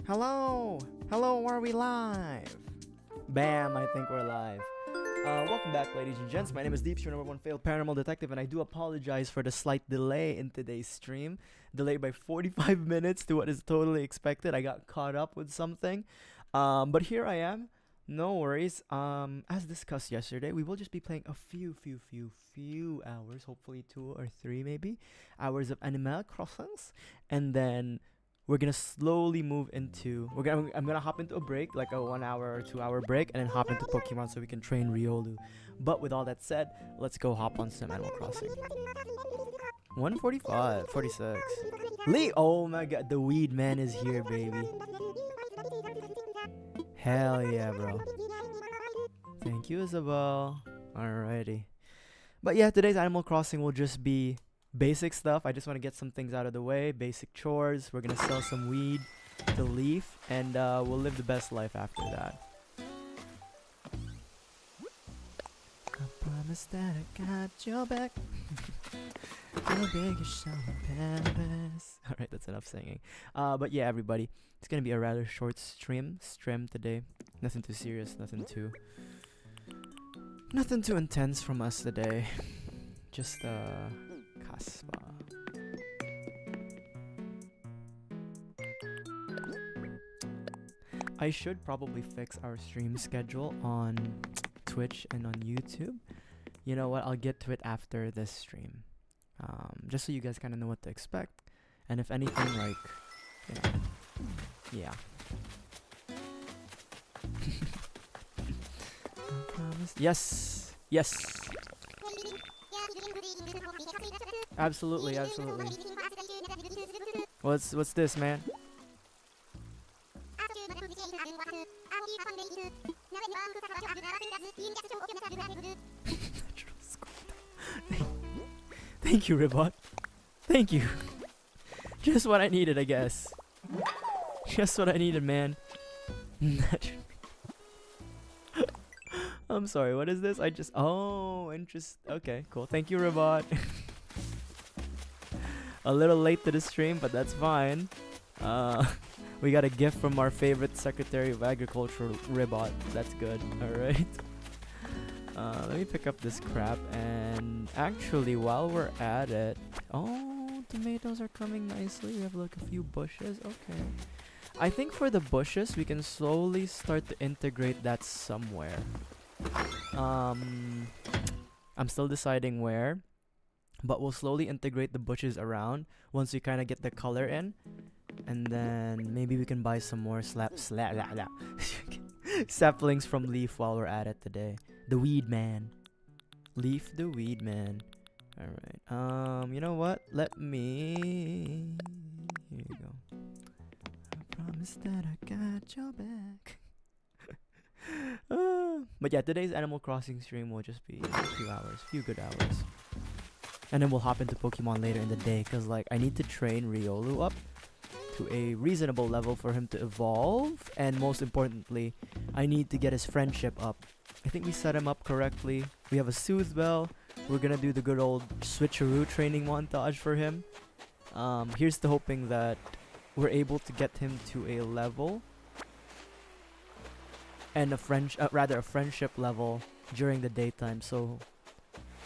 Hello! Hello, are we live? Bam, I think we're live. Welcome back, ladies and gents. My name is Deeps, your #1 failed paranormal detective, and I do apologize for the slight delay in today's stream. Delayed by 45 minutes to what is totally expected. I got caught up with something. But here I am. No worries. As discussed yesterday, we will just be playing a few hours, hopefully 2 or 3 maybe, hours of Animal Crossings, and then we're gonna slowly move into I'm gonna hop into a break, like a 1 hour or 2 hour break, and then hop into Pokemon so we can train Riolu. But with all that said, let's go hop on some Animal Crossing. 145, 46. Lee, oh my god, the weed man is here, baby. Hell yeah, bro. Thank you, Isabel. Alrighty. But yeah, today's Animal Crossing will just be basic stuff. I just want to get some things out of the way. Basic chores. We're gonna sell some weed to Leaf, and we'll live the best life after that. I promise that I got your back. Your biggest show in Paris. Alright, that's enough singing. But yeah, everybody, it's gonna be a rather short stream today. Nothing too serious, nothing too intense from us today. Just Kaspa. I should probably fix our stream schedule on Twitch and on YouTube. You know what? I'll get to it after this stream. Just so you guys kind of know what to expect. And if anything, like, you know, yeah. I promise. Yes! Yes! Absolutely, absolutely. What's this, man? Thank you, Ribot. Thank you. Just what I needed, I guess. Just what I needed, man. I'm sorry, what is this? Okay, cool. Thank you, Ribot. A little late to the stream, but that's fine. We got a gift from our favorite Secretary of Agriculture, Ribot. That's good. Alright. Let me pick up this crap, and actually, while we're at it... Oh, tomatoes are coming nicely. We have like a few bushes. Okay. I think for the bushes, we can slowly start to integrate that somewhere. I'm still deciding where, but we'll slowly integrate the bushes around once we kind of get the color in, and then maybe we can buy some more saplings from Leaf while we're at it today. The weed man. Leaf the weed man. Alright. You know what? Let me... Here you go. I promise that I got your back. But yeah, today's Animal Crossing stream will just be a few good hours. And then we'll hop into Pokemon later in the day, because like I need to train Riolu up to a reasonable level for him to evolve, and most importantly, I need to get his friendship up. I think we set him up correctly. We have a Soothe Bell. We're gonna do the good old switcheroo training montage for him. Here's to hoping that we're able to get him to a level and a friendship level during the daytime. So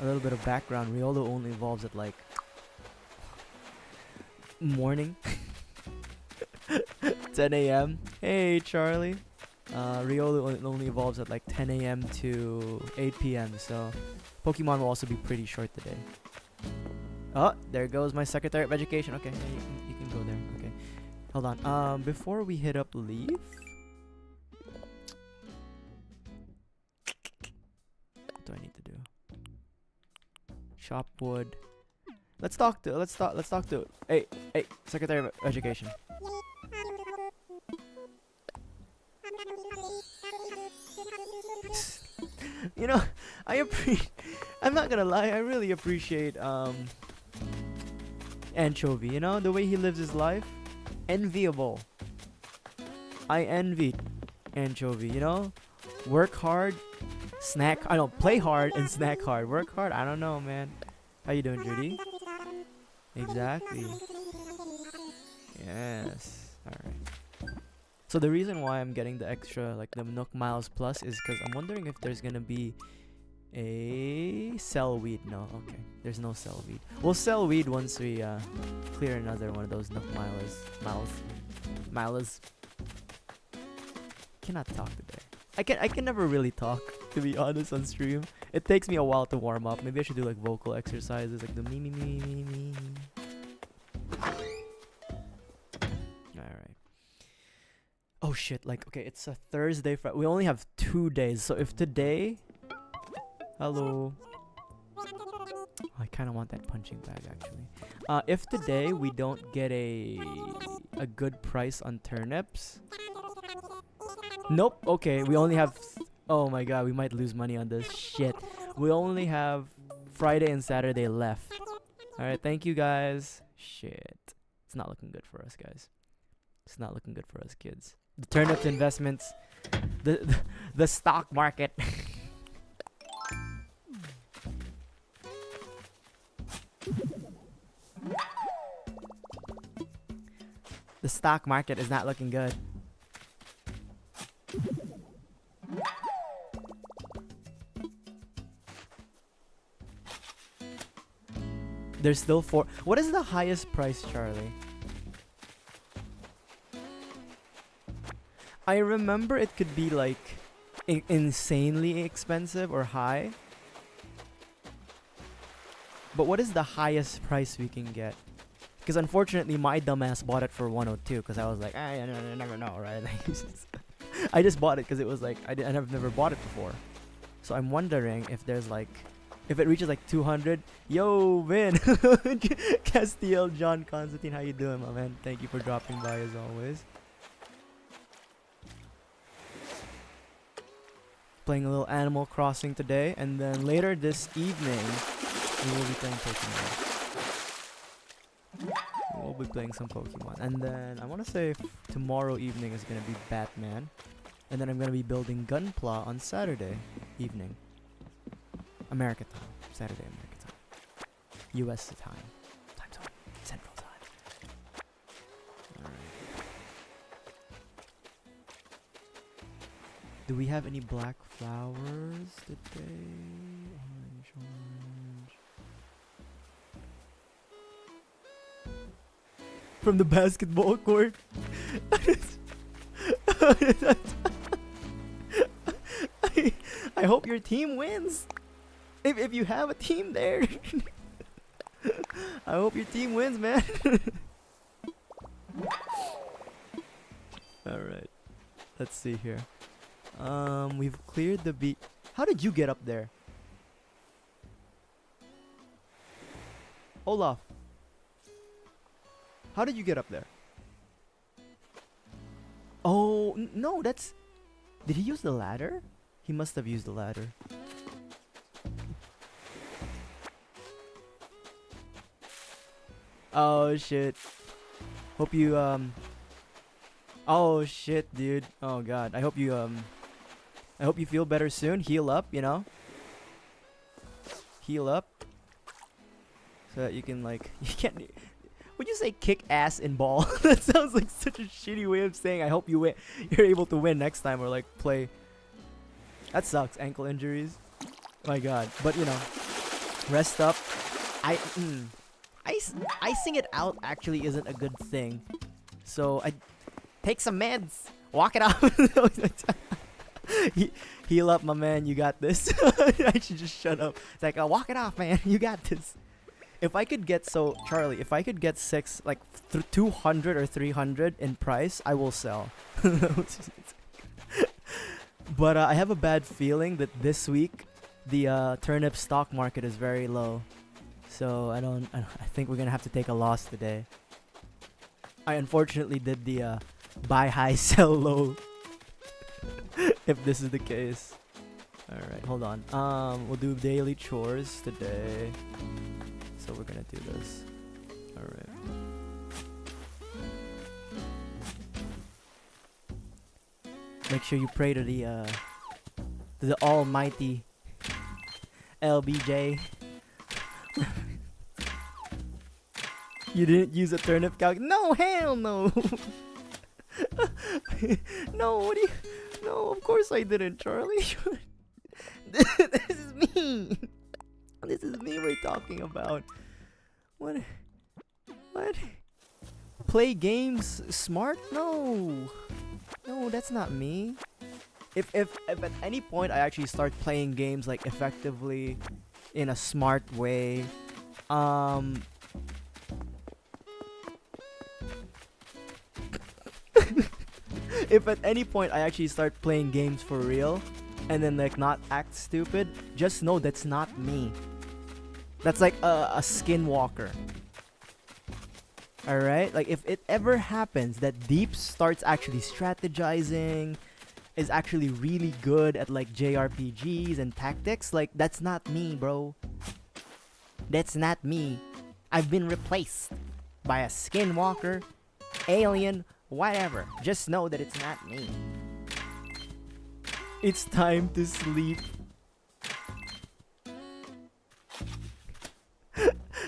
a little bit of background: Riolu only evolves at like morning, 10 a.m. Hey, Charlie. Riolu only evolves at like 10 a.m. to 8 p.m. So Pokemon will also be pretty short today. Oh, there goes my Secretary of Education. Okay, yeah, you can go there. Okay, hold on. Before we hit up Leaf, what do I need to do? Chop wood. Let's talk to. Hey, Secretary of Education. You know, I'm not gonna lie, I really appreciate Anchovy. You know, the way he lives his life, enviable. I envy Anchovy. You know, work hard, play hard and snack hard. Work hard. I don't know, man. How you doing, Judy? Exactly. Yes. All right. So the reason why I'm getting the extra, like the Nook Miles Plus, is because I'm wondering if there's gonna be a sell weed. No, okay. There's no sell weed. We'll sell weed once we clear another one of those Nook Miles. Cannot talk today. I can never really talk, to be honest, on stream. It takes me a while to warm up. Maybe I should do like vocal exercises, like the me. Alright. Oh shit, like, okay, it's a Thursday, we only have 2 days, so if today... Hello. I kind of want that punching bag, actually. If today we don't get a good price on turnips... Nope, okay, we only have... Oh my god, we might lose money on this. Shit. We only have Friday and Saturday left. Alright, thank you guys. Shit. It's not looking good for us, guys. It's not looking good for us, kids. The turnips investments. The stock market. The stock market is not looking good. There's still 4. What is the highest price, Charlie? I remember it could be like insanely expensive or high. But what is the highest price we can get? Because unfortunately, my dumbass bought it for 102 because I was like, I never know, right? I just bought it because it was like, I've never bought it before. So I'm wondering if there's like, if it reaches like 200. Yo, Vin. Castiel, John Constantine, how you doing, my man? Thank you for dropping by as always. Playing a little Animal Crossing today, and then later this evening, we will be playing Pokemon. We'll be playing some Pokemon. And then I want to say tomorrow evening is going to be Batman. And then I'm going to be building Gunpla on Saturday evening. America time. Saturday America time. US time. Time zone. Central time. Alright. Do we have any black flowers today? Orange. From the basketball court. I hope your team wins. If you have a team there. I hope your team wins, man. Alright. Let's see here. We've cleared the beat. How did you get up there? Olaf. How did you get up there? Oh, no, that's... Did he use the ladder? He must have used the ladder. Oh, shit. Hope you, Oh, shit, dude. Oh, God. I hope you feel better soon. Heal up, you know? Heal up. So that you can, like... You can't... Would you say kick ass in ball? That sounds like such a shitty way of saying I hope you win. You're able to win next time or like play. That sucks. Ankle injuries. My God. But you know, rest up. Icing it out actually isn't a good thing. So I take some meds. Walk it out. Heal up, my man. You got this. I should just shut up. It's like, walk it off, man. You got this. If I could get, so Charlie, if I could get 200 or 300 in price, I will sell. But I have a bad feeling that this week the turnip stock market is very low. So I think we're gonna have to take a loss today. I unfortunately did the buy high, sell low. If this is the case. All right, hold on. We'll do daily chores today. So we're gonna do this. All right. Make sure you pray to the almighty LBJ. You didn't use a turnip calc? No, hell no. No, what do you? No, of course I didn't, Charlie. This is me. This is me we're talking about. What? What? Play games smart? No. No, that's not me. If at any point I actually start playing games like effectively in a smart way, if at any point I actually start playing games for real and then like not act stupid, just know that's not me. That's like a skinwalker. Alright? Like if it ever happens that Deep starts actually strategizing, is actually really good at like JRPGs and tactics, like that's not me, bro. That's not me. I've been replaced by a skinwalker, alien, whatever. Just know that it's not me. It's time to sleep.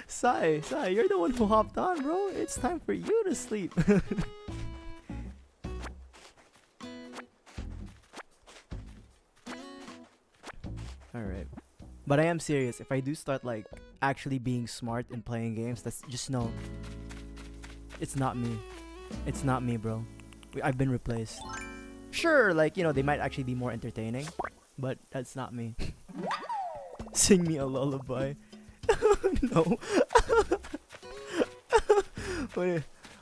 Sai, you're the one who hopped on, bro. It's time for you to sleep. Alright. But I am serious. If I do start like actually being smart and playing games, that's just know it's not me. It's not me, bro. I've been replaced. Sure, like, you know, they might actually be more entertaining, but that's not me. Sing me a lullaby. No.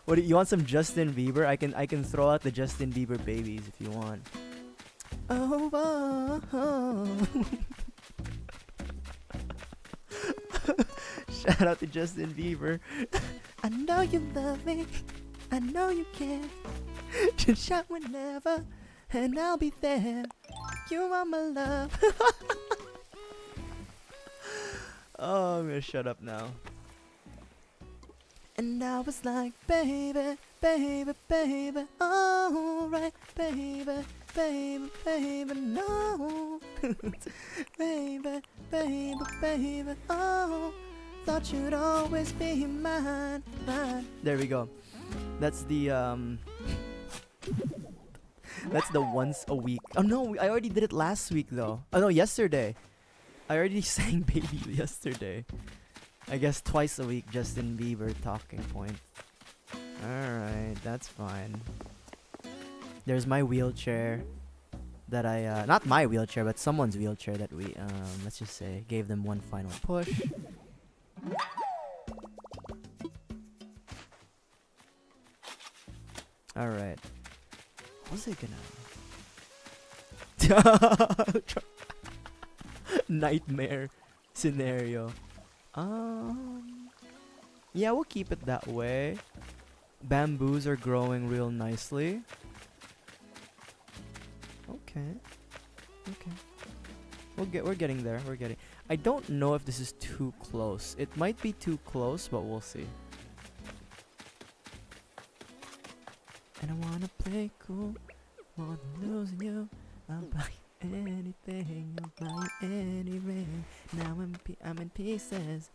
What you want some Justin Bieber? I can throw out the Justin Bieber babies if you want. Oh. Shout out to Justin Bieber. I know you love me. I know you can. Just shout whenever, and I'll be there. You are my love. Oh, I'm gonna shut up now. And I was like, baby, baby, baby, alright, baby, baby, baby, no. Baby, baby, baby, oh, thought you'd always be mine, mine. There we go. That's the that's the once a week. Oh no, I already did it last week though. Oh no, yesterday. I already sang Baby yesterday. I guess twice a week, Justin Bieber talking point. Alright, that's fine. There's my wheelchair that I, not my wheelchair, but someone's wheelchair that we, let's just say, gave them one final push. Alright. What was I gonna... Nightmare scenario. Yeah, we'll keep it that way. Bamboos are growing real nicely. Okay. We're getting there. I don't know if this is too close. It might be too close, but we'll see. And I wanna play cool, wanna lose you. I'll buy anything, I'll buy you any ring. Now I'm in pieces,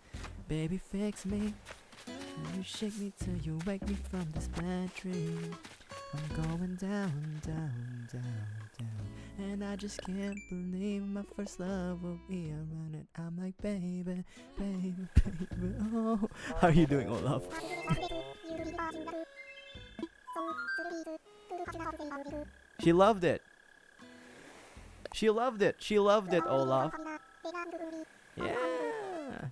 baby fix me. You shake me till you wake me from this bad dream. I'm going down, down, down, down. And I just can't believe my first love will be around it. I'm like, baby, baby, baby, oh. How are you doing, Olaf? She loved it. She loved it. She loved it, Olaf. Yeah.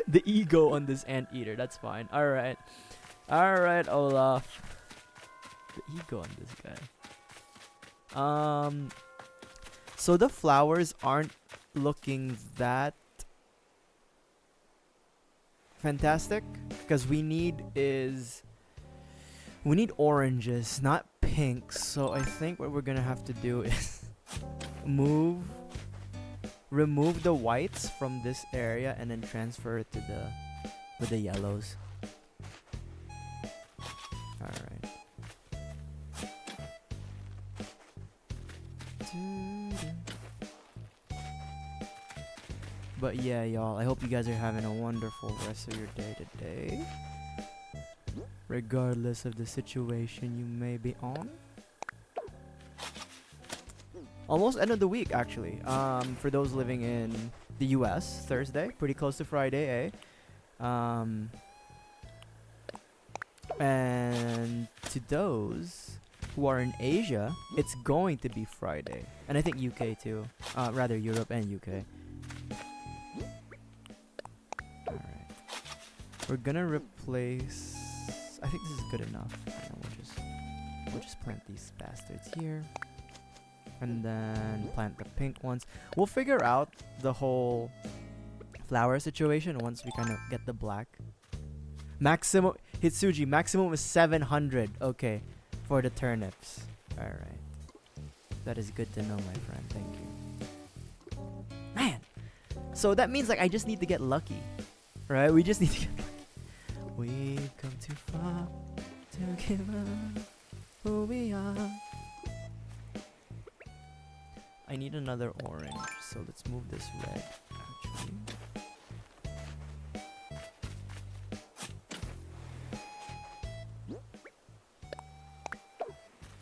The ego on this anteater. That's fine. Alright. Alright, Olaf. The ego on this guy. So the flowers aren't looking that fantastic. Because we need oranges, not pinks. So I think what we're gonna have to do is remove the whites from this area and then transfer it to the yellows. Alright. But yeah, y'all, I hope you guys are having a wonderful rest of your day today. regardless of the situation you may be on. Almost end of the week, actually. For those living in the US, Thursday, pretty close to Friday, and to those who are in Asia, it's going to be Friday. And I think UK too. Rather Europe and UK. Alright. We're gonna replace... I think this is good enough. I know, we'll just plant these bastards here. And then plant the pink ones. We'll figure out the whole flower situation once we kind of get the black. Maximum... Hitsuji, maximum is 700. Okay. For the turnips. Alright. That is good to know, my friend. Thank you. Man! So that means like I just need to get lucky. Right? We just need to get lucky. We've come too far to give up who we are. I need another orange, so let's move this red, actually.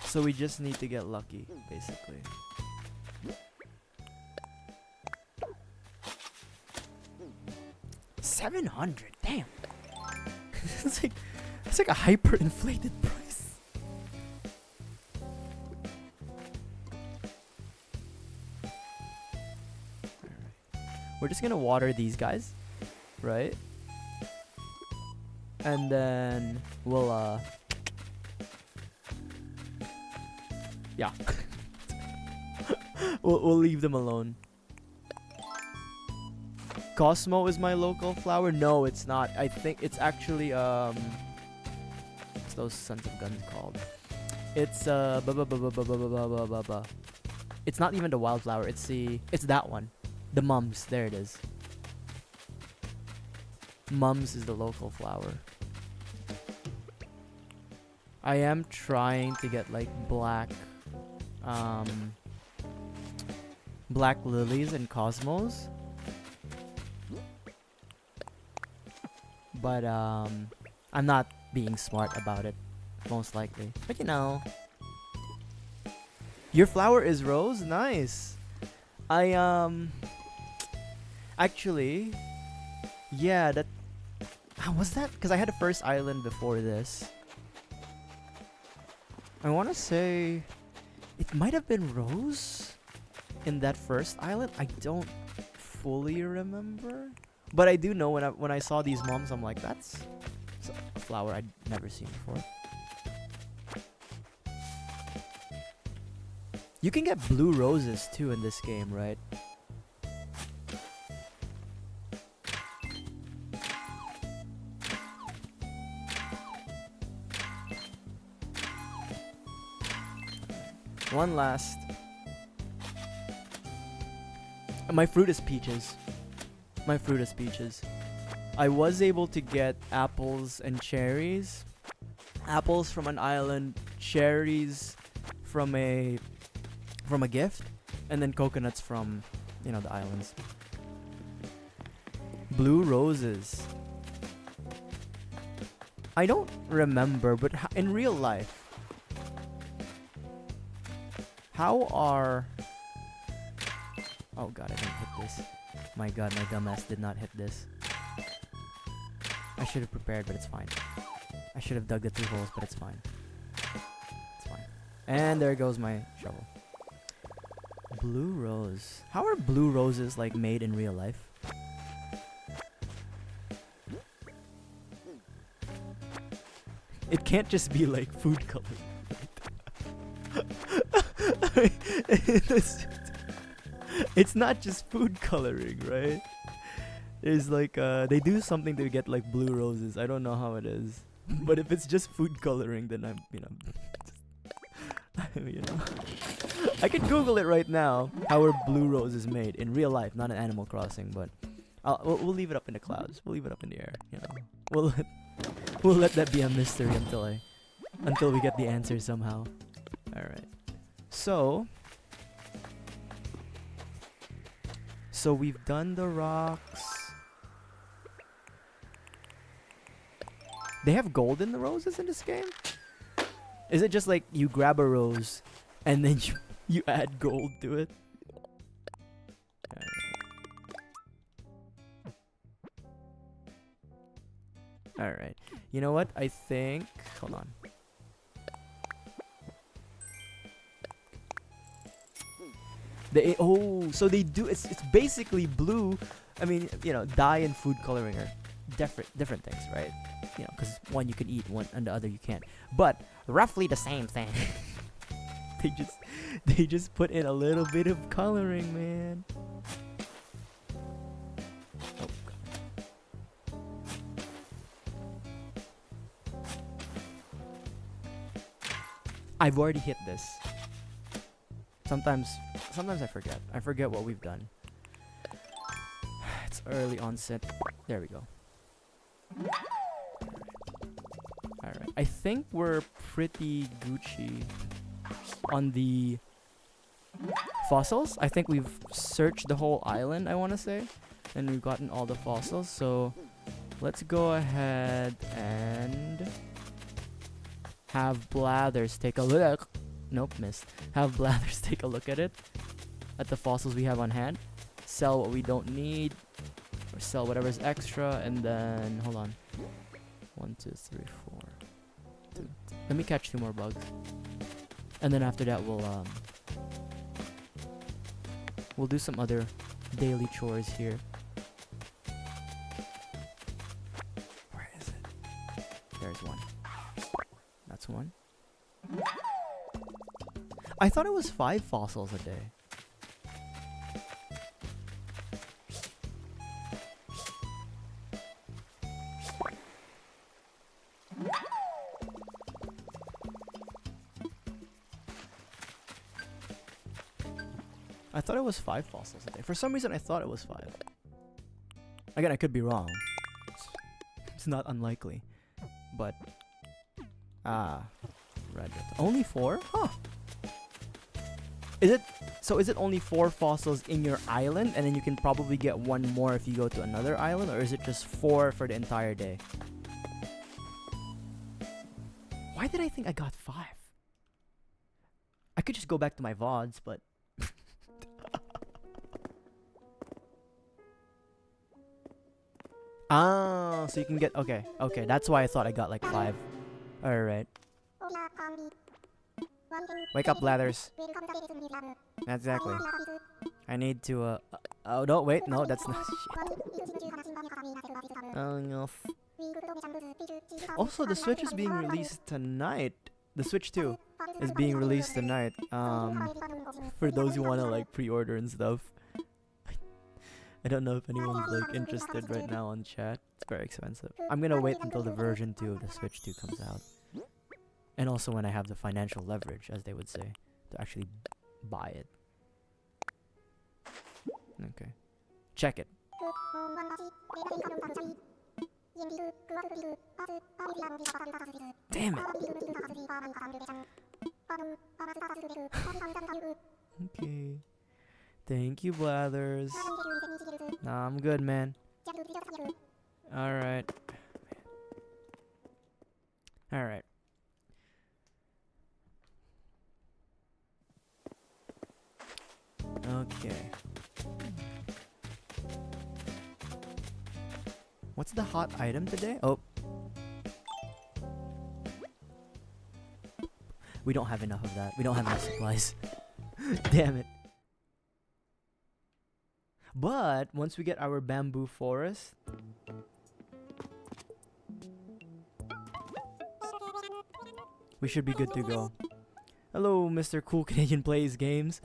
So we just need to get lucky, basically. $700, damn. it's like a hyperinflated price. We're just gonna water these guys, right? And then we'll yeah. we'll leave them alone. Cosmo is my local flower? No, it's not. I think it's actually what's those sons of guns called? It's it's not even the wildflower. It's that one. The mums, there it is. Mums is the local flower. I am trying to get like black lilies and cosmos. But I'm not being smart about it, most likely. But you know. Your flower is rose? Nice. Actually, yeah, that... was that? Because I had a first island before this. I want to say... It might have been rose in that first island. I don't fully remember. But I do know when I saw these mums, I'm like, that's a flower I'd never seen before. You can get blue roses too in this game, right? One last. My fruit is peaches. My fruit is peaches. I was able to get apples and cherries. Apples from an island, cherries from a gift, and then coconuts from, you know, the islands. Blue roses. I don't remember, but in real life, how are... Oh god, I didn't hit this. My god, my dumbass did not hit this. I should have prepared, but it's fine. I should have dug the 2 holes, but it's fine. It's fine. And there goes my shovel. Blue rose. How are blue roses like made in real life? It can't just be like food coloring. It's not just food coloring, right? There's like they do something to get like blue roses. I don't know how it is, but if it's just food coloring, then I'm you know, I could Google it right now. How are blue roses made in real life, not in Animal Crossing, but we'll leave it up in the clouds. We'll leave it up in the air. You know, we'll let that be a mystery until we get the answer somehow. All right. So we've done the rocks. They have gold in the roses in this game? Is it just like you grab a rose and then you add gold to it? Alright. You know what? I think... Hold on. So they do... It's basically blue. I mean, you know, dye and food coloring are different things, right? You know, because one you can eat, one and the other you can't. But roughly the same thing. they just put in a little bit of coloring, man. Oh, God. I've already hit this. Sometimes I forget. I forget what we've done. It's early onset. There we go. Alright. I think we're pretty Gucci on the fossils. I think we've searched the whole island, I want to say. And we've gotten all the fossils. So let's go ahead and have Blathers take a look. Nope, missed. Have Blathers take a look at it. At the fossils we have on hand. Sell what we don't need. Or sell whatever's extra. And then, hold on. 1, 2, 3, 4. 2. Let me catch 2 more bugs. And then after that we'll do some other daily chores here. Where is it? There's one. That's one. I thought it was 5 fossils a day. I thought it was 5 fossils a day. For some reason, I thought it was 5. Again, I could be wrong. It's not unlikely. But... red. Only 4? Huh. Is it only 4 fossils in your island, and then you can probably get 1 more if you go to another island? Or is it just 4 for the entire day? Why did I think I got 5? I could just go back to my VODs, but... Ah, so you can get... Okay, that's why I thought I got like 5. Alright. Wake up, Blathers. Exactly. I need to, oh, no, wait, no, that's not... Shit. Oh, no. Also, the Switch is being released tonight. The Switch 2 is being released tonight. For those who want to, like, pre-order and stuff. I don't know if anyone's like interested right now on chat. It's very expensive. I'm gonna wait until the version 2 of the Switch 2 comes out. And also when I have the financial leverage, as they would say, to actually buy it. Okay. Check it. Damn it. Okay. Thank you, Blathers. Nah, I'm good, man. Alright. Alright. Okay. What's the hot item today? Oh. We don't have enough of that. We don't have enough supplies. Damn it. But once we get our bamboo forest, we should be good to go. Hello, Mr. Cool Canadian Plays Games.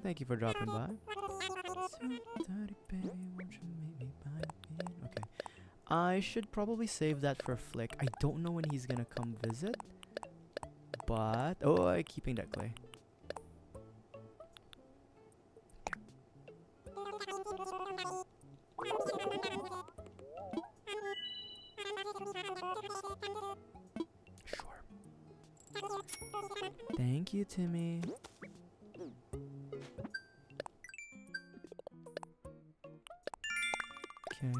Thank you for dropping by. Okay. I should probably save that for Flick. I don't know when he's gonna come visit. But... Oh, I'm keeping that clay. Sure. Thank you, Timmy. Okay.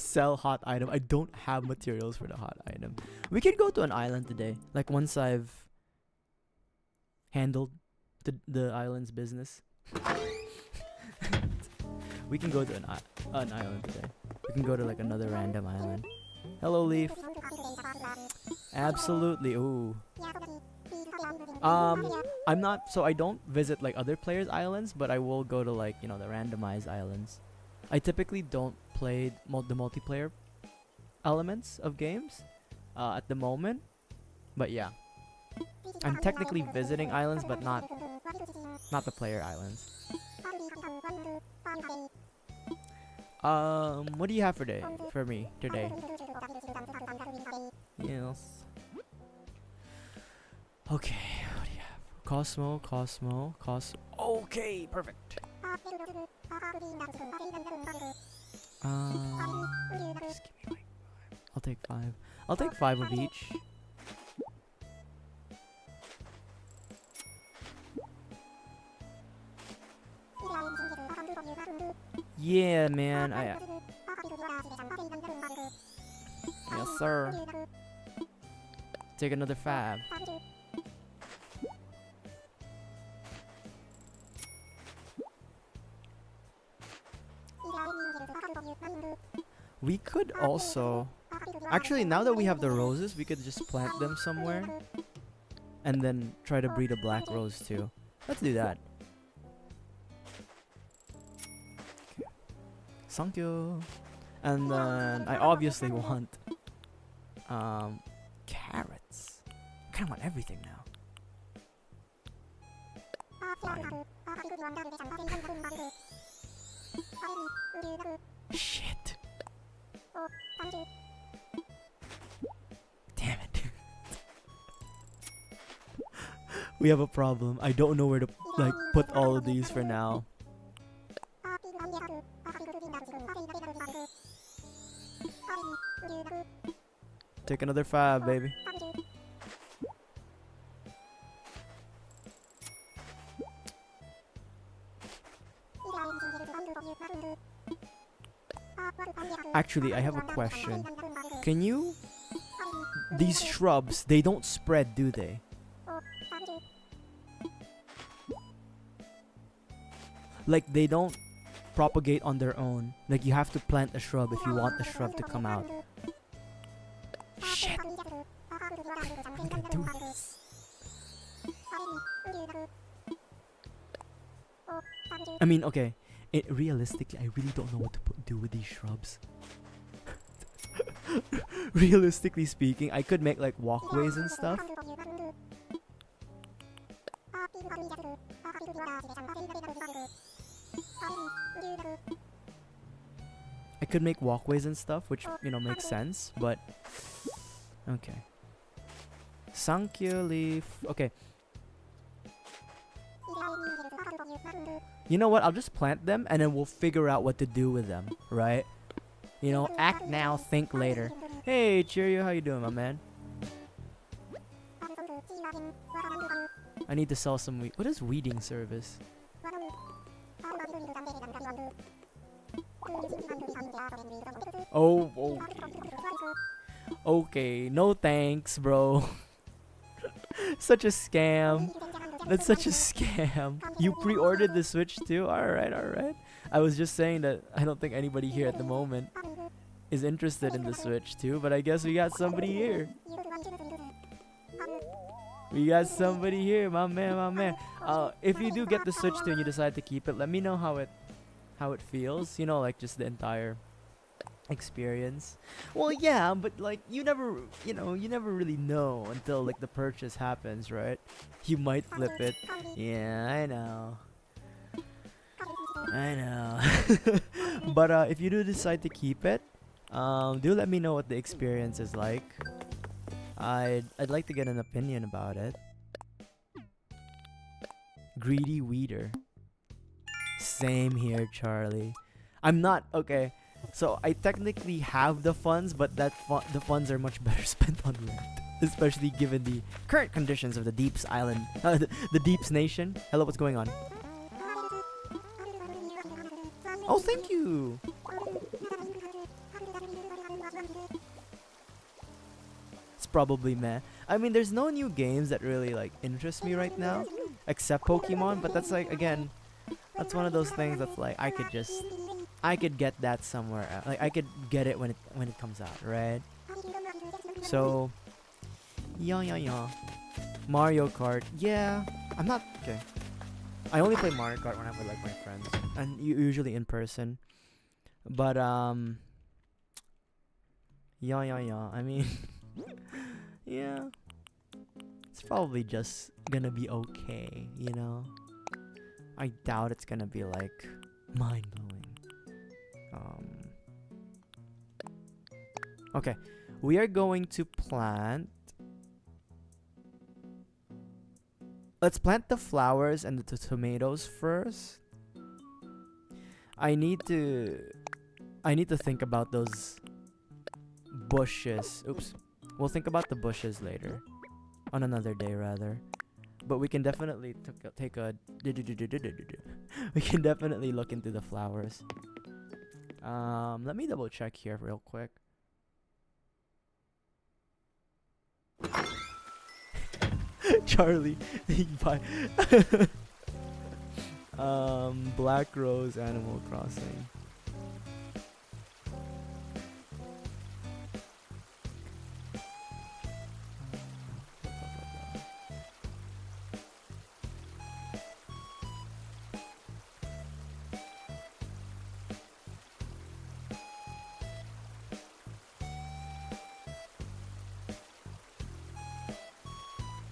sell hot item. I don't have materials for the hot item. We could go to an island today. Like once I've handled the island's business. We can go to an island today. We can go to like another random island. Hello, Leaf. Absolutely. Ooh. I'm not, so I don't visit like other players' islands, but I will go to like, you know, the randomized islands. I typically don't play the multiplayer elements of games at the moment, but yeah. I'm technically visiting islands, but not the player islands. What do you have for me today? Yes. Okay, what do you have? Cosmo. Okay, perfect. Just give me like 5. I'll take 5. I'll take 5 of each. Yeah, man. Yes, sir. Take another 5. We could also... Actually, now that we have the roses, we could just plant them somewhere. And then try to breed a black rose too. Let's do that. Okay. Thank you. And then I obviously want carrots. I kinda want everything now. Fine. Shit. Damn it. We have a problem. I don't know where to like put all of these for now. Take another 5, baby. Actually, I have a question. Can you... These shrubs, they don't spread, do they? Like, they don't propagate on their own. Like, you have to plant a shrub if you want the shrub to come out. Shit. I'm gonna do this. I mean, okay. Realistically, I really don't know what to do with these shrubs. Realistically speaking, I could make like walkways and stuff. I could make walkways and stuff, which, you know, makes sense, but... Okay. Thank you, Leaf. Okay. You know what? I'll just plant them and then we'll figure out what to do with them, right? You know, act now, think later. Hey, Cheerio, how you doing, my man? I need to sell some wheat. What is weeding service? Oh, okay. Okay, no thanks, bro. Such a scam. That's such a scam. You pre-ordered the Switch too? Alright, alright. I was just saying that I don't think anybody here at the moment is interested in the Switch too, but I guess we got somebody here. We got somebody here, my man, my man. If you do get the Switch too and you decide to keep it, let me know how it feels. You know, like just the entire experience. Well, yeah, but like you never really know until like the purchase happens, right? You might flip it. Yeah, I know. But if you do decide to keep it, do let me know what the experience is like. I'd like to get an opinion about it. Greedy weeder. Same here, Charlie. I'm not okay. So I technically have the funds, but the funds are much better spent on rent, especially given the current conditions of the Deeps Island, the Deeps Nation. Hello, what's going on? Oh, thank you. it's probably meh. I mean, there's no new games that really like interest me right now, except Pokemon. But that's like again, that's one of those things that's like I could get that somewhere else. Like I could get it when it comes out, right? So, yeah. Mario Kart, yeah. I'm not okay. I only play Mario Kart when I'm with like my friends, and usually in person. But yeah. I mean, yeah. It's probably just gonna be okay, you know. I doubt it's gonna be like mind blowing. Okay, we are going to plant. Let's plant the flowers and the tomatoes first. I need to think about those bushes. Oops. We'll think about the bushes later. On another day rather. But we can definitely take a we can definitely look into the flowers. Let me double check here real quick. Charlie, bye. Black Rose Animal Crossing.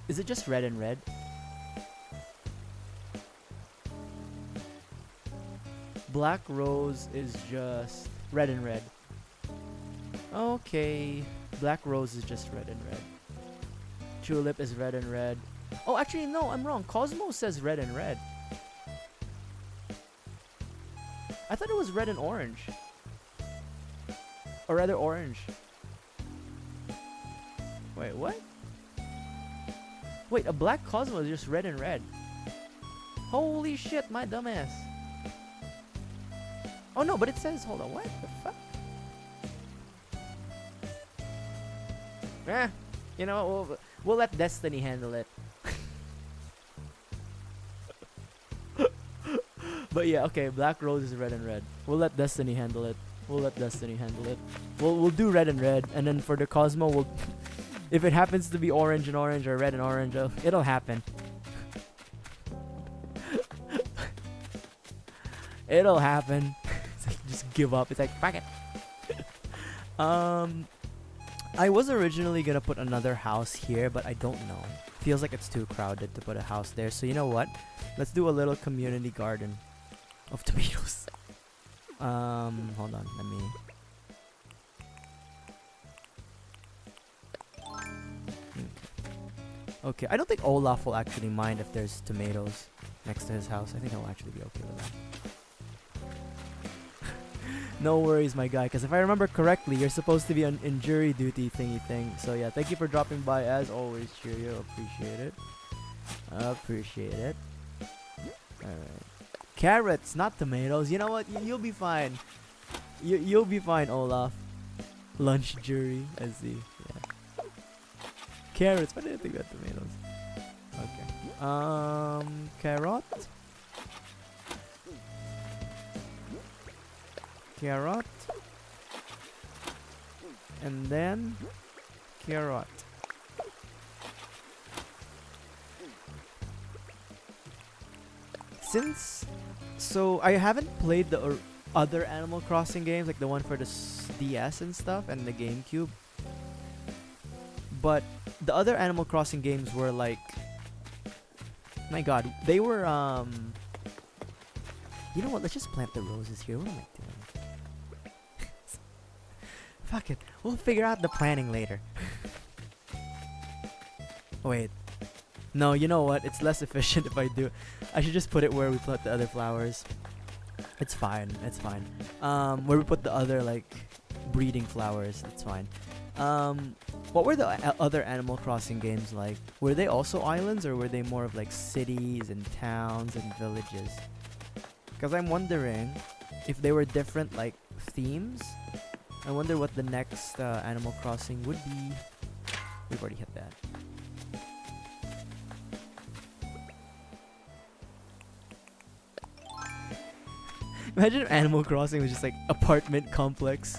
Is it just red and red? Black Rose is just red and red. Okay. Black Rose is just red and red. Tulip is red and red. Oh, actually, no, I'm wrong. Cosmo says red and red. I thought it was red and orange. Or rather, orange. Wait, what? Wait, a black Cosmo is just red and red. Holy shit, my dumbass. Oh no, but it says, hold on, what the fuck? You know what, we'll let Destiny handle it. But yeah, okay, Black Rose is red and red. We'll let Destiny handle it. We'll do red and red, and then for the Cosmo, we'll... If it happens to be orange and orange or red and orange, it'll happen. It'll happen. It's like, just give up. It's like, fuck it. I was originally gonna put another house here, but I don't know. Feels like it's too crowded to put a house there. So you know what? Let's do a little community garden of tomatoes. Hold on. Let me... Okay, I don't think Olaf will actually mind if there's tomatoes next to his house. I think he'll actually be okay with that. No worries, my guy, because if I remember correctly, you're supposed to be on jury duty thingy thing. So yeah, thank you for dropping by as always, Cheerio. Appreciate it. Alright. Carrots, not tomatoes. You know what? You'll be fine. You'll be fine, Olaf. Lunch jury, I see. Yeah. Carrots. Why did I think about tomatoes? Okay. Carrot. And then carrot. So I haven't played the other Animal Crossing games, like the one for the DS and stuff, and the GameCube. But the other Animal Crossing games were like, my god, they were you know what, let's just plant the roses here. What am I doing? Fuck it, we'll figure out the planning later. Wait, no, you know what, it's less efficient if I do. I should just put it where we put the other flowers. It's fine. Where we put the other like breeding flowers, it's fine. What were the other Animal Crossing games like? Were they also islands, or were they more of like cities and towns and villages? Because I'm wondering if they were different like themes. I wonder what the next Animal Crossing would be. We've already hit that. Imagine if Animal Crossing was just like apartment complex.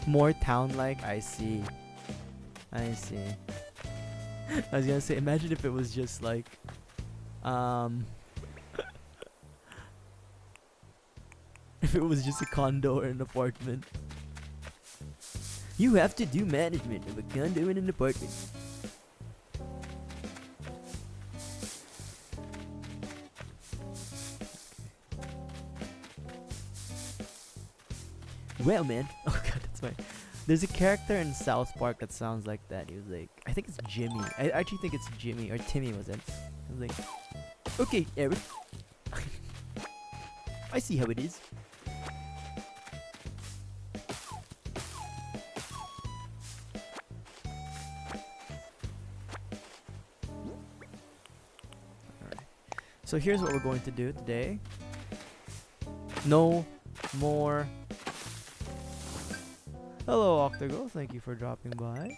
More town-like. I see. I see. I was gonna say, imagine if it was just like, if it was just a condo or an apartment. You have to do management of a condo and an apartment. Well, man. Oh god, that's my. There's a character in South Park that sounds like that. He was like, I think it's Jimmy. I actually think it's Jimmy or Timmy was it? He was like, okay, Eric. I see how it is. Alright. So here's what we're going to do today. No more. Hello, Octogirl. Thank you for dropping by.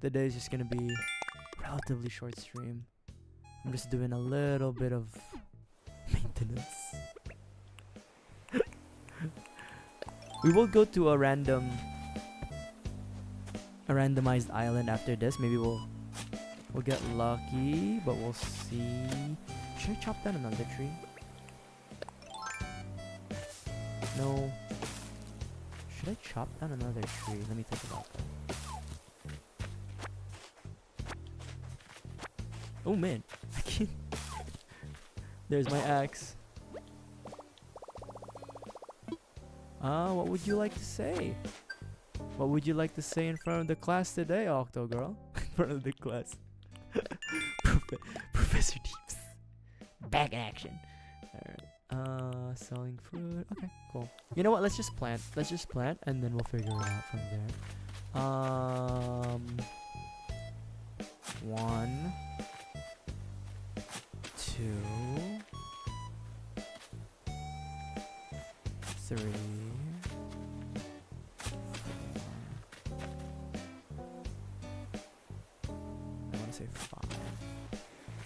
Today's just gonna be relatively short stream. I'm just doing a little bit of maintenance. We will go to a randomized island after this. Maybe we'll get lucky, but we'll see. Should I chop down another tree? No. Should I chop down another tree? Let me think about that. Oh man, I can't. There's my axe. What would you like to say? What would you like to say in front of the class today, Octogirl? In front of the class. Professor Deeps. Back in action. Alright. Selling fruit. Okay, cool. You know what? Let's just plant. Let's just plant, and then we'll figure it out from there. 1, 2, 3, 4. I want to say 5.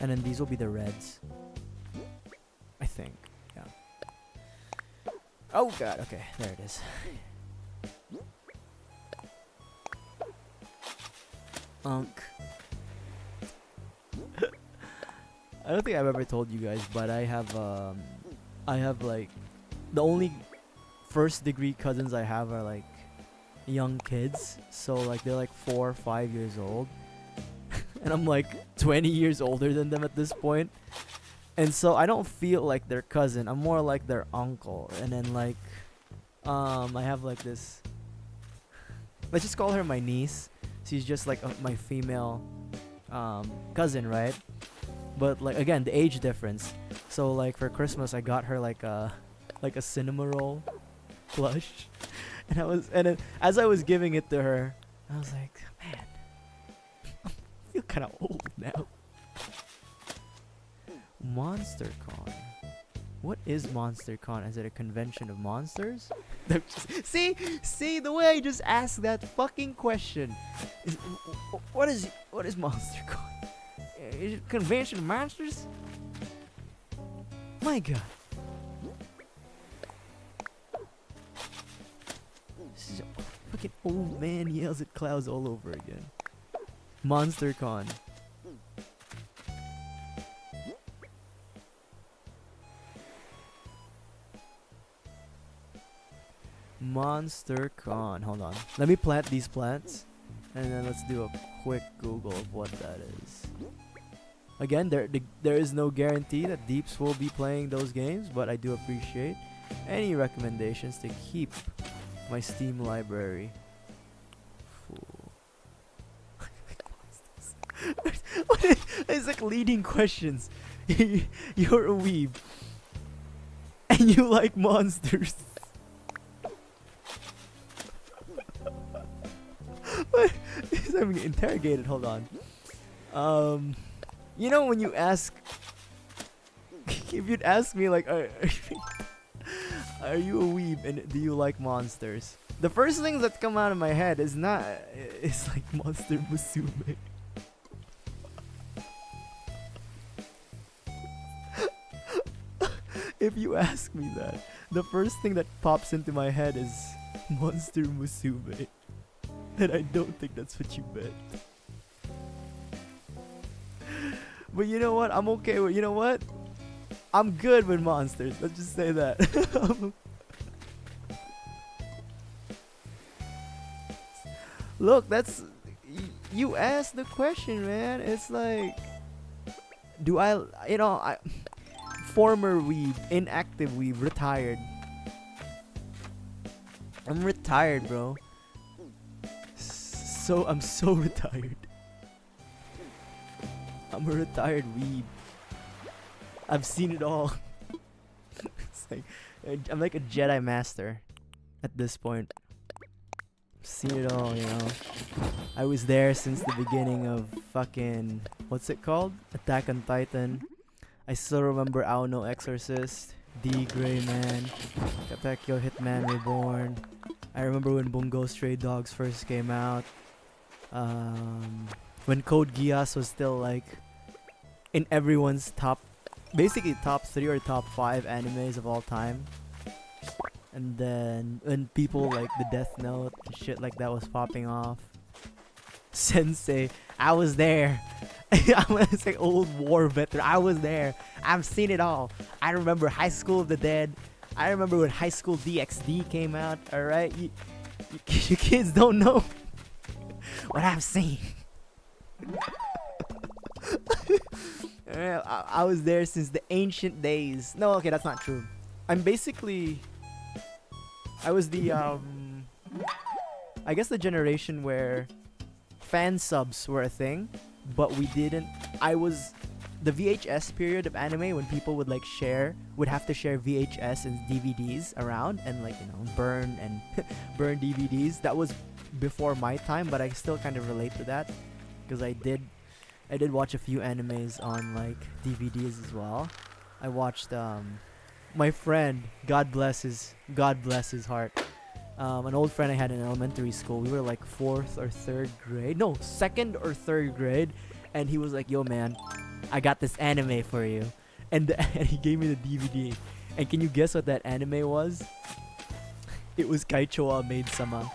And then these will be the reds. I think. Yeah. Oh god, okay, there it is. Unk. I don't think I've ever told you guys, but I have like the only first degree cousins I have are like young kids, so like they're like 4 or 5 years old. And I'm like 20 years older than them at this point. And so I don't feel like their cousin. I'm more like their uncle. And then like I have like this, let's just call her my niece. She's just like my female cousin, right? But like again, the age difference. So like for Christmas I got her like a cinema roll plush. And then as I was giving it to her, I was like, man, I feel kind of old now. MonsterCon. What is MonsterCon? Is it a convention of monsters? See the way I just asked that fucking question. What is MonsterCon? Is it a convention of monsters? My god. This is a fucking old man yells at clouds all over again. MonsterCon. MonsterCon. Hold on. Let me plant these plants, and then let's do a quick Google of what that is. Again, there is no guarantee that Deeps will be playing those games, but I do appreciate any recommendations to keep my Steam library full. It's like leading questions. You're a weeb, and you like monsters. I'm getting interrogated. Hold on. You know when you ask, if you'd ask me like, are you a weeb and do you like monsters? The first things that come out of my head is not. It's like Monster Musume. If you ask me that, the first thing that pops into my head is Monster Musume. And I don't think that's what you meant. But you know what? I'm okay with. You know what? I'm good with monsters. Let's just say that. Look, that's. You asked the question, man. It's like. Do I. You know, I. Former weeb, inactive weeb, retired. I'm retired, bro. I'm so retired. I'm a retired weeb. I've seen it all. It's like I'm like a Jedi master at this point. I've seen it all, you know. I was there since the beginning of fucking what's it called? Attack on Titan. I still remember Aono Exorcist, D Gray Man, Katekyo Hitman Reborn. I remember when Bungo Stray Dogs first came out. When Code Geass was still like in everyone's basically top 3 or top 5 animes of all time. And then when people like the Death Note and shit like that was popping off. Sensei, I was there. I'm gonna say old war veteran. I was there. I've seen it all. I remember High School of the Dead. I remember when High School DxD came out. Alright? You kids don't know what I've seen. I was there since the ancient days. No, okay, that's not true. I was the I guess the generation where fan subs were a thing, but we didn't. I was the VHS period of anime when people would have to share VHS and DVDs around and like, you know, burn DVDs. That was before my time, but I still kind of relate to that because I did watch a few animes on like DVDs as well. I watched my friend, God bless his heart, an old friend I had in elementary school. We were like 4th or 3rd grade. No, 2nd or 3rd grade. And he was like, yo man, I got this anime for you. And he gave me the DVD. And can you guess what that anime was? It was Kaichoa Maid-sama.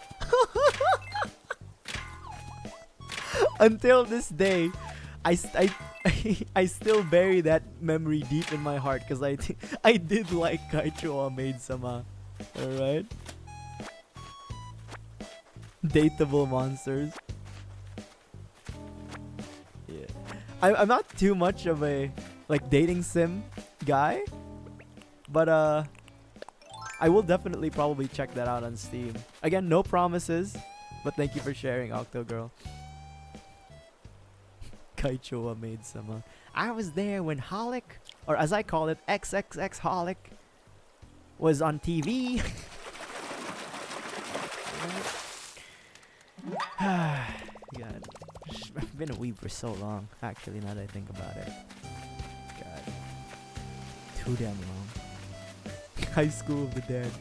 Until this day, I still bury that memory deep in my heart because I did like Kaichoa Maid-sama. Alright? Dateable monsters. Yeah. I'm not too much of a like dating sim guy, but I will definitely probably check that out on Steam. Again, no promises, but thank you for sharing, Octogirl. Kaichoa Maid-sama. I was there when Holic, or as I call it, XXX Holic, was on TV. God, I've been a weeb for so long. Actually, now that I think about it, God, too damn long. High School of the Dead.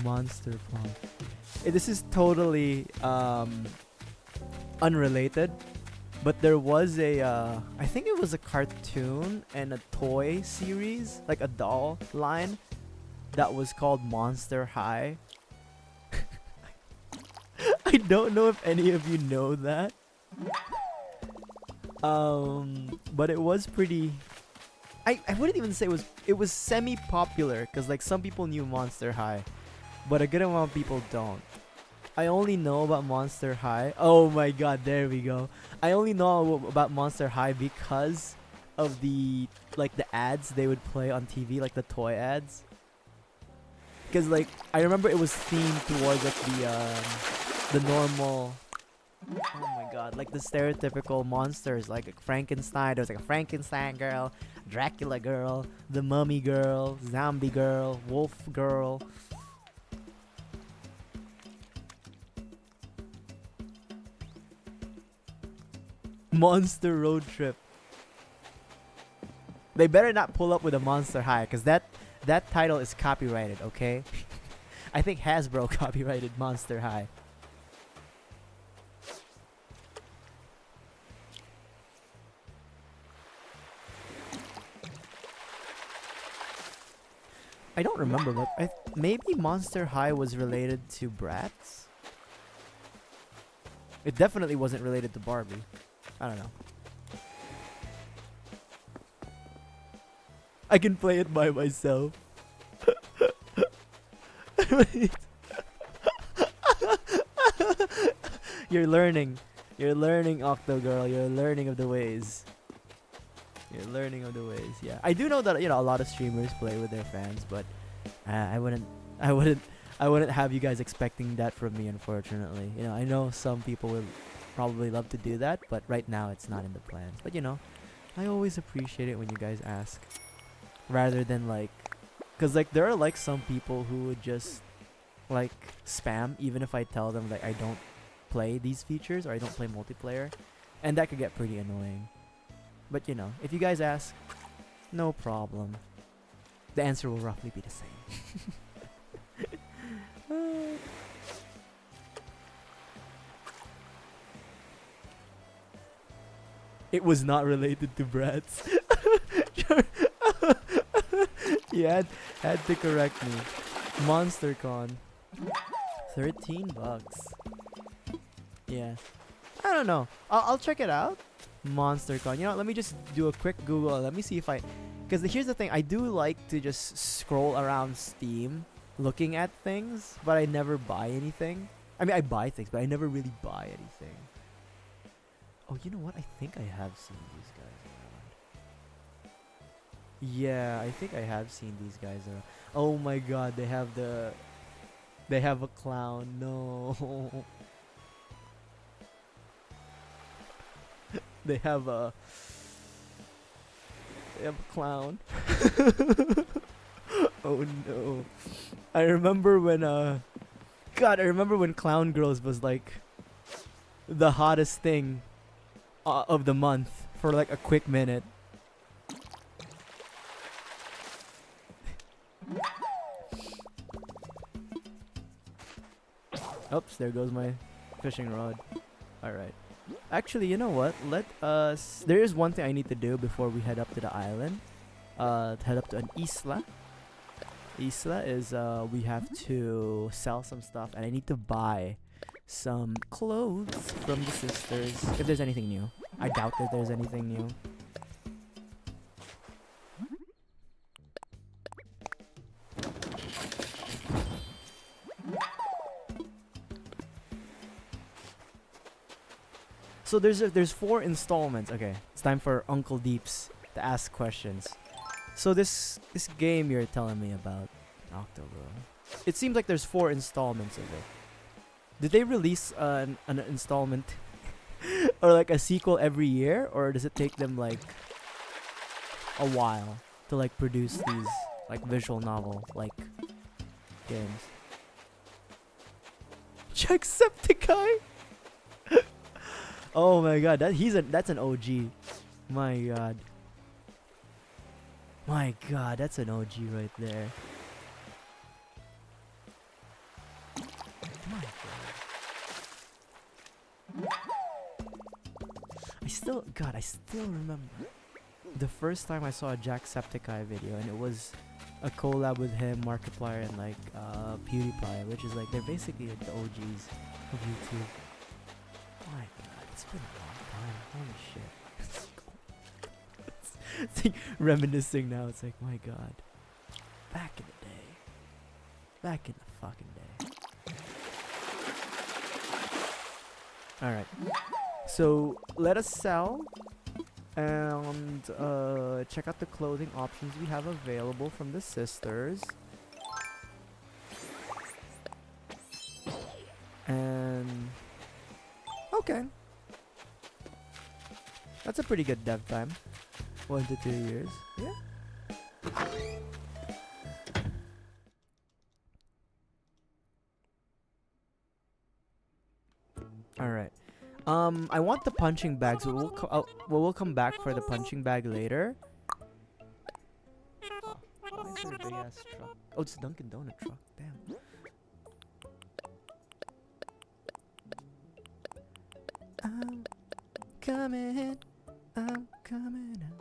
Monster Plot. This is totally unrelated, but there was a I think it was a cartoon and a toy series, like a doll line, that was called Monster High. I don't know if any of you know that, but it was pretty. I wouldn't even say it was semi-popular because like some people knew Monster High, but a good amount of people don't. I only know about Monster High. Oh my god, there we go. I only know about Monster High because of the ads they would play on TV, like the toy ads. Because like I remember it was themed towards like the normal. Oh my god, like the stereotypical monsters, like Frankenstein. There was like a Frankenstein girl, Dracula girl, the Mummy girl, Zombie girl, Wolf girl. Monster Road Trip. They better not pull up with a Monster High, because that title is copyrighted, okay? I think Hasbro copyrighted Monster High. I don't remember, but maybe Monster High was related to Bratz? It definitely wasn't related to Barbie. I don't know. I can play it by myself. You're learning. You're learning, Octo Girl. You're learning of the ways. You're learning of the ways. Yeah, I do know that a lot of streamers play with their fans, but I wouldn't have you guys expecting that from me, unfortunately. I know some people will probably love to do that, but right now it's not in the plans. But I always appreciate it when you guys ask, rather than cause there are some people who would just spam even if I tell them I don't play these features or I don't play multiplayer, and that could get pretty annoying. But if you guys ask, no problem. The answer will roughly be the same. It was not related to Bratz. You had to correct me. MonsterCon. $13. Yeah. I don't know. I'll check it out. MonsterCon. Let me just do a quick Google. Let me see if because here's the thing. I do like to just scroll around Steam looking at things, but I never buy anything. I mean, I buy things, but I never really buy anything. Oh, you know what? I think I have seen these guys around. Yeah, I think I have seen these guys around. Oh my god, they have a clown. No. They have a clown. Oh no. I remember when Clown Girls was the hottest thing of the month for a quick minute. Oops, there goes my fishing rod. Alright. Actually, you know what? There is one thing I need to do before we head up to the island. Head up to an isla. Isla is, we have to sell some stuff, and I need to buy some clothes from the sisters. If there's anything new. I doubt that there's anything new. So there's 4 installments. Okay, it's time for Uncle Deeps to ask questions. So this game you're telling me about, October. It seems like there's 4 installments of it. Did they release an installment or a sequel every year, or does it take them a while to produce these visual novel games? Jacksepticeye. Oh my god, that's an OG. My god. My god, that's an OG right there. My god. I still remember the first time I saw a Jacksepticeye video, and it was a collab with him, Markiplier, and PewDiePie, which is they're basically the OGs of YouTube. My god. It's been a long time. Holy shit. It's reminiscing now. It's my god. Back in the day. Back in the fucking day. Alright. So, let us sell and check out the clothing options we have available from the sisters. And... okay. That's a pretty good dev time. 1 to 2 years. Yeah. Alright. I want the punching bag, so we'll come back for the punching bag later. Oh, why is there a big ass truck? Oh, it's a Dunkin' Donut truck. Damn. I'm coming. I'm coming out.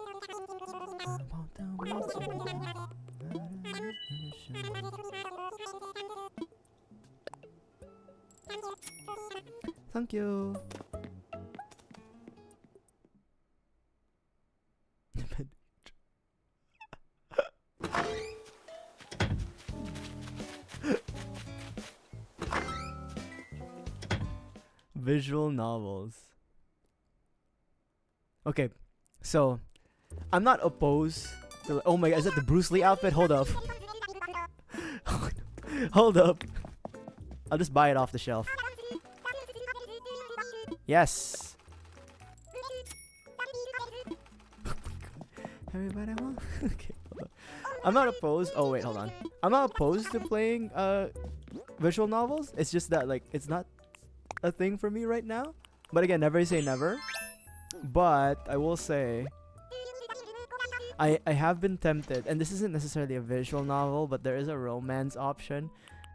Thank you. Visual novels. Okay, so I'm not opposed to. Oh my god, is that the Bruce Lee outfit? Hold up. Hold up. I'll just buy it off the shelf. Yes. Everybody want. Okay. I'm not opposed. Oh wait, hold on. I'm not opposed to playing visual novels. It's just that like it's not a thing for me right now. But again, never say never. But I will say I have been tempted, and this isn't necessarily a visual novel, but there is a romance option.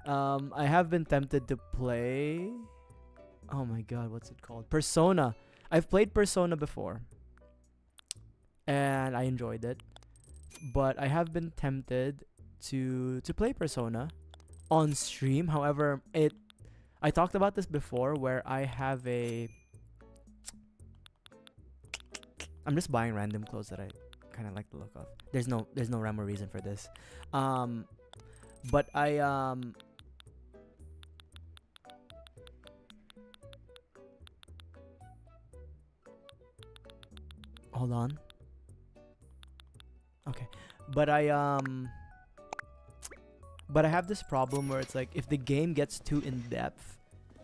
I have been tempted to play. Oh my god, what's it called? Persona. I've played Persona before, and I enjoyed it. But I have been tempted to play Persona on stream. However, I talked about this before, where I have a. I'm just buying random clothes that I kind of like the look of. There's no rhyme or reason for this. But I hold on. Okay. But I have this problem where it's like if the game gets too in depth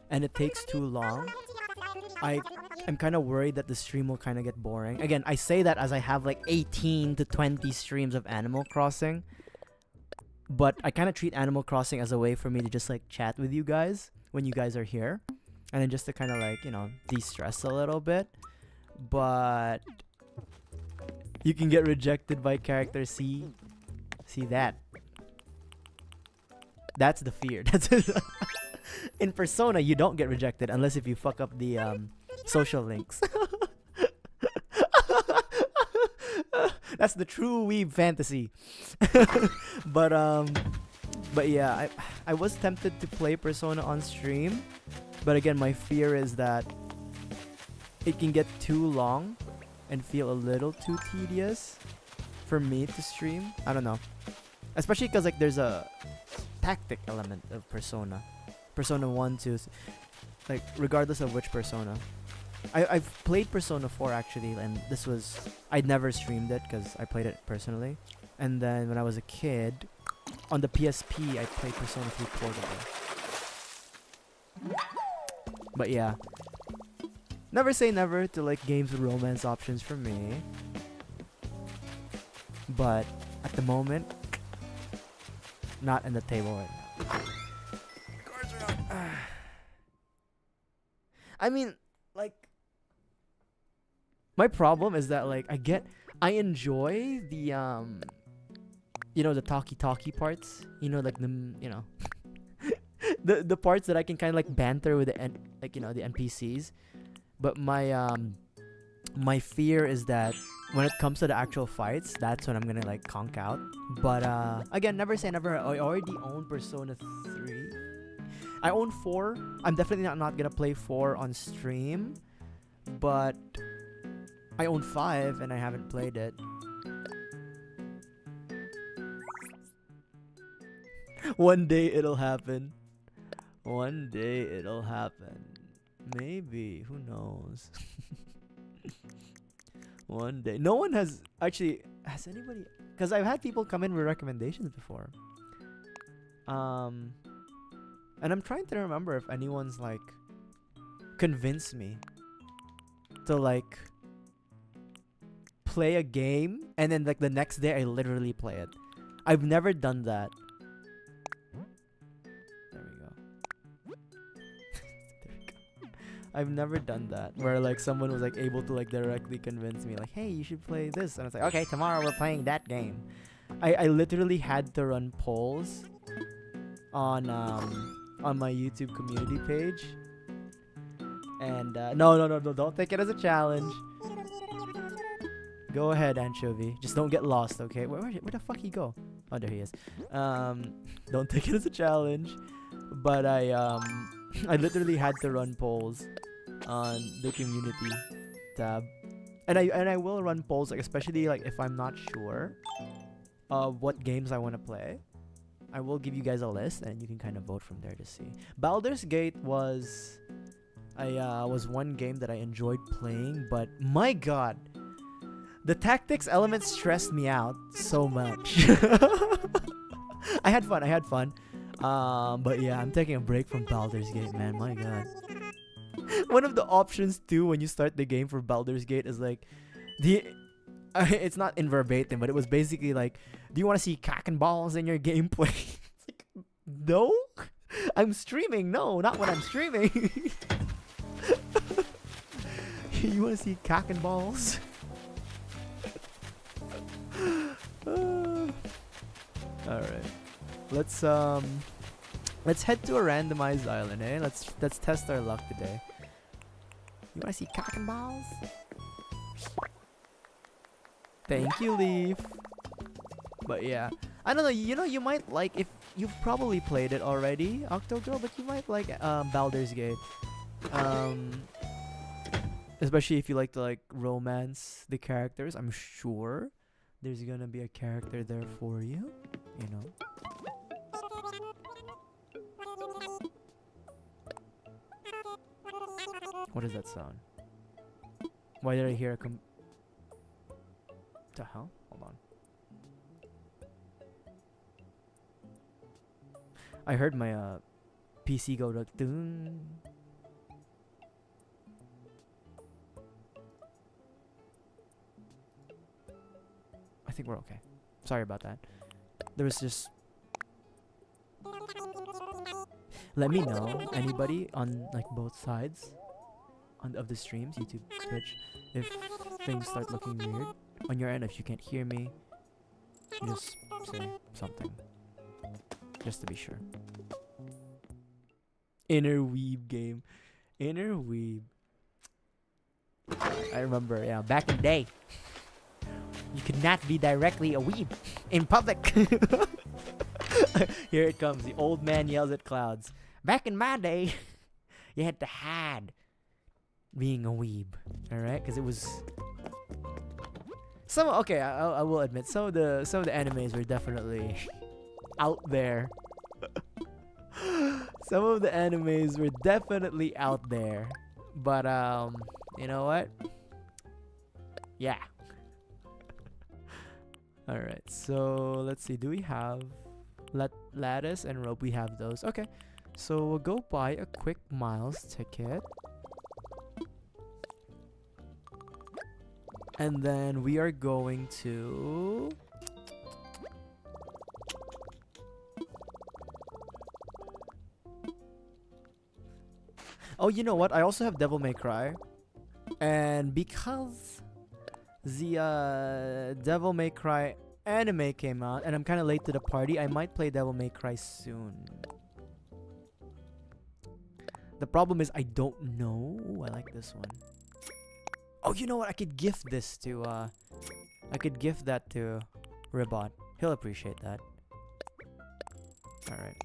and it takes too long, I'm kind of worried that the stream will kind of get boring. Again, I say that as I have like 18 to 20 streams of Animal Crossing. But I kind of treat Animal Crossing as a way for me to just like chat with you guys when you guys are here. And then just to kind of like, you know, de-stress a little bit. But you can get rejected by characters. See that? That's the fear. That's in Persona, you don't get rejected unless if you fuck up the social links. That's the true weeb fantasy. but yeah, I was tempted to play Persona on stream, but again, my fear is that it can get too long and feel a little too tedious for me to stream. I don't know, especially because like there's a tactic element of Persona 1, 2, like regardless of which Persona. I've played Persona 4 actually, and this was I'd never streamed it because I played it personally. And then when I was a kid, on the PSP, I played Persona 3 Portable. But yeah, never say never to like games with romance options for me. But at the moment, not in the table right now. Cards are out. I mean, like, my problem is that like I enjoy the you know, the talky parts, you know, like the you know the parts that I can kind of like banter with the like, you know, the NPCs. But my fear is that when it comes to the actual fights, that's when I'm gonna like conk out. But again, never say never. I already own Persona 3. I own 4. I'm definitely not gonna play 4 on stream, but I own 5 and I haven't played it. One day it'll happen. One day it'll happen. Maybe. Who knows? One day. No one has actually. Has anybody? Because I've had people come in with recommendations before. And I'm trying to remember if anyone's like convinced me to like play a game and then like the next day I literally play it. I've never done that. There we go. There we go. I've never done that where like someone was like able to like directly convince me like, hey, you should play this, and I was like, okay, tomorrow we're playing that game. I literally had to run polls on my YouTube community page, and no, don't take it as a challenge. Go ahead, Anchovy. Just don't get lost, okay? Where the fuck he go? Oh, there he is. Don't take it as a challenge, but I literally had to run polls on the community tab, and I will run polls like especially like if I'm not sure of what games I want to play. I will give you guys a list, and you can kind of vote from there to see. Baldur's Gate was one game that I enjoyed playing, but my god, the tactics element stressed me out so much. I had fun. But yeah, I'm taking a break from Baldur's Gate, man. My god. One of the options too when you start the game for Baldur's Gate is like it's not in verbatim, but it was basically like, do you want to see cock and balls in your gameplay? It's like, no, I'm streaming. No, not when I'm streaming. You want to see cock and balls? All right, let's head to a randomized island, eh? Let's test our luck today. You wanna see cock and balls? Thank you, Leaf. But yeah, I don't know. You know, you might like, if you've probably played it already, Octogirl, but you might like Baldur's Gate. Especially if you like to like romance the characters. I'm sure there's gonna be a character there for you. You know. What is that sound? Why did I hear a the hell? Hold on. I heard my PC go like dun. I think we're okay. Sorry about that. There was just. Let me know, anybody on like both sides of the streams, YouTube, Twitch, if things start looking weird on your end. If you can't hear me, just say something, just to be sure. Inner weeb game. Inner weeb. I remember, yeah, back in the day, you could not be directly a weeb in public. Here it comes. The old man yells at clouds. Back in my day, you had to hide being a weeb. Alright? Because it was... Okay, I will admit, some of the animes were definitely out there. Some of the animes were definitely out there. But, you know what? Yeah. Alright, so let's see. Do we have lattice and rope? We have those. Okay. So we'll go buy a quick miles ticket. And then we are going to... Oh, you know what? I also have Devil May Cry. And because the Devil May Cry anime came out and I'm kind of late to the party, I might play Devil May Cry soon. The problem is I don't know. Ooh, I like this one. Oh, you know what? I could gift this to I could gift that to Ribot. He'll appreciate that. Alright.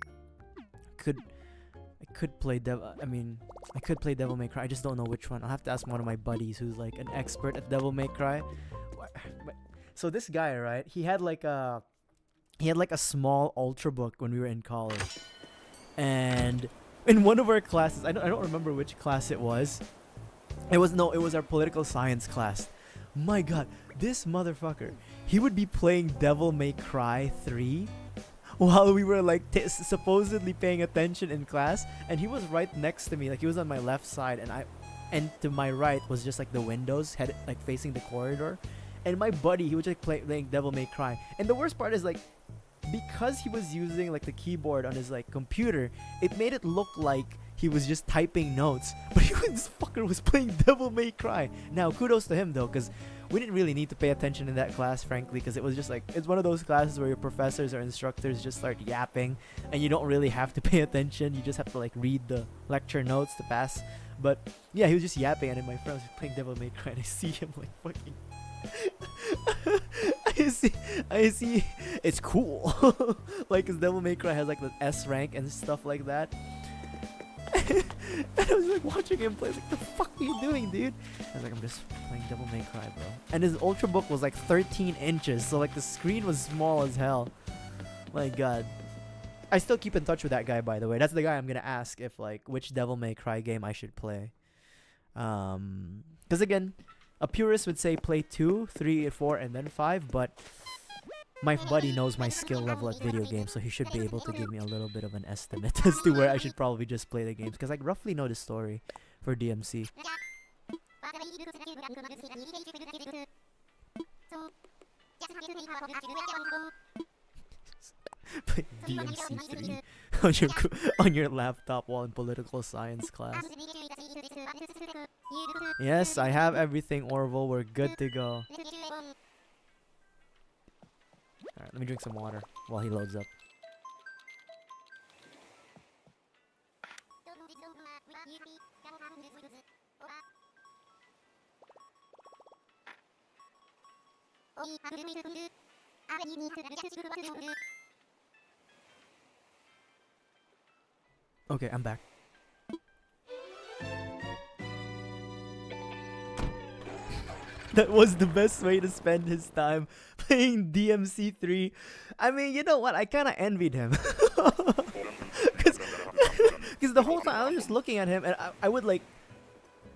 I could play Devil May Cry. I just don't know which one. I'll have to ask one of my buddies who's like an expert at Devil May Cry. So this guy, right? He had like a small ultrabook when we were in college. And in one of our classes, I don't remember which class it was. It was our political science class. My god, this motherfucker. He would be playing Devil May Cry 3 while we were like supposedly paying attention in class, and he was right next to me. Like he was on my left side, and to my right was just like the windows head like facing the corridor. And my buddy, he was just playing Devil May Cry. And the worst part is like, because he was using like the keyboard on his like computer, it made it look like he was just typing notes, but this fucker was playing Devil May Cry. Now, kudos to him though, because we didn't really need to pay attention in that class, frankly, because it was just like, it's one of those classes where your professors or instructors just start yapping, and you don't really have to pay attention. You just have to like read the lecture notes to pass. But yeah, he was just yapping, and then my friend was playing Devil May Cry, and I see him like fucking. I see, it's cool. Like, cause Devil May Cry has like the S rank and stuff like that. And I was like watching him play, like, the fuck are you doing, dude? I was like, I'm just playing Devil May Cry, bro. And his Ultrabook was like 13 inches, so like the screen was small as hell. My god. I still keep in touch with that guy, by the way. That's the guy I'm gonna ask if like which Devil May Cry game I should play. Because again, a purist would say play 2, 3, 4, and then 5, but my buddy knows my skill level at video games, so he should be able to give me a little bit of an estimate as to where I should probably just play the games, because I roughly know the story for DMC. Play DMC3 on your laptop while in political science class. Yes, I have everything, Orville. We're good to go. Alright, let me drink some water while he loads up. Okay, I'm back. That was the best way to spend his time, playing DMC3. I mean, you know what? I kind of envied him. Because the whole time I was just looking at him, and I would like...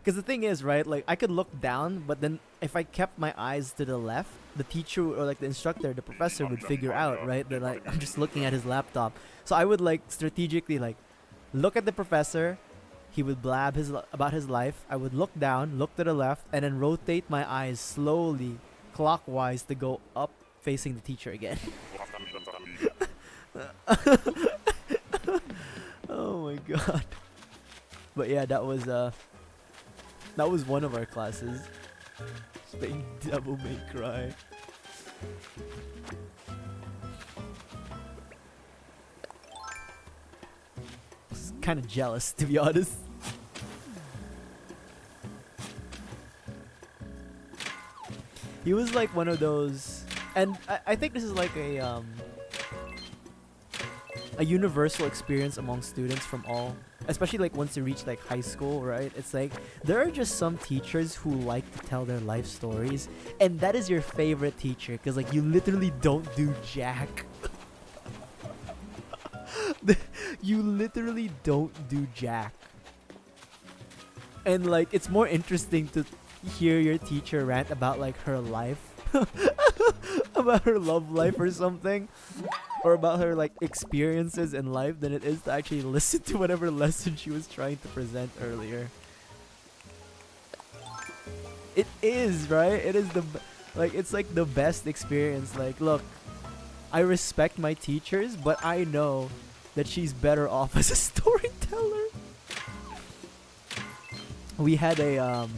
Because the thing is, right, like I could look down, but then if I kept my eyes to the left, the teacher or like the instructor, the professor would figure out, right, that like I'm just looking at his laptop. So I would like strategically like look at the professor. He would blab about his life. I would look down, look to the left, and then rotate my eyes slowly, clockwise, to go up, facing the teacher again. Oh my god! But yeah, that was one of our classes. Playing Devil May Cry. Kind of jealous, to be honest. He was like one of those, and I think this is like a universal experience among students from all, especially like once you reach like high school, right? It's like there are just some teachers who like to tell their life stories, and that is your favorite teacher because like you literally don't do jack. You literally don't do jack. And like it's more interesting to hear your teacher rant about like her life. About her love life or something, or about her like experiences in life than it is to actually listen to whatever lesson she was trying to present earlier. It is, right? It is it's like the best experience. Like, look, I respect my teachers, but I know that she's better off as a storyteller. We had a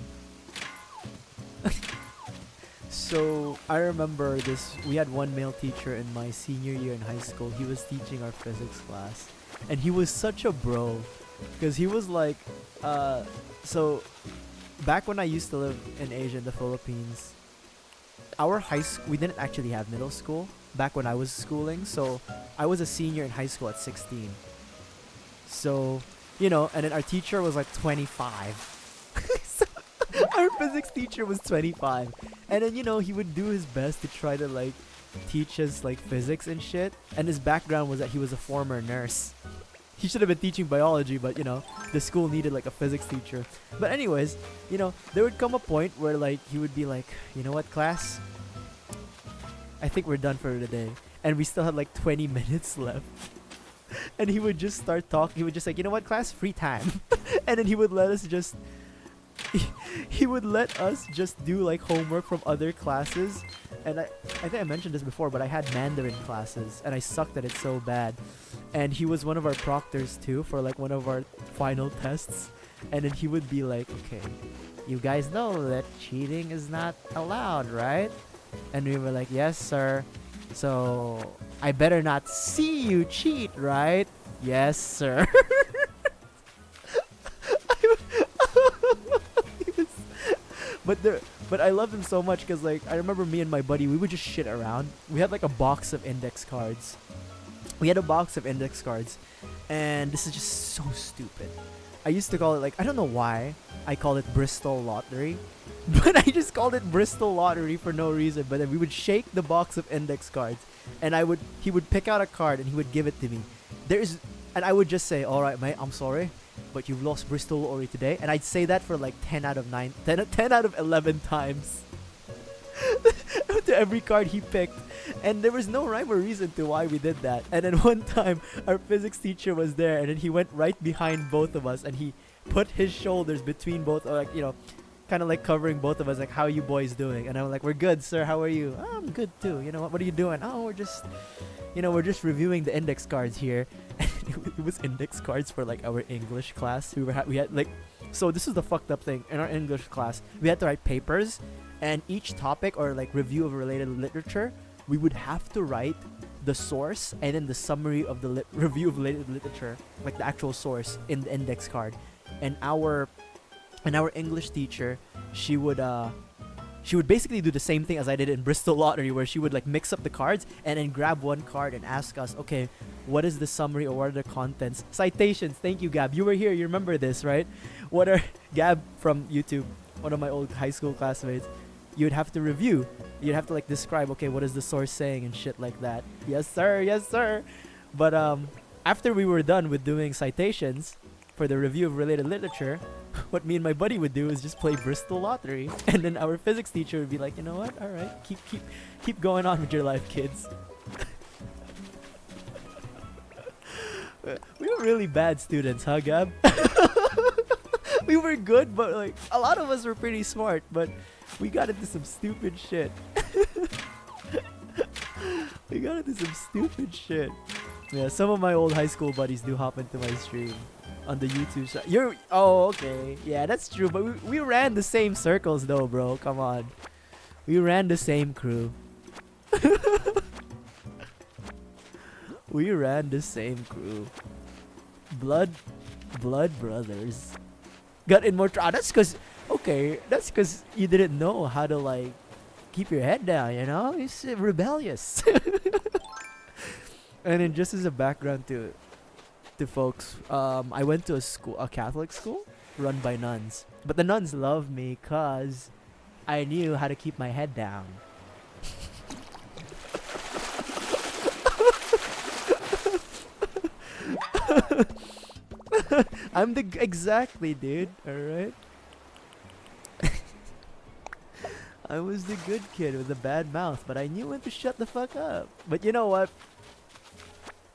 so I remember this, we had one male teacher in my senior year in high school. He was teaching our physics class, and he was such a bro because he was like so back when I used to live in Asia, in the Philippines, our high school, we didn't actually have middle school back when I was schooling. So I was a senior in high school at 16. So, you know, and then our teacher was like 25. So our physics teacher was 25. And then, you know, he would do his best to try to like teach us like physics and shit. And his background was that he was a former nurse. He should have been teaching biology, but you know, the school needed like a physics teacher. But anyways, you know, there would come a point where like he would be like, you know what, class? I think we're done for today. And we still had like 20 minutes left. And he would just start talking. He would just like, you know what, class? Free time. And then he would let us just... he would let us just do like homework from other classes. And I think I mentioned this before, but I had Mandarin classes. And I sucked at it so bad. and he was one of our proctors too for like one of our final tests. And then he would be like, okay, you guys know that cheating is not allowed, right? And we were like, yes, sir. So I better not see you cheat, right? Yes, sir. But I loved him so much because like I remember me and my buddy, we would just shit around. We had like a box of index cards. And this is just so stupid. I used to call it like, I don't know why I called it Bristol Lottery, but I just called it Bristol Lottery for no reason. But then we would shake the box of index cards, and he would pick out a card and he would give it to me. And I would just say, all right, mate, I'm sorry, but you've lost Bristol Lottery today. And I'd say that for like 10 out of 11 times to every card he picked. And there was no rhyme or reason to why we did that. And then one time, our physics teacher was there, and then he went right behind both of us, and he put his shoulders between both, like, you know, kind of like covering both of us, like, how are you boys doing? And I'm like, we're good, sir. How are you? Oh, I'm good too. You know what are you doing? Oh, we're just reviewing the index cards here. It was index cards for like our English class. We had like, so this is the fucked up thing. In our English class, we had to write papers, and each topic or like review of related literature, we would have to write the source and then the summary of the review of related literature, like the actual source in the index card. And our English teacher, she would basically do the same thing as I did in Bristol Lottery, where she would like mix up the cards and then grab one card and ask us, okay, what is the summary or what are the contents? Citations. Thank you, Gab. You were here. You remember this, right? What are Gab from YouTube, one of my old high school classmates? You'd have to review. You'd have to like describe, okay, what is the source saying and shit like that. Yes, sir. Yes, sir. But after we were done with doing citations for the review of related literature, what me and my buddy would do is just play Bristol Lottery, and then our physics teacher would be like, you know what? All right, keep going on with your life, kids. We were really bad students, huh, Gab? We were good, but like a lot of us were pretty smart, but we got into some stupid shit. Yeah, some of my old high school buddies do hop into my stream on the YouTube side. Oh, okay. Yeah, that's true. But we ran the same circles though, bro. Come on. We ran the same crew. We ran the same crew. Blood brothers. Got in more trouble. That's cause you didn't know how to like keep your head down, you know? It's rebellious. And then just as a background to folks, I went to a Catholic school run by nuns. But the nuns loved me cause I knew how to keep my head down. Exactly, dude. Alright. I was the good kid with a bad mouth, but I knew when to shut the fuck up. But you know what?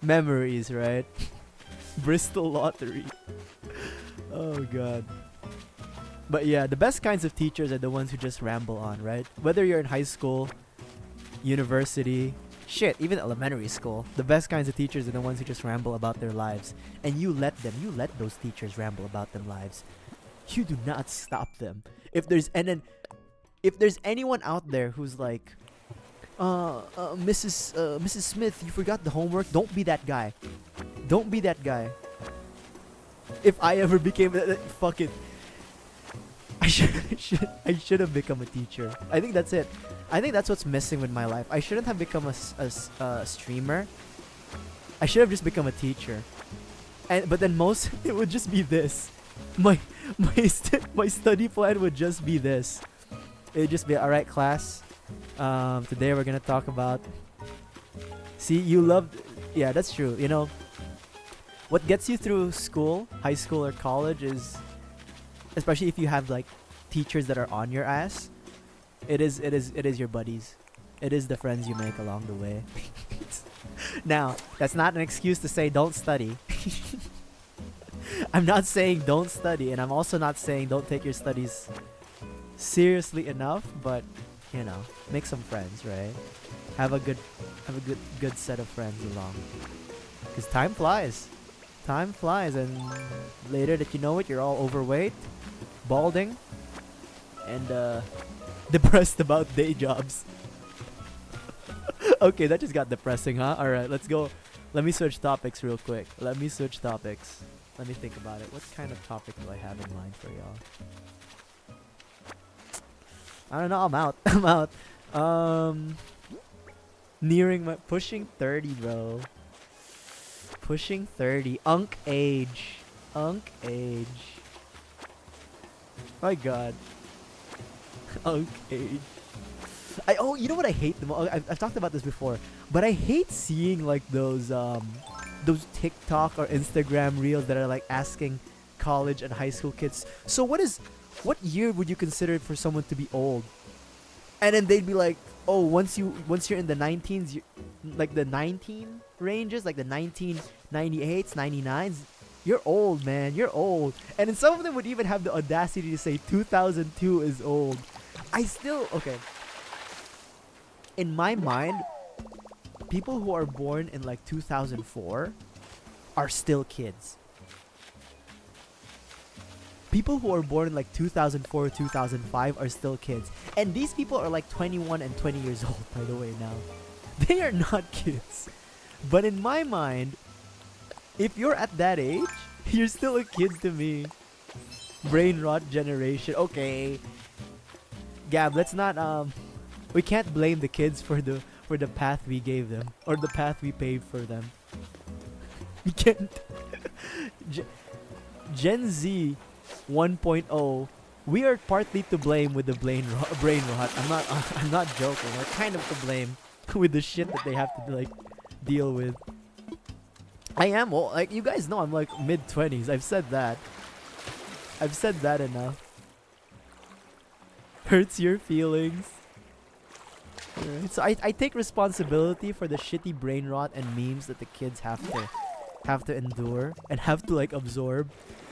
Memories, right? Bristol Lottery. Oh god. But yeah, the best kinds of teachers are the ones who just ramble on, right? Whether you're in high school, university, shit, even elementary school, the best kinds of teachers are the ones who just ramble about their lives. And you let those teachers ramble about their lives. You do not stop them. If there's anyone out there who's like, Mrs. Smith, you forgot the homework. Don't be that guy. Don't be that guy. If I ever became fuck it. I should have become a teacher. I think that's it. I think that's what's missing with my life. I shouldn't have become a streamer. I should have just become a teacher. But then it would just be this. My study plan would just be this. It would just be, alright, class. Today we're gonna talk about. See, you loved. Yeah, that's true. You know, what gets you through school, high school or college is, especially if you have like teachers that are on your ass, it is your buddies. It is the friends you make along the way. Now, that's not an excuse to say don't study. I'm not saying don't study, and I'm also not saying don't take your studies seriously enough, but you know, make some friends, right? Have a good set of friends along. Because time flies. Time flies, and later that you know it, you're all overweight, balding, and depressed about day jobs. Okay, that just got depressing, huh? Alright, let's go. Let me switch topics real quick. Let me think about it. What kind of topic do I have in mind for y'all? I don't know. I'm out. I'm out. Pushing 30, bro. Pushing 30. Unk age. Unk age. My God. Unk age. You know what I hate the most? I've talked about this before, but I hate seeing like those TikTok or Instagram reels that are like asking college and high school kids, so what year would you consider for someone to be old? And then they'd be like, oh, once you're in the 19s, like the 19 ranges, like the 1998s, 99s, you're old, man. You're old. And then some of them would even have the audacity to say 2002 is old. Okay. In my mind, people who are born in like 2004 are still kids. People who are born in like 2004, 2005 are still kids. And these people are like 21 and 20 years old, by the way, now. They are not kids. But in my mind, if you're at that age, you're still a kid to me. Brain rot generation. Okay. Gab, let's not we can't blame the kids for the path we gave them or the path we paved for them. We can't. Gen Z 1.0, we are partly to blame with the brain rot. I'm not joking. We're kind of to blame with the shit that they have to like deal with. I am old. Like, you guys know I'm like mid-20s. I've said that enough. Hurts your feelings. Right. So I take responsibility for the shitty brain rot and memes that the kids have to endure and have to like absorb.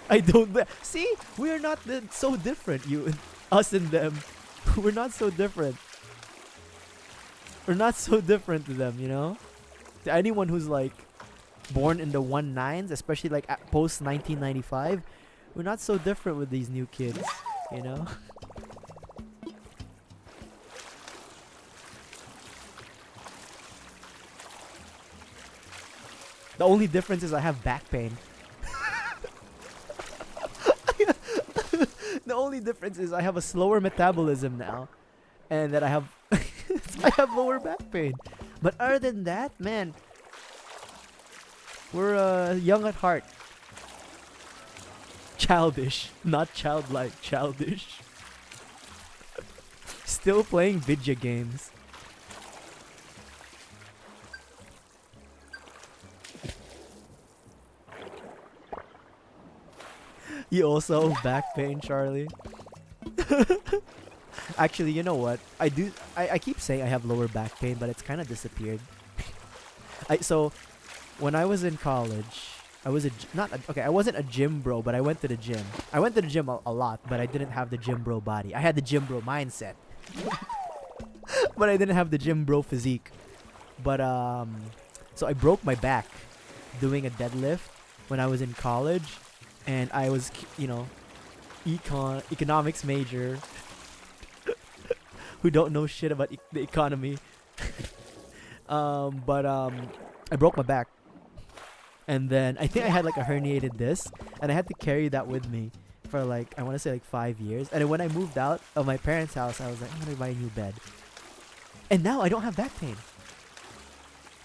I don't see. We are not so different. Us and them. We're not so different. We're not so different to them. You know. To anyone who's like born in the 19s, especially like post 1995, we're not so different with these new kids. You know. The only difference is I have back pain. The only difference is I have a slower metabolism now, and that I have lower back pain. But other than that, man, we're young at heart. Childish, not childlike, childish. Still playing video games. You also have back pain, Charlie? Actually, you know what? I keep saying I have lower back pain, but it's kind of disappeared. So, when I was in college, I wasn't a gym bro, but I went to the gym. I went to the gym a lot, but I didn't have the gym bro body. I had the gym bro mindset. But I didn't have the gym bro physique. But, so I broke my back doing a deadlift when I was in college. And I was, economics major who don't know shit about the economy. But I broke my back. And then I think I had like a herniated disc. And I had to carry that with me for like, I want to say like 5 years. And then when I moved out of my parents' house, I was like, I'm going to buy a new bed. And now I don't have back pain.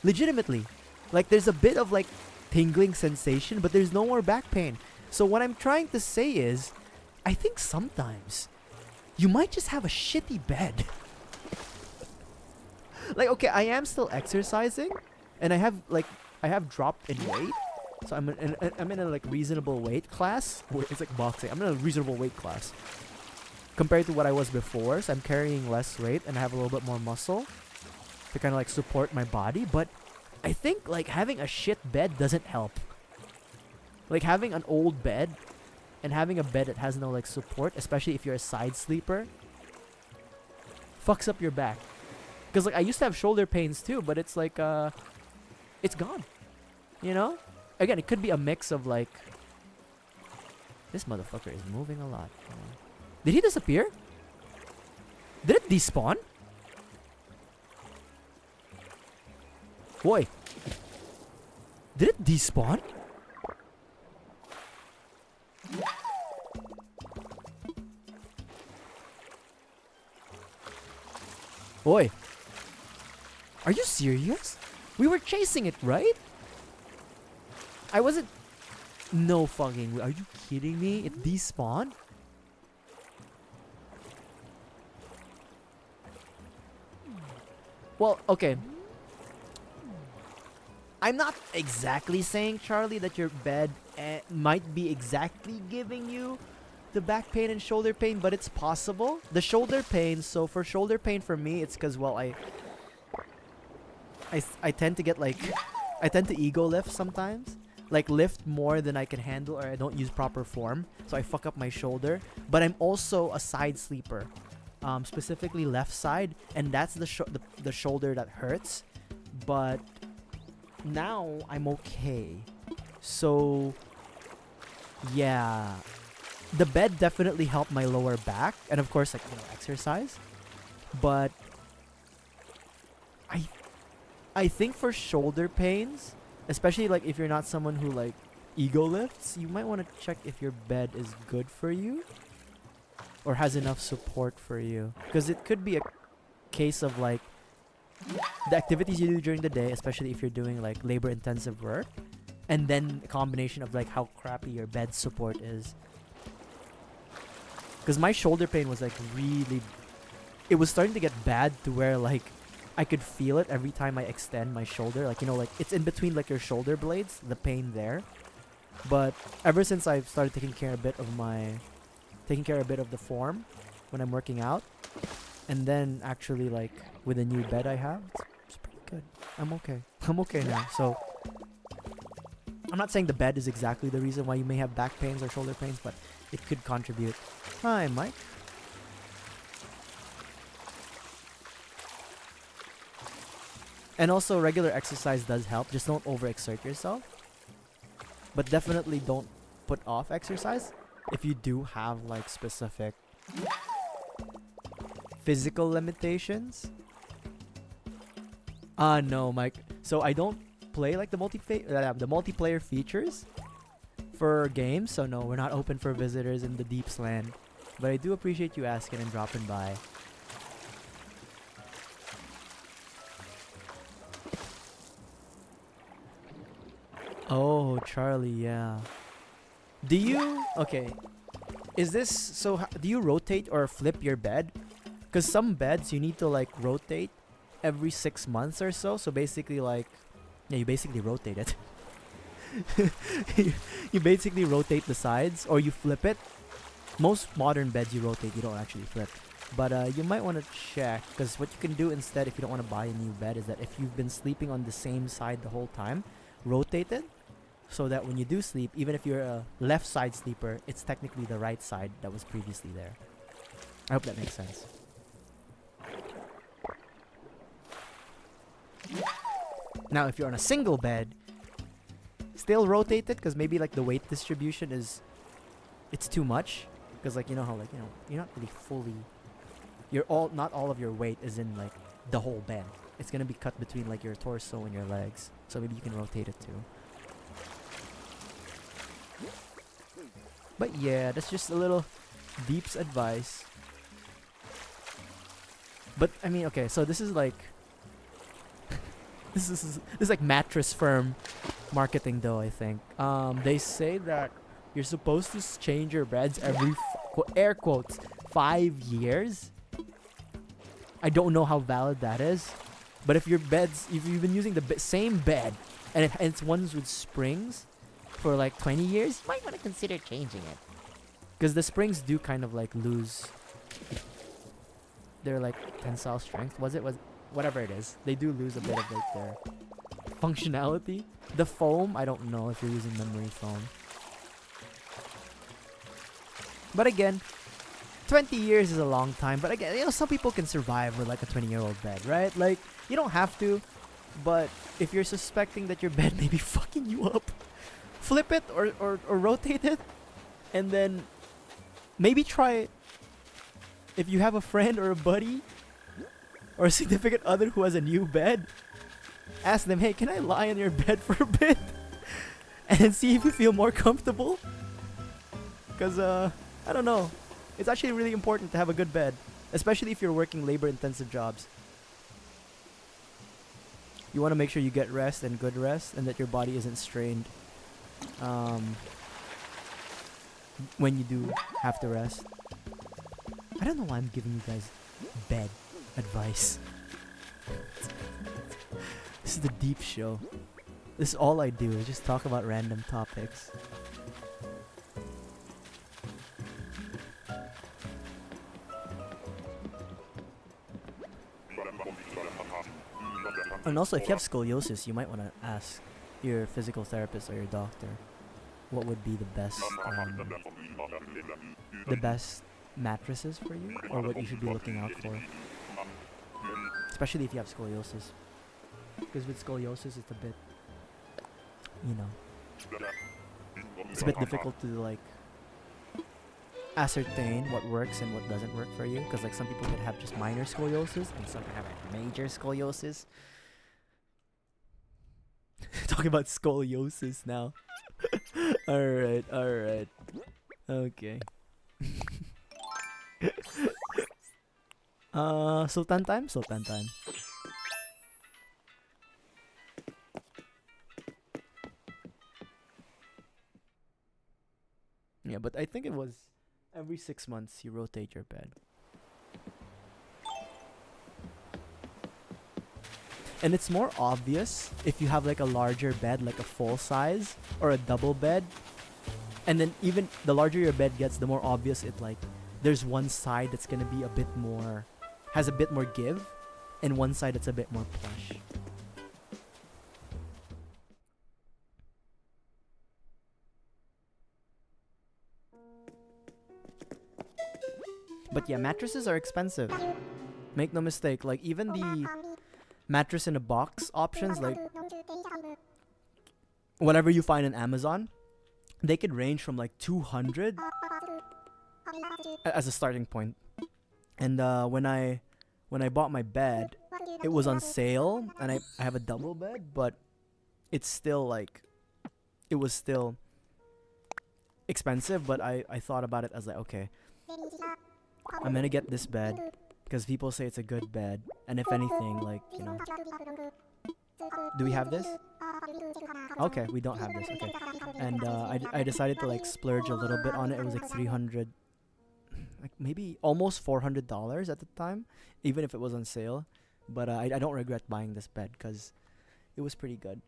Legitimately. Like, there's a bit of like tingling sensation, but there's no more back pain. So what I'm trying to say is, I think sometimes you might just have a shitty bed. Like, okay, I am still exercising, and I have dropped in weight, so I'm in a like reasonable weight class. It's like boxing. I'm in a reasonable weight class compared to what I was before. So I'm carrying less weight, and I have a little bit more muscle to kind of like support my body. But I think like having a shit bed doesn't help. Like having an old bed and having a bed that has no like support, especially if you're a side sleeper, fucks up your back. Because like I used to have shoulder pains too, but it's like it's gone. You know? Again, it could be a mix of like... This motherfucker is moving a lot. Did he disappear? Did it despawn? Boy. Did it despawn? Boy. Are you serious? We were chasing it, right? I wasn't... No fucking way. Are you kidding me? It despawned? Well, okay. I'm not exactly saying, Charlie, that your bed might be exactly giving you the back pain and shoulder pain, but it's possible. The shoulder pain, so for shoulder pain for me, it's because, well, I tend to get like... I tend to ego lift sometimes. Like lift more than I can handle, or I don't use proper form, so I fuck up my shoulder. But I'm also a side sleeper, specifically left side, and that's the shoulder that hurts. But now I'm okay. So yeah, the bed definitely helped my lower back, and of course, like, you know, exercise. But I think for shoulder pains, especially like if you're not someone who like ego lifts, you might want to check if your bed is good for you or has enough support for you, because it could be a case of like the activities you do during the day, especially if you're doing like labor intensive work, and then a combination of like how crappy your bed support is. Because my shoulder pain was like really, it was starting to get bad to where like I could feel it every time I extend my shoulder. Like, you know, like it's in between like your shoulder blades, the pain there. But ever since I've started taking care a bit of the form when I'm working out, and then actually like with the new bed I have, it's pretty good. I'm okay. I'm okay now. So I'm not saying the bed is exactly the reason why you may have back pains or shoulder pains, but it could contribute. Hi, Mike. And also, regular exercise does help. Just don't overexert yourself. But definitely don't put off exercise if you do have like specific physical limitations. No, Mike. So I don't play like the multiplayer features for games. So no, we're not open for visitors in the Deeps land. But I do appreciate you asking and dropping by. Oh, Charlie, yeah. Do you... Okay. Is this... So, do you rotate or flip your bed? Because some beds, you need to, like, rotate every 6 months or so. So, basically, like... Yeah, you basically rotate it. You basically rotate the sides, or you flip it. Most modern beds, you rotate. You don't actually flip. But you might want to check. Because what you can do instead, if you don't want to buy a new bed, is that if you've been sleeping on the same side the whole time, rotate it. So that when you do sleep, even if you're a left side sleeper, it's technically the right side that was previously there. I hope that makes sense. Now, if you're on a single bed, still rotate it, because maybe like the weight distribution is, it's too much. Because like, you know how like, you know, you're not really fully, not all of your weight is in like the whole bed. It's going to be cut between like your torso and your legs. So maybe you can rotate it too. But yeah, that's just a little Deep's advice. But I mean, okay, so this is like this is like mattress firm marketing though, I think. They say that you're supposed to change your beds every air quotes 5 years. I don't know how valid that is, but if you've been using the same bed and it's ones with springs for like 20 years, you might want to consider changing it. Because the springs do kind of like lose their like tensile strength. Whatever it is. They do lose a bit of like their functionality. The foam, I don't know if you're using memory foam. But again, 20 years is a long time. But again, you know, some people can survive with like a 20-year-old bed, right? Like, you don't have to. But if you're suspecting that your bed may be fucking you up, flip it or rotate it, and then maybe try, if you have a friend or a buddy or a significant other who has a new bed, ask them, hey, can I lie in your bed for a bit? And see if you feel more comfortable. Because, I don't know. It's actually really important to have a good bed, especially if you're working labor-intensive jobs. You want to make sure you get rest and good rest, and that your body isn't strained when you do have to rest. I don't know why I'm giving you guys bed advice. This is the deep show. This is all I do, is just talk about random topics. And also, if you have scoliosis, you might want to ask your physical therapist or your doctor what would be the best mattresses for you, or what you should be looking out for. Especially if you have scoliosis. Because with scoliosis, it's a bit, you know, it's a bit difficult to like ascertain what works and what doesn't work for you. Because like some people can have just minor scoliosis, and some can have like major scoliosis. Talking about scoliosis now. Alright. Okay. Sultan time? Sultan time. Yeah, but I think it was every 6 months you rotate your bed. And it's more obvious if you have like a larger bed, like a full size or a double bed. And then even the larger your bed gets, the more obvious it like there's one side that's gonna be a bit more, has a bit more give, and one side that's a bit more plush. But yeah, mattresses are expensive. Make no mistake, like even the mattress in a box options, like whatever you find on Amazon, they could range from like 200 as a starting point. And when I bought my bed, it was on sale, and I have a double bed, but it's still like, it was still expensive. But I thought about it as like, okay, I'm gonna get this bed because people say it's a good bed, and if anything, like, you know, do we have this? Okay, we don't have this. Okay, and I decided to like splurge a little bit on it. It was like 300, like maybe almost $400 at the time, even if it was on sale. But I don't regret buying this bed because it was pretty good.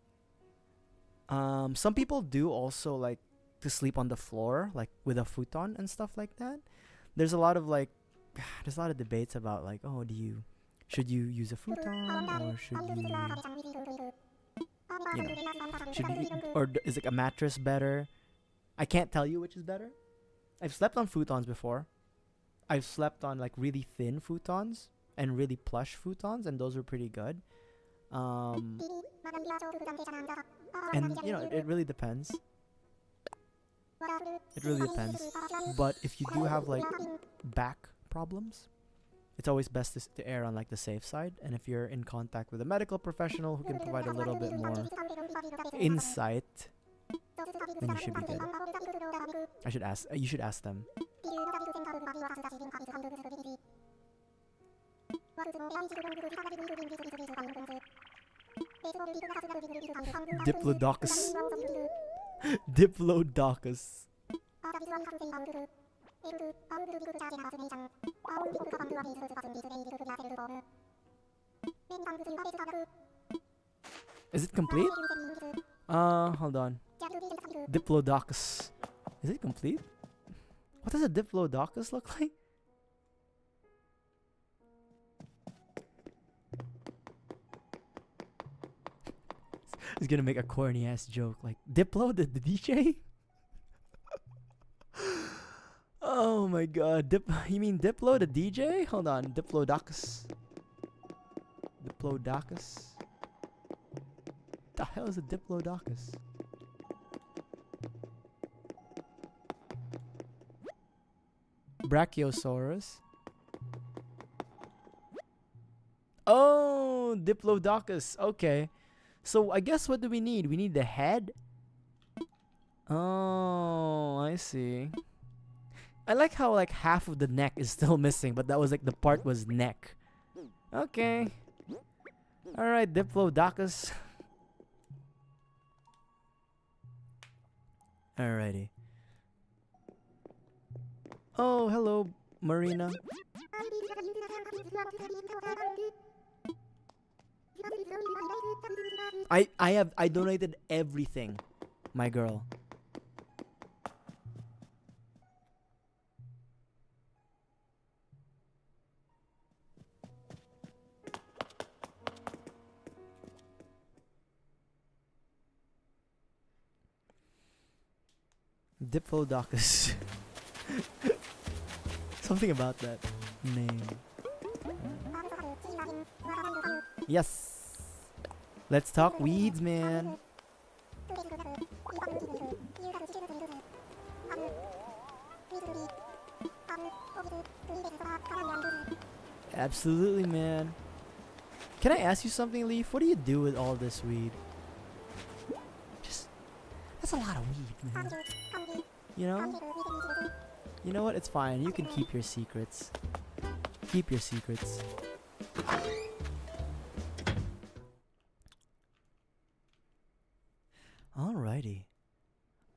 Some people do also like to sleep on the floor, like with a futon and stuff like that. There's a lot of like, there's a lot of debates about like, oh, should you use a futon, or should you know, is like a mattress better? I can't tell you which is better. I've slept on futons before. I've slept on like really thin futons and really plush futons, and those were pretty good. And you know, it really depends. It really depends. But if you do have like back problems, it's always best to err on like the safe side. And if you're in contact with a medical professional who can provide a little bit more insight, then you should be good. You should ask them. Diplodocus. Diplodocus. Is it complete? Hold on. Diplodocus. Is it complete? What does a Diplodocus look like? He's gonna make a corny ass joke like Diplo the DJ. Oh my god, you mean Diplo the DJ? Hold on, Diplodocus. Diplodocus. The hell is a Diplodocus? Brachiosaurus. Oh, Diplodocus. Okay. So I guess what do we need? We need the head. Oh, I see. I like how like half of the neck is still missing, but that was like the part was neck. Okay. Alright, Diplodocus. Alrighty. Oh, hello, Marina. I donated everything, my girl. Diplodocus. Something about that name. Yes. Let's talk weeds, man. Absolutely, man. Can I ask you something, Leaf? What do you do with all this weed? Just, that's a lot of weed, man. You know? You know what? It's fine. You can keep your secrets. Keep your secrets. Alrighty.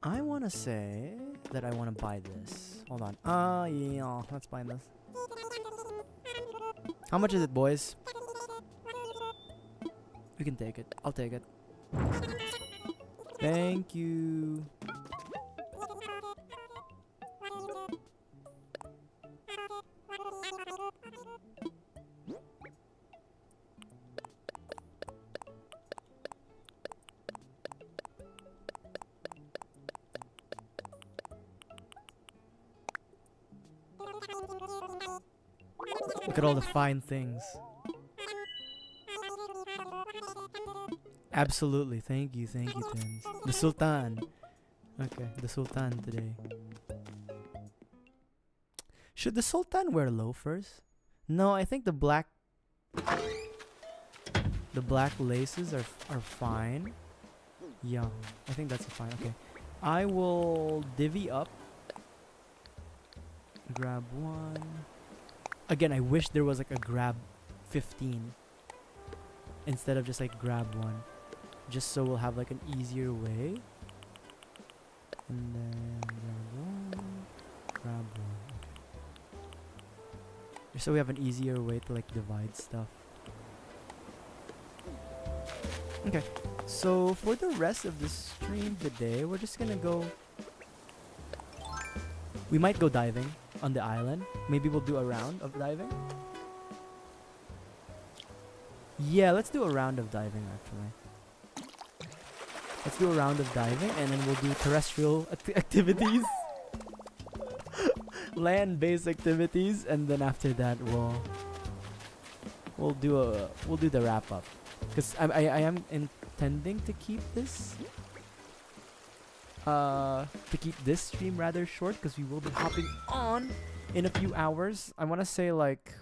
I want to say that I want to buy this. Hold on. Yeah. Let's buy this. How much is it, boys? You can take it. I'll take it. Thank you. Look at all the fine things. Absolutely. Thank you, Pins. The Sultan. Okay, the Sultan today. Should the Sultan wear loafers? No, I think the black laces are fine. Yeah, I think that's fine. Okay. I will divvy up. Grab one. Again, I wish there was like a grab 15 instead of just like grab one. Just so we'll have like an easier way. And then grab one. Okay. So we have an easier way to like divide stuff. Okay. So for the rest of the stream today, we're just gonna go. We might go diving on the island. Maybe we'll do a round of diving. Yeah, let's do a round of diving actually. Let's do a round of diving and then we'll do terrestrial activities. Land-based activities, and then after that we'll do the wrap up. Cuz I am intending to keep this stream rather short because we will be hopping on in a few hours. I want to say like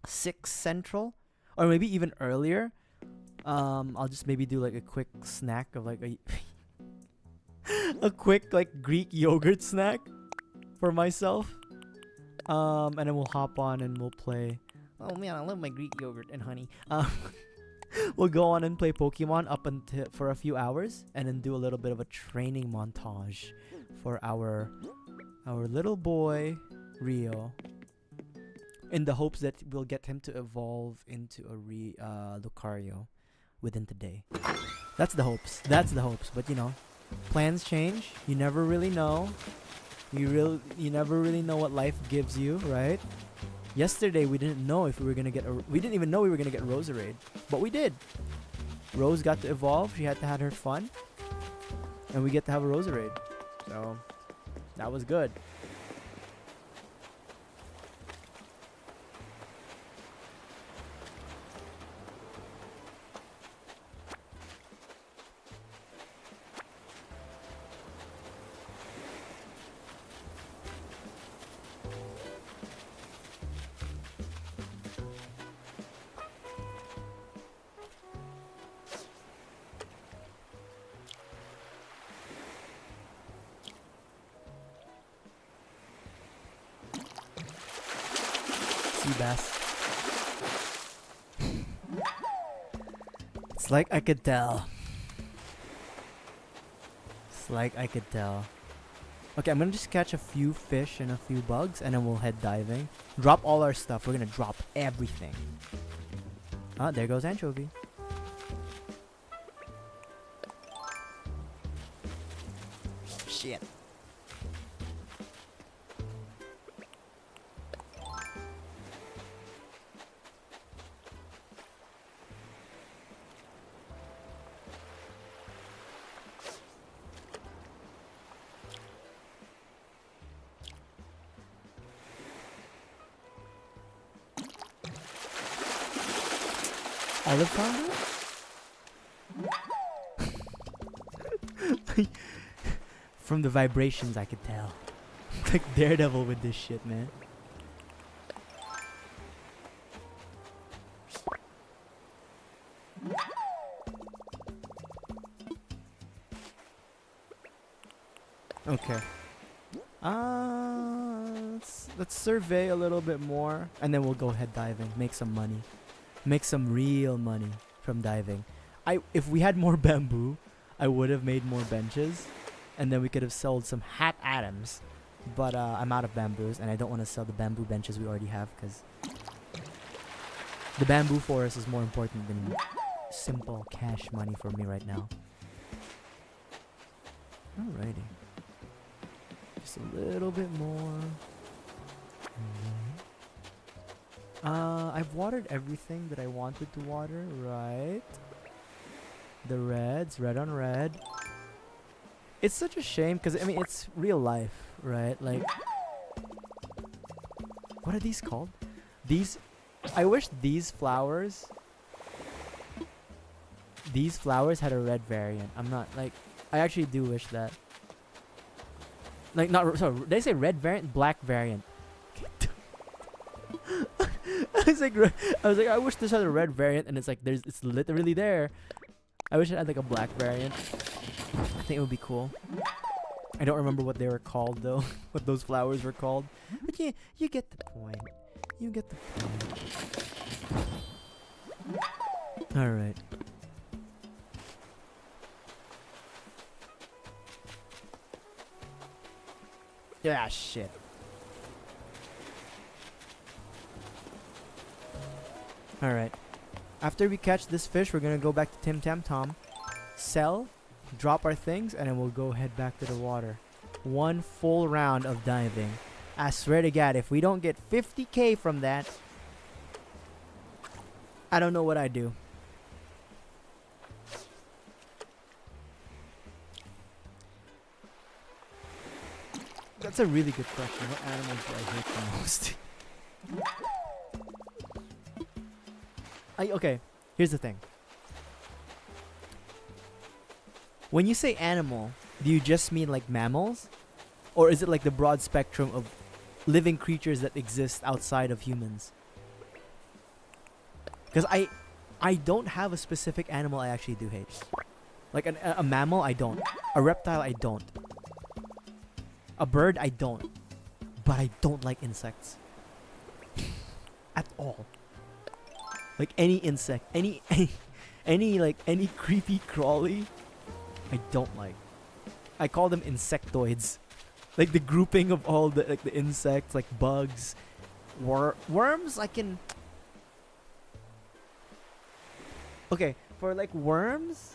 6 central or maybe even earlier. I'll just maybe do like a quick snack of like a quick like Greek yogurt snack for myself. And then we'll hop on and we'll play. Oh man, I love my Greek yogurt and honey. We'll go on and play Pokemon up until for a few hours, and then do a little bit of a training montage for our little boy Rio, in the hopes that we'll get him to evolve into a Lucario within today. That's the hopes. But you know, plans change. You never really know. You never really know what life gives you, right? Yesterday we didn't know if we were gonna get we didn't even know we were gonna get Roserade, but we did. Rose got to evolve. She had to have her fun, and we get to have a Roserade. So that was good. sea bass. It's like I could tell. It's like I could tell. Okay, I'm gonna just catch a few fish and a few bugs, and then we'll head diving. Drop all our stuff. We're gonna drop everything. Ah, there goes anchovy. Shit. Olive founder? From the vibrations I could tell. Like Daredevil with this shit, man. Okay. Let's survey a little bit more, and then we'll go head diving. Make some money. Make some real money from diving. If we had more bamboo, I would have made more benches, and then we could have sold some hat items. But I'm out of bamboos, and I don't want to sell the bamboo benches we already have, because the bamboo forest is more important than simple cash money for me right now. Alrighty. Just a little bit more. I've watered everything that I wanted to water, right? The reds, red on red. It's such a shame, because, I mean, it's real life, right? Like, what are these called? I wish these flowers had a red variant. I'm not, like, I actually do wish that. Like, not, sorry, did I say red variant? Black variant. I was like, I wish this had a red variant, and it's like, it's literally there. I wish it had like a black variant. I think it would be cool. I don't remember what they were called though, what those flowers were called. But yeah, you get the point. You get the point. Alright. Yeah, shit. Alright. After we catch this fish, we're gonna go back to Tim Tam Tom, sell, drop our things, and then we'll go head back to the water. One full round of diving. I swear to God, if we don't get 50k from that, I don't know what I do. That's a really good question. What animals do I hate the most? Okay, here's the thing. When you say animal, do you just mean like mammals? Or is it like the broad spectrum of living creatures that exist outside of humans? Because I don't have a specific animal I actually do hate. Like a mammal, I don't. A reptile, I don't. A bird, I don't. But I don't like insects. At all. Like any insect, any creepy crawly, I don't like. I call them insectoids. Like the grouping of all the insects, like bugs, worms. I can. Okay, for like worms,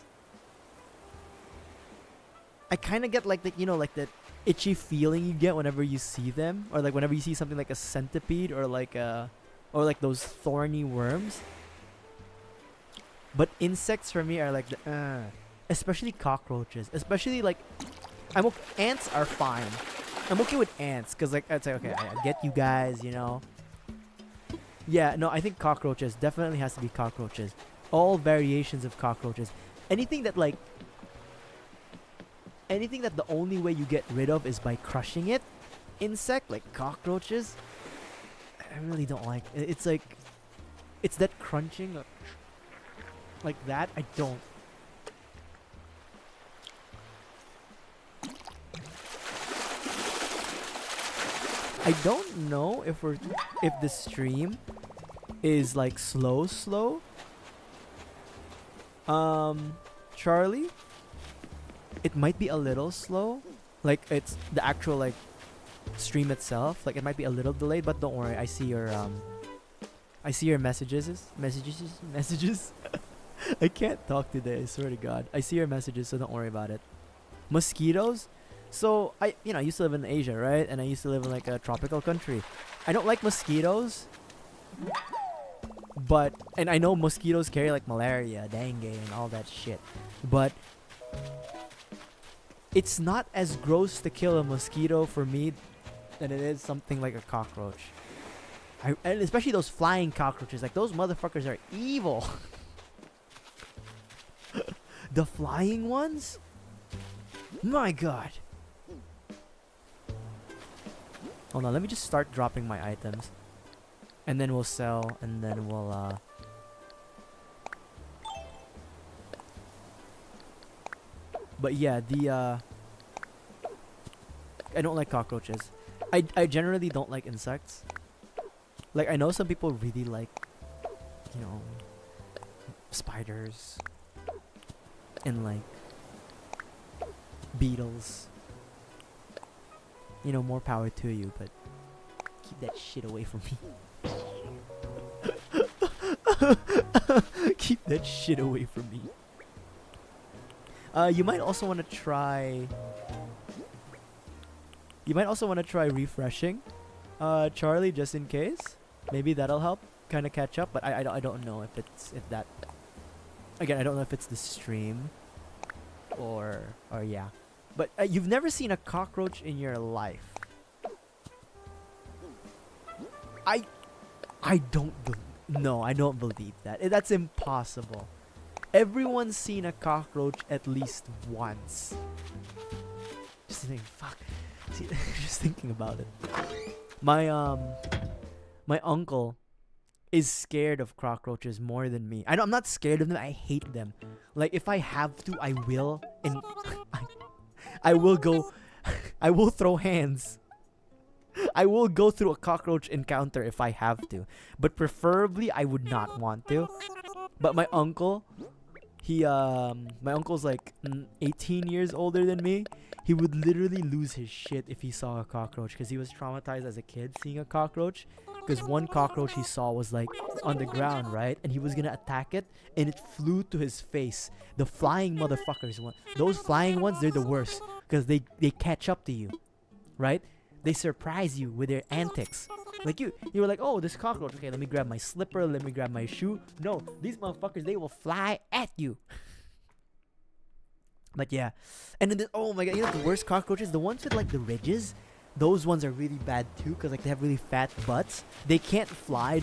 I kind of get like the like that itchy feeling you get whenever you see them, or like whenever you see something like a centipede or like those thorny worms. But insects for me are like the especially cockroaches. Especially like ants are fine. I'm okay with ants because like I'd say okay, I get you guys, you know. Yeah, no, I think cockroaches definitely has to be cockroaches. All variations of cockroaches. Anything that the only way you get rid of is by crushing it. Insect like cockroaches, I really don't like. It's like, it's that crunching, like that. I don't. I don't know if the stream is like slow. Charlie, it might be a little slow. Like it's the actual like stream itself. Like it might be a little delayed, but don't worry. I see your messages. I can't talk today. I swear to God. I see your messages, so don't worry about it. Mosquitoes. So I used to live in Asia, right? And I used to live in like a tropical country. I don't like mosquitoes. And I know mosquitoes carry like malaria, dengue, and all that shit. But it's not as gross to kill a mosquito for me than it is something like a cockroach. And especially those flying cockroaches. Like those motherfuckers are evil. The flying ones? My God. Hold on, let me just start dropping my items. And then we'll sell, and then we'll, But yeah, I don't like cockroaches. I generally don't like insects. Like, I know some people really like, spiders. And like, beetles. More power to you, but keep that shit away from me. Keep that shit away from me. You might also want to try refreshing, Charlie, just in case. Maybe that'll help kind of catch up, but I don't know if that. Again, I don't know if it's the stream or yeah. But you've never seen a cockroach in your life. I don't believe that. That's impossible. Everyone's seen a cockroach at least once. Just thinking about it. My uncle is scared of cockroaches more than me. I'm not scared of them. I hate them. Like if I have to, I will. And I will go. I will throw hands. I will go through a cockroach encounter if I have to, but preferably I would not want to. But my uncle, my uncle's like 18 years older than me. He would literally lose his shit if he saw a cockroach because he was traumatized as a kid seeing a cockroach. Because one cockroach he saw was like on the ground, right? And he was gonna attack it, and it flew to his face. The flying motherfuckers, those flying ones, they're the worst because they catch up to you, right? They surprise you with their antics. Like you were like, oh, this cockroach. Okay, let me grab my slipper. Let me grab my shoe. No, these motherfuckers, they will fly at you. But yeah, and then oh my God, the worst cockroaches, the ones with like the ridges. Those ones are really bad too, because like they have really fat butts. They can't fly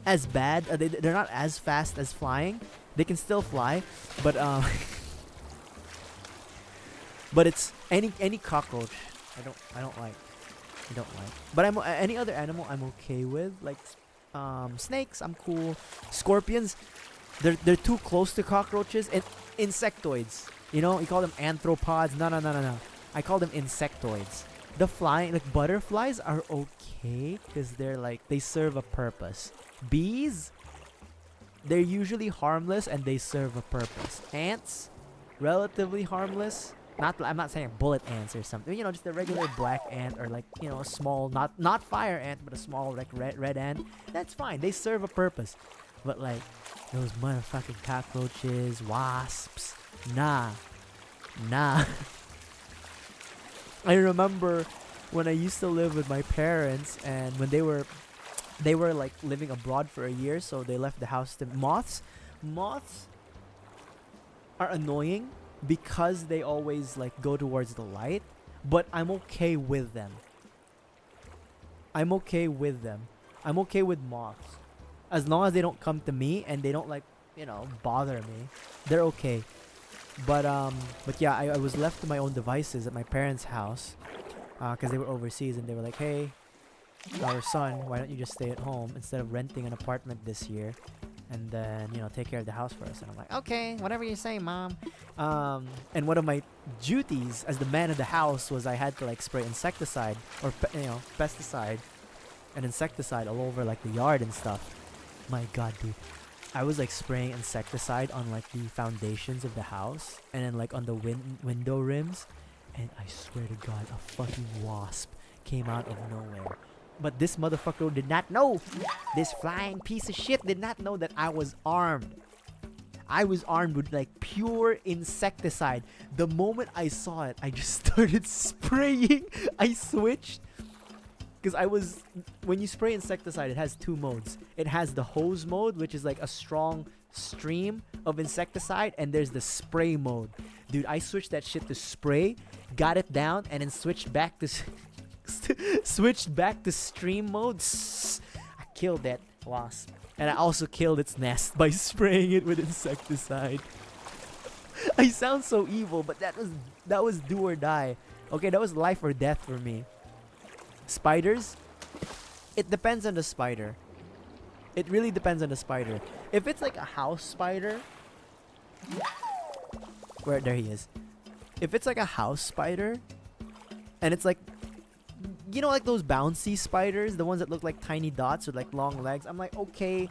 as bad. They're not as fast as flying. They can still fly, but but it's any cockroach. I don't like. But any other animal I'm okay with. Like snakes, I'm cool. Scorpions, they're too close to cockroaches. And insectoids. You call them anthropods. No. I call them insectoids. The flying, like butterflies, are okay because they're like they serve a purpose. Bees, they're usually harmless and they serve a purpose. Ants, relatively harmless. I'm not saying bullet ants or something. Just a regular black ant or like a small, not fire ant, but a small like red ant. That's fine. They serve a purpose. But like those motherfucking cockroaches, wasps, nah. I remember when I used to live with my parents, and when they were like living abroad for a year, so they left the house to moths. Moths are annoying because they always like go towards the light, but I'm okay with them. I'm okay with moths. As long as they don't come to me and they don't like, bother me, they're okay. But yeah, I was left to my own devices at my parents' house because they were overseas, and they were like, hey, our son, why don't you just stay at home instead of renting an apartment this year? and then take care of the house for us. And I'm like, okay, whatever you say, mom. And one of my duties as the man of the house was I had to like spray insecticide or pesticide and insecticide all over like the yard and stuff. My god, dude, I was like spraying insecticide on like the foundations of the house and then like on the window rims, and I swear to god, a fucking wasp came out of nowhere. But this motherfucker did not know. This flying piece of shit did not know that I was armed. I was armed with like pure insecticide. The moment I saw it, I just started spraying. I switched. Because when you spray insecticide, it has two modes. It has the hose mode, which is like a strong stream of insecticide. And there's the spray mode. Dude, I switched that shit to spray, got it down, and then switched back to stream mode. I killed that wasp. And I also killed its nest by spraying it with insecticide. I sound so evil, but that was do or die. Okay, that was life or death for me. Spiders? It depends on the spider. It really depends on the spider. If it's like a house spider, there he is. If it's like a house spider, and it's like, like those bouncy spiders, the ones that look like tiny dots with like long legs, I'm like, okay,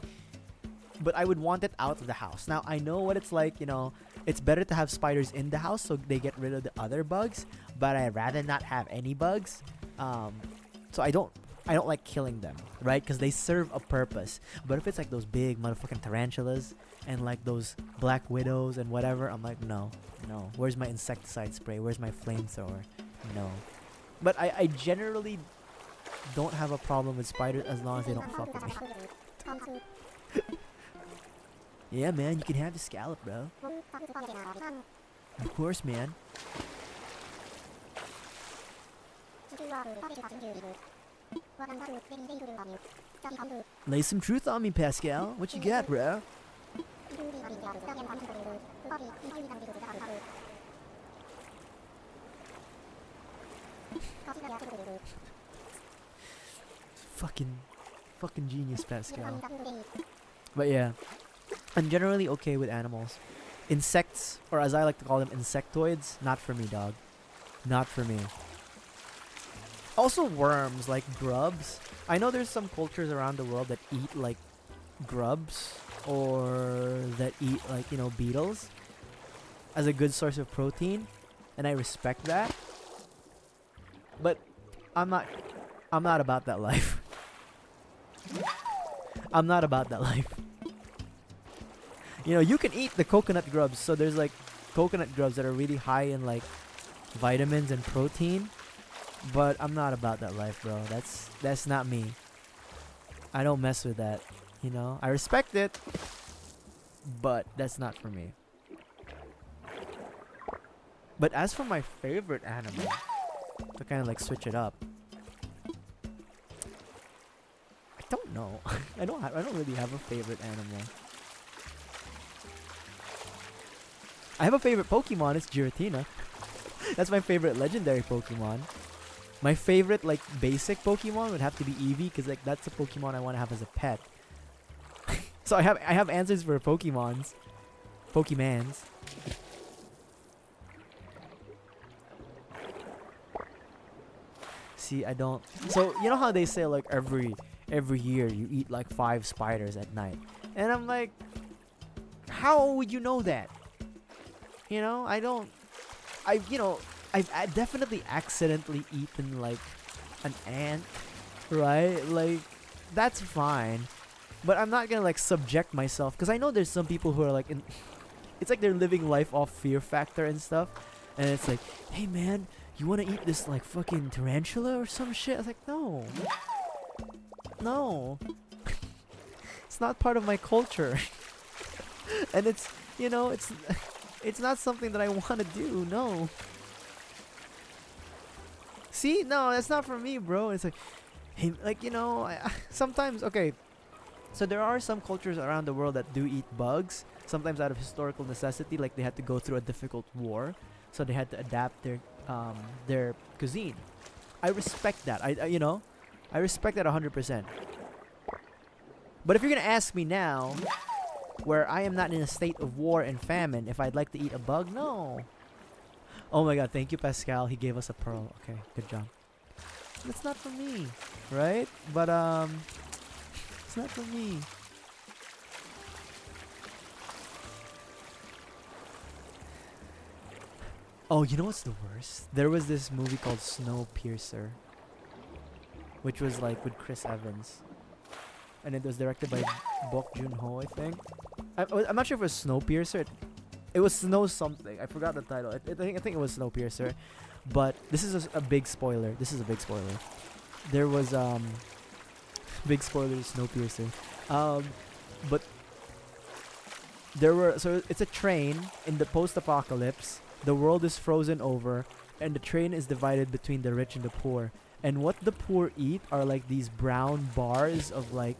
but I would want it out of the house. Now I know what it's like, it's better to have spiders in the house so they get rid of the other bugs, but I'd rather not have any bugs. So I don't like killing them, right? Because they serve a purpose. But if it's like those big motherfucking tarantulas and like those black widows and whatever, I'm like, no. Where's my insecticide spray? Where's my flamethrower? No. But I generally don't have a problem with spiders as long as they don't fuck with me. Yeah, man, you can have the scallop, bro. Of course, man. Lay some truth on me, Pascal. What you got, bro? Fucking genius, Pascal. But yeah, I'm generally okay with animals. Insects, or as I like to call them, insectoids, not for me, dog. Not for me. Also worms, like grubs. I know there's some cultures around the world that eat like grubs or that eat like, beetles as a good source of protein, and I respect that. But I'm not about that life. I'm not about that life. You can eat the coconut grubs, so there's like coconut grubs that are really high in like vitamins and protein. But I'm not about that life, bro. That's not me. I don't mess with that. I respect it, but that's not for me. But as for my favorite animal, to kind of like switch it up, I don't know. I don't really have a favorite animal. I have a favorite Pokemon. It's Giratina. That's my favorite legendary Pokemon. My favorite like basic Pokemon would have to be Eevee, because like that's a Pokemon I want to have as a pet. So I have answers for Pokemons. See, I don't. So you know how they say like every year you eat like 5 spiders at night, and I'm like, how would you know that? I don't. I've definitely accidentally eaten like an ant, right? Like that's fine, but I'm not gonna like subject myself, because I know there's some people who are like it's like they're living life off fear factor and stuff, and it's like, hey man, you want to eat this like fucking tarantula or some shit? I was like, no, it's not part of my culture. And it's it's not something that I want to do. No. See, no, that's not for me, bro. It's like, hey, like sometimes, okay. So there are some cultures around the world that do eat bugs, sometimes out of historical necessity, like they had to go through a difficult war, so they had to adapt their cuisine. I respect that. I respect that 100%. But if you're gonna ask me now, where I am not in a state of war and famine. If I'd like to eat a bug, no. Oh my god, thank you, Pascal. He gave us a pearl. Okay, good job. It's not for me, right? But it's not for me. Oh, you know what's the worst? There was this movie called Snowpiercer, which was like with Chris Evans, and it was directed by Bok Joon-ho, I think. I'm not sure if it was Snowpiercer. It was Snow something. I forgot the title. I think it was Snowpiercer, but this is a big spoiler. This is a big spoiler. There was big spoiler Snowpiercer, but there were it's a train in the post-apocalypse. The world is frozen over, and the train is divided between the rich and the poor. And what the poor eat are like these brown bars of like,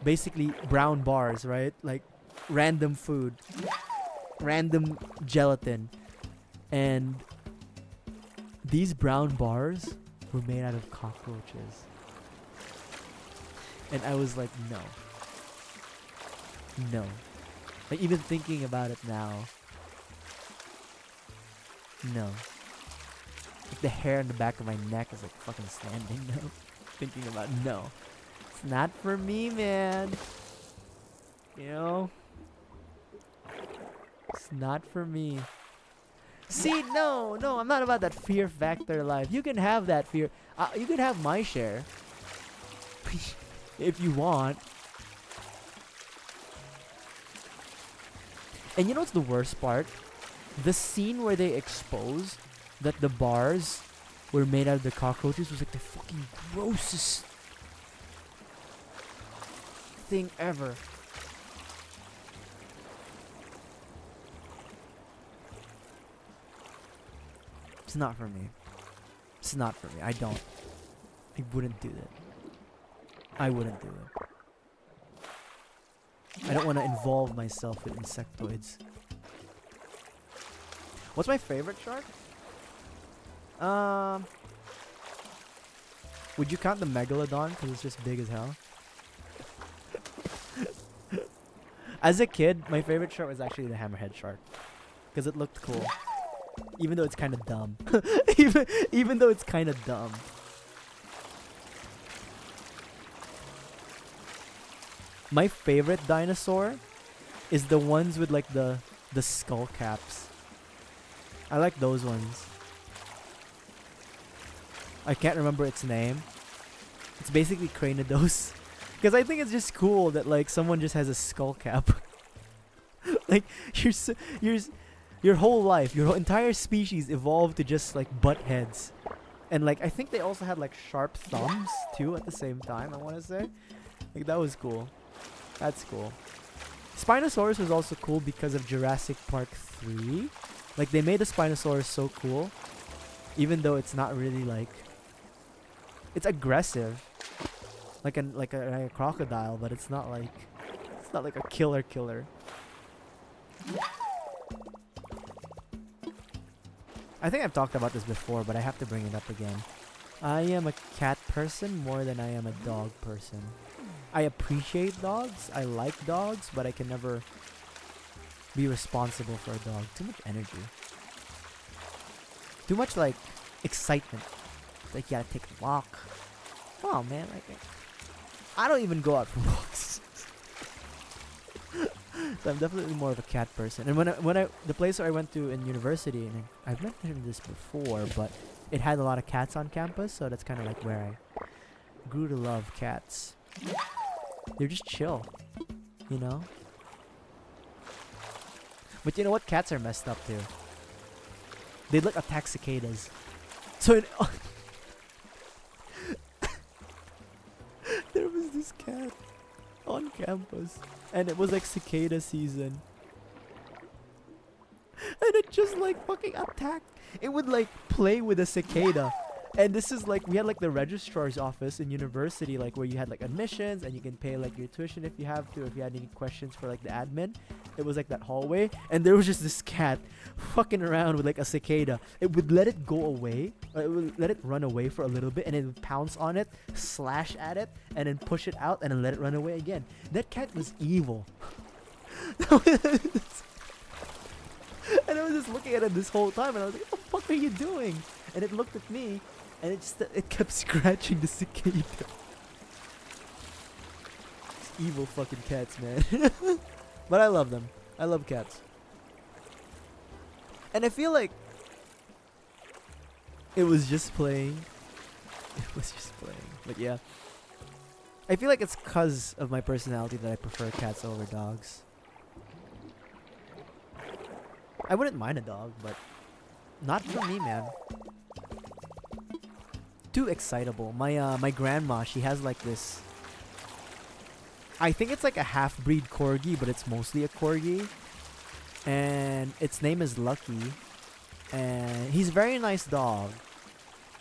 basically brown bars, right? Like random food, random gelatin. And these brown bars were made out of cockroaches. And I was like, no. No. Like even thinking about it now, no. Like the hair on the back of my neck is like fucking standing now. Thinking about no. It's not for me, man. You know? It's not for me. See, no, I'm not about that fear factor life. You can have that fear. You can have my share. If you want. And you know what's the worst part? The scene where they exposed that the bars were made out of the cockroaches was like the fucking grossest thing ever. It's not for me. It's not for me. I wouldn't do that. I wouldn't do it. I don't want to involve myself with insectoids. What's my favorite shark? Would you count the megalodon because it's just big as hell? As a kid, my favorite shark was actually the hammerhead shark because it looked cool, even though it's kind of dumb. even though it's kind of dumb. My favorite dinosaur is the ones with like the skull caps. I like those ones. I can't remember its name. It's basically Cranidos. Because I think it's just cool that like someone just has a skull cap. Like your whole life, your whole entire species evolved to just like butt heads. And like I think they also had like sharp thumbs too at the same time, I want to say. Like that was cool. That's cool. Spinosaurus was also cool because of Jurassic Park 3. Like they made the Spinosaurus so cool, even though it's not really like, it's aggressive, like a crocodile, but it's not like a killer. I think I've talked about this before, but I have to bring it up again. I am a cat person more than I am a dog person. I appreciate dogs. I like dogs, but I can never be responsible for a dog. Too much energy. Too much like excitement. Like you gotta take a walk. Come on, man. Like I don't even go out for walks. So I'm definitely more of a cat person. And the place where I went to in university, and I've mentioned this before, but it had a lot of cats on campus, so that's kind of like where I grew to love cats. They're just chill, you know? But you know what? Cats are messed up too. They like attack cicadas. So there was this cat on campus, and it was like cicada season. And it just like fucking attacked. It would like play with a cicada. And this is like, we had like the registrar's office in university, like where you had like admissions and you can pay like your tuition if you have to, if you had any questions for like the admin. It was like that hallway, and there was just this cat fucking around with like a cicada. It would let it go away, it would let it run away for a little bit, and it would pounce on it, slash at it, and then push it out, and then let it run away again. That cat was evil. And I was just looking at it this whole time, and I was like, "What the fuck are you doing?" And it looked at me, and it kept scratching the cicada. Evil fucking cats, man. But I love them. I love cats. And I feel like it was just playing. It was just playing. But yeah. I feel like it's cause of my personality that I prefer cats over dogs. I wouldn't mind a dog, but not for me, man. Too excitable. My grandma, she has like this, I think it's like a half-breed corgi, but it's mostly a corgi. And its name is Lucky. And he's a very nice dog.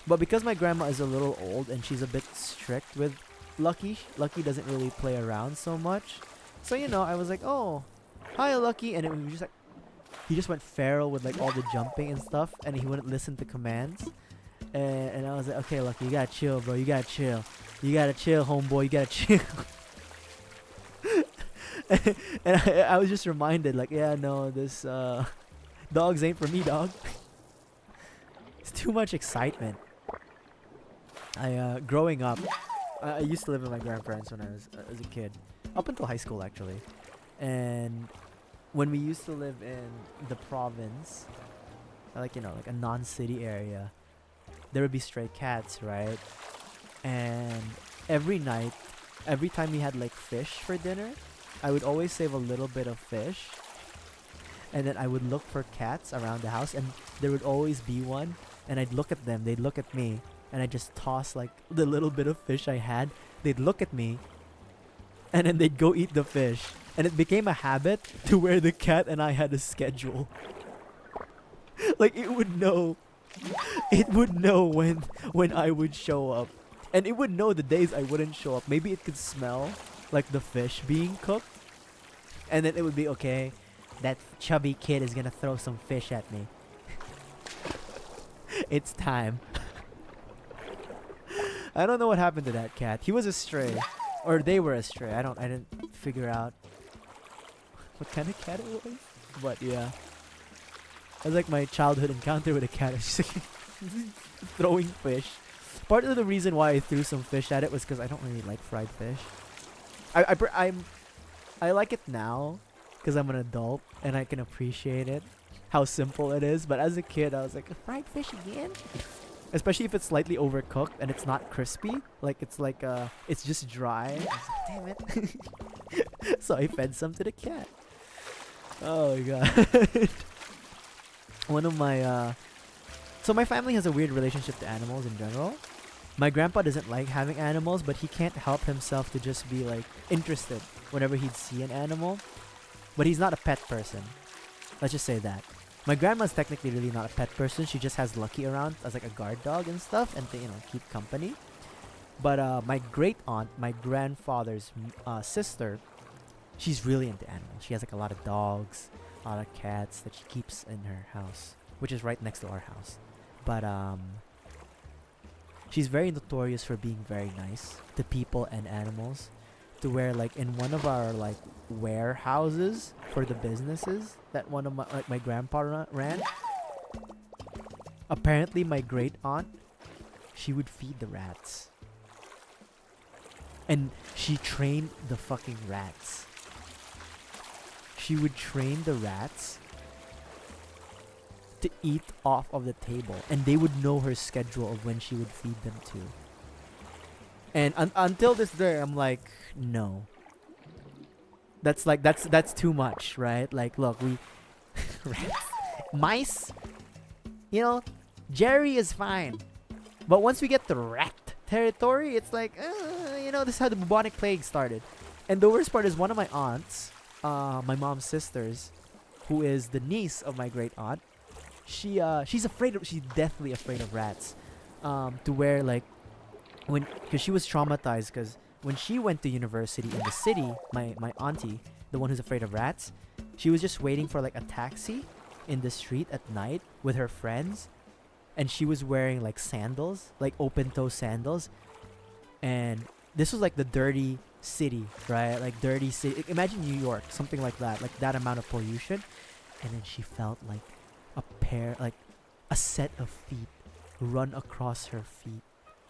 But because my grandma is a little old and she's a bit strict with Lucky, Lucky doesn't really play around so much. So, you know, I was like, oh, hi, Lucky. And it was just like, he just went feral with like all the jumping and stuff. And he wouldn't listen to commands. And I was like, okay, Lucky, you gotta chill, bro. You gotta chill. You gotta chill, homeboy. You gotta chill. And I was just reminded, like, yeah, no, this dogs ain't for me, dog. It's too much excitement. Growing up, I used to live with my grandparents when I was as a kid, up until high school actually. And when we used to live in the province, like, you know, like a non-city area, there would be stray cats, right? And every night, every time we had like fish for dinner, I would always save a little bit of fish, and then I would look for cats around the house, and there would always be one, and I'd look at them, they'd look at me, and I'd just toss like the little bit of fish I had. They'd look at me, and then they'd go eat the fish. And it became a habit to where the cat and I had a schedule. Like, it would know when I would show up, and it would know the days I wouldn't show up. Maybe it could smell like the fish being cooked, and then it would be, okay, that chubby kid is gonna throw some fish at me. It's time. I don't know what happened to that cat. He was a stray, or they were a stray. I didn't figure out what kind of cat it was, but yeah, it was like my childhood encounter with a cat. It's just like throwing fish. Part of the reason why I threw some fish at it was because I don't really like fried fish. I like it now because I'm an adult and I can appreciate it, how simple it is. But as a kid, I was like, fried fish again? Especially if it's slightly overcooked and it's not crispy. Like, it's just dry. I was like, damn it. So I fed some to the cat. Oh my god. One of my, so my family has a weird relationship to animals in general. My grandpa doesn't like having animals, but he can't help himself to just be like interested whenever he'd see an animal. But he's not a pet person. Let's just say that. My grandma's technically really not a pet person. She just has Lucky around as like a guard dog and stuff, and to, you know, keep company. But my great aunt, my grandfather's sister, she's really into animals. She has like a lot of dogs, a lot of cats that she keeps in her house, which is right next to our house. But she's very notorious for being very nice to people and animals, to where like in one of our like warehouses for the businesses that one of my grandpa ran, apparently my great aunt, she would feed the rats. And she trained the fucking rats. She would train the rats to eat off of the table, and they would know her schedule of when she would feed them to. And until this day, I'm like, no. That's too much, right? Like, look, we rats, mice, you know, Jerry is fine, but once we get the rat territory, it's like, you know, this is how the bubonic plague started. And the worst part is one of my aunts, my mom's sisters, who is the niece of my great aunt, she's deathly afraid of rats, to where like because she was traumatized because when she went to university in the city, my auntie, the one who's afraid of rats, she was just waiting for like a taxi in the street at night with her friends, and she was wearing like sandals, like open toe sandals, and this was like the dirty city, right? Like dirty city. Imagine New York, something like that, like that amount of pollution. And then she felt like a set of feet run across her feet,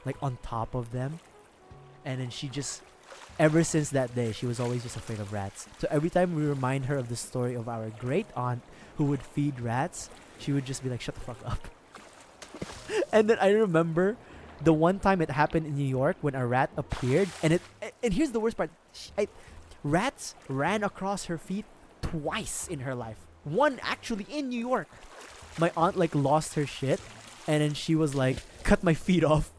like on top of them. And then she just, ever since that day, she was always just afraid of rats. So every time we remind her of the story of our great aunt who would feed rats, she would just be like, shut the fuck up. And then I remember the one time it happened in New York when a rat appeared, and here's the worst part. Rats ran across her feet twice in her life. One actually in New York. My aunt like lost her shit, and then she was like, cut my feet off.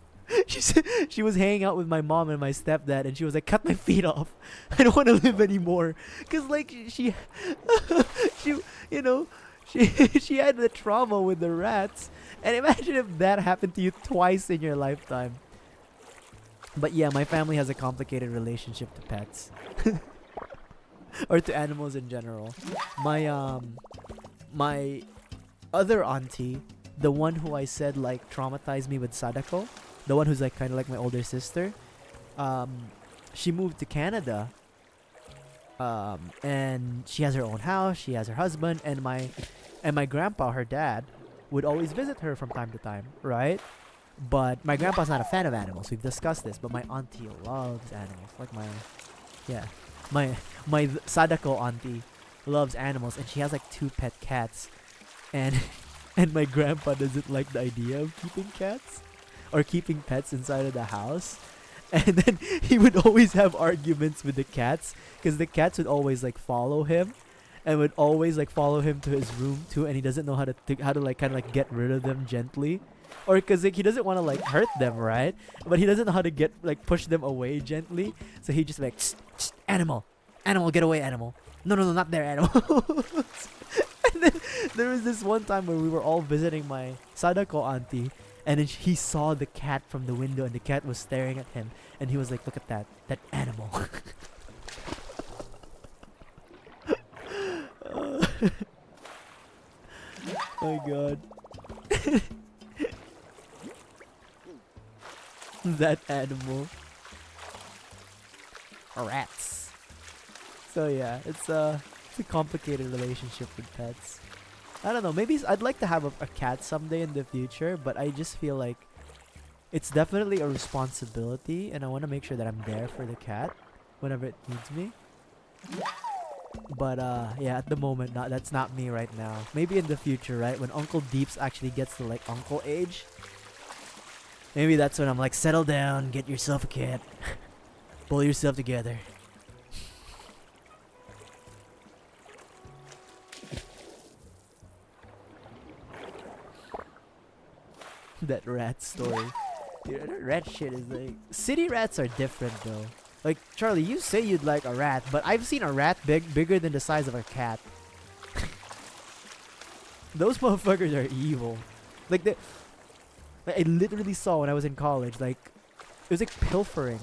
She was hanging out with my mom and my stepdad, and she was like, cut my feet off. I don't want to live anymore. Cause like she you know, she had the trauma with the rats. And imagine if that happened to you twice in your lifetime. But yeah, my family has a complicated relationship to pets. Or to animals in general. My other auntie, the one who I said like traumatized me with Sadako, the one who's like kind of like my older sister, she moved to Canada, and she has her own house, she has her husband, and my grandpa, her dad, would always visit her from time to time, right? But my grandpa's not a fan of animals. We've discussed this, but my auntie loves animals. Like my Sadako auntie loves animals, and she has like 2 pet cats, and and my grandpa doesn't like the idea of keeping cats or keeping pets inside of the house. And then he would always have arguments with the cats, because the cats would always like follow him, and would always like follow him to his room too, and he doesn't know how to like kind of like get rid of them gently, or because like, he doesn't want to like hurt them, right? But he doesn't know how to get like push them away gently, so he just like, animal, get away, animal. No, not there, animal. And then there was this one time where we were all visiting my Sadako auntie, and then he saw the cat from the window, and the cat was staring at him, and he was like, look at that animal. My god. That animal. Rats. So yeah, it's a complicated relationship with pets. I don't know, maybe I'd like to have a cat someday in the future, but I just feel like it's definitely a responsibility, and I want to make sure that I'm there for the cat whenever it needs me. But yeah, at the moment, that's not me right now. Maybe in the future, right? When Uncle Deeps actually gets to like uncle age, maybe that's when I'm like, settle down, get yourself a cat, pull yourself together. That rat story. Dude, that rat shit is like... City rats are different though. Like, Charlie, you say you'd like a rat, but I've seen a rat bigger than the size of a cat. Those motherfuckers are evil. Like, I literally saw when I was in college, like, it was like pilfering.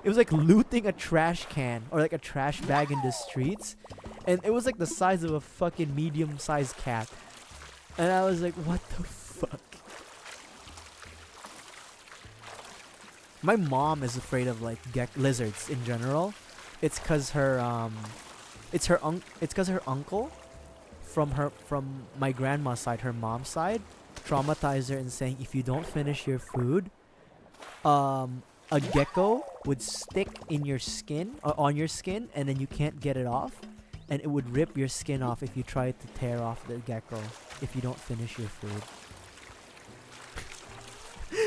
It was like looting a trash can or like a trash bag in the streets. And it was like the size of a fucking medium-sized cat. And I was like, what the fuck? My mom is afraid of like lizards in general. It's cause her uncle from my grandma's side, her mom's side, traumatized her in saying if you don't finish your food, a gecko would stick in your skin or on your skin, and then you can't get it off, and it would rip your skin off if you try to tear off the gecko if you don't finish your food.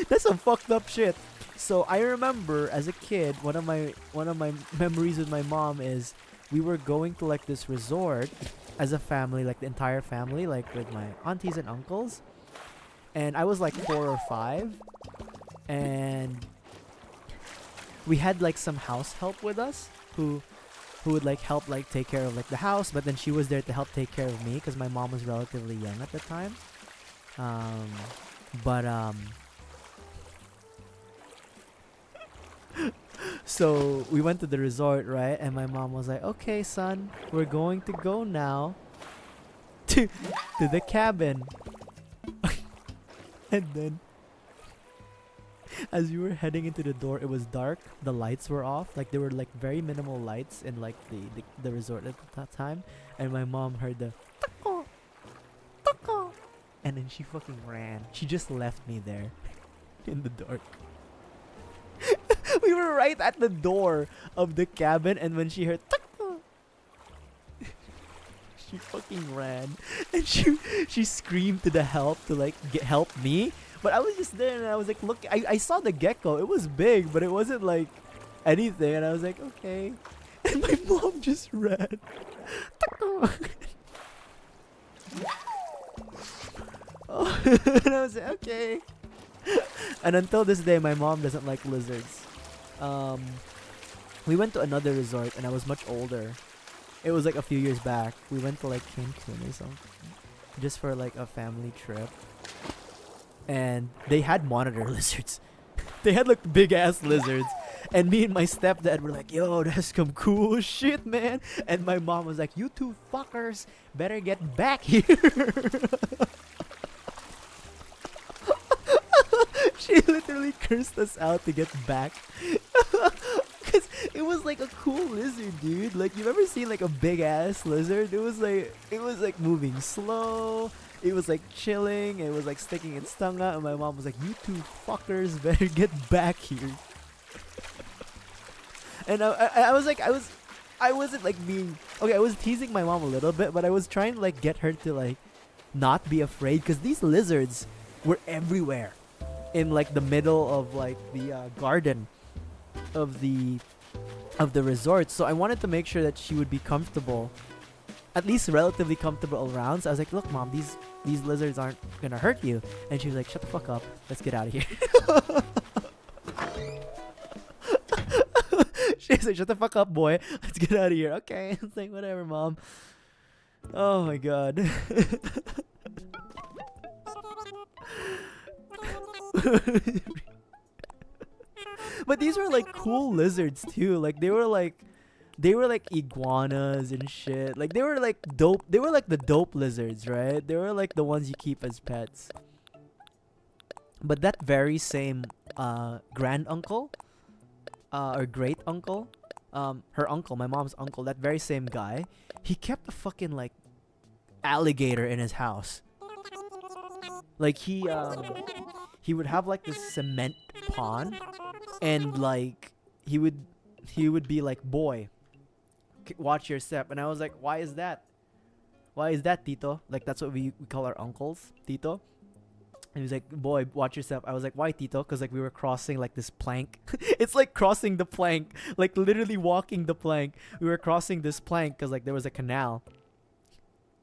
That's some fucked up shit. So I remember as a kid, one of my memories with my mom is we were going to like this resort as a family, like the entire family, like with my aunties and uncles, and I was like 4 or 5, and we had like some house help with us who would like help like take care of like the house, but then she was there to help take care of me because my mom was relatively young at the time. So we went to the resort, right? And my mom was like, okay, son, we're going to go now to the cabin. And then as we were heading into the door, it was dark. The lights were off. Like there were like very minimal lights in like the resort at that time. And my mom heard the "Tako, tako," and then she fucking ran. She just left me there in the dark. We were right at the door of the cabin, and when she heard "Tako," she fucking ran, and she screamed to the help to like help me. But I was just there, and I was like, look, I saw the gecko. It was big, but it wasn't like anything. And I was like, okay. And my mom just ran. Oh, and I was like, okay. And until this day, my mom doesn't like lizards. We went to another resort, and I was much older. It was like a few years back. We went to like Cancun or something, just for like a family trip. And they had monitor lizards. They had like big ass lizards. And me and my stepdad were like, yo, that's some cool shit, man. And my mom was like, you two fuckers better get back here. She literally cursed us out to get back. Because it was like a cool lizard, dude. Like, you've ever seen like a big ass lizard? It was like moving slow. It was like chilling. It was like sticking its tongue out. And my mom was like, you two fuckers better get back here. And I was like, I wasn't like being, okay, I was teasing my mom a little bit, but I was trying to like get her to like not be afraid, because these lizards were everywhere in like the middle of like the garden of the resort. So I wanted to make sure that she would be comfortable, at least relatively comfortable around. So I was like, look, mom, these lizards aren't gonna hurt you. And she was like, shut the fuck up, let's get out of here. She's like, shut the fuck up, boy, let's get out of here. Okay. It's like, whatever, mom. Oh my god. But these were like cool lizards too. Like they were like iguanas and shit. Like they were like dope. They were like the dope lizards, right? They were like the ones you keep as pets. But that very same grand uncle or great uncle, her uncle, my mom's uncle, that very same guy, he kept a fucking like alligator in his house. Like he would have like this cement pond, and like he would be like, boy, watch your step. And I was like, why is that, Tito? Like that's what we call our uncles, Tito. And he was like, boy, watch your step. I was like, why, Tito? Because like we were crossing like this plank. It's like crossing the plank, like literally walking the plank. We were crossing this plank because like there was a canal.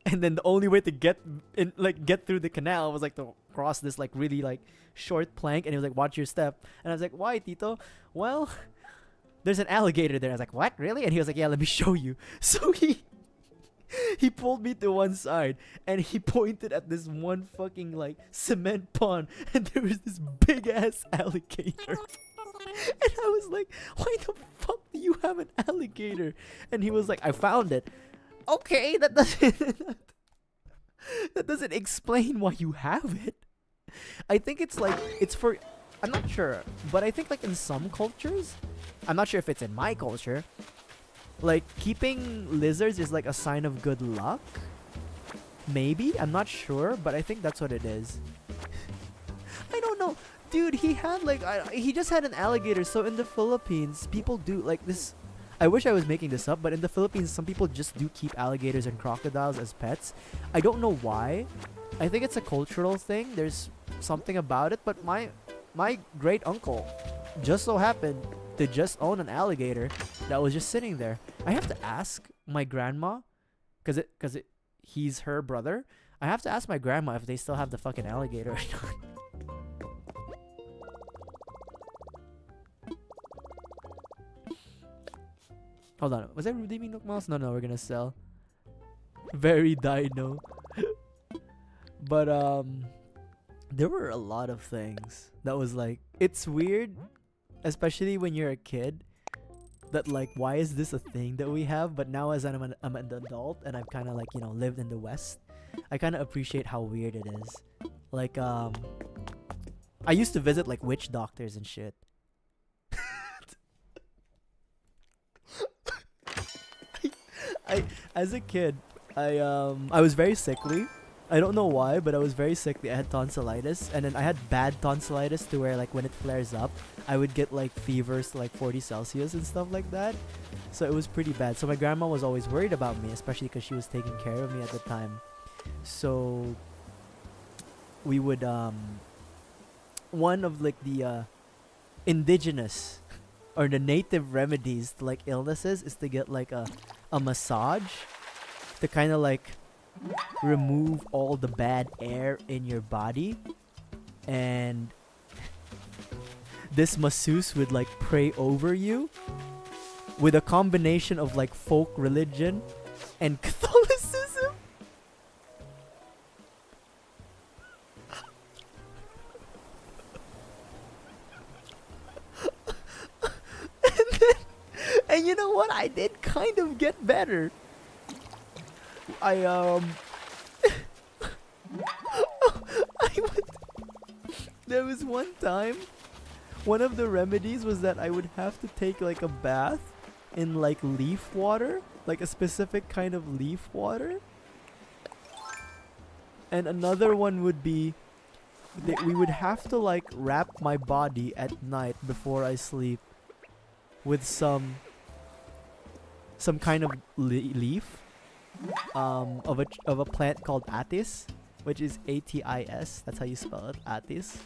And then the only way to get through the canal was like to cross this like really like short plank. And he was like, watch your step. And I was like, why, Tito? Well, there's an alligator there. I was like, what, really? And he was like, yeah, let me show you. So he pulled me to one side, and he pointed at this one fucking like cement pond, and there was this big ass alligator. And I was like, why the fuck do you have an alligator? And he was like, I found it. Okay, that doesn't explain why you have it. I think it's like, it's for, I'm not sure, but I think like in some cultures, I'm not sure if it's in my culture, like keeping lizards is like a sign of good luck. Maybe, I'm not sure, but I think that's what it is. I don't know, dude. He had like he just had an alligator. So in the Philippines, people do like this. I wish I was making this up, but in the Philippines, some people just do keep alligators and crocodiles as pets. I don't know why. I think it's a cultural thing. There's something about it. But my great uncle just so happened to just own an alligator that was just sitting there. I have to ask my grandma, cause he's her brother. I have to ask my grandma if they still have the fucking alligator or not. Hold on, was I redeeming Nook Mouse? No, we're gonna sell. Very dino. But there were a lot of things that was like, it's weird, especially when you're a kid, that like, why is this a thing that we have? But now as I'm an adult and I've kind of like, you know, lived in the West, I kind of appreciate how weird it is. Like I used to visit like witch doctors and shit. I as a kid, I was very sickly. I don't know why, but I was very sickly. I had tonsillitis, and then I had bad tonsillitis to where like when it flares up, I would get like fevers to like 40 Celsius and stuff like that. So it was pretty bad. So my grandma was always worried about me, especially because she was taking care of me at the time. So we would one of like the indigenous or the native remedies to like illnesses is to get like a massage to kind of like remove all the bad air in your body. And this masseuse would like pray over you with a combination of like folk religion and Catholicism. And you know what? I did kind of get better. I would. There was one time, one of the remedies was that I would have to take like a bath in like leaf water, like a specific kind of leaf water. And another one would be that we would have to like wrap my body at night before I sleep with some kind of leaf of a plant called atis, which is ATIS. That's how you spell it, atis.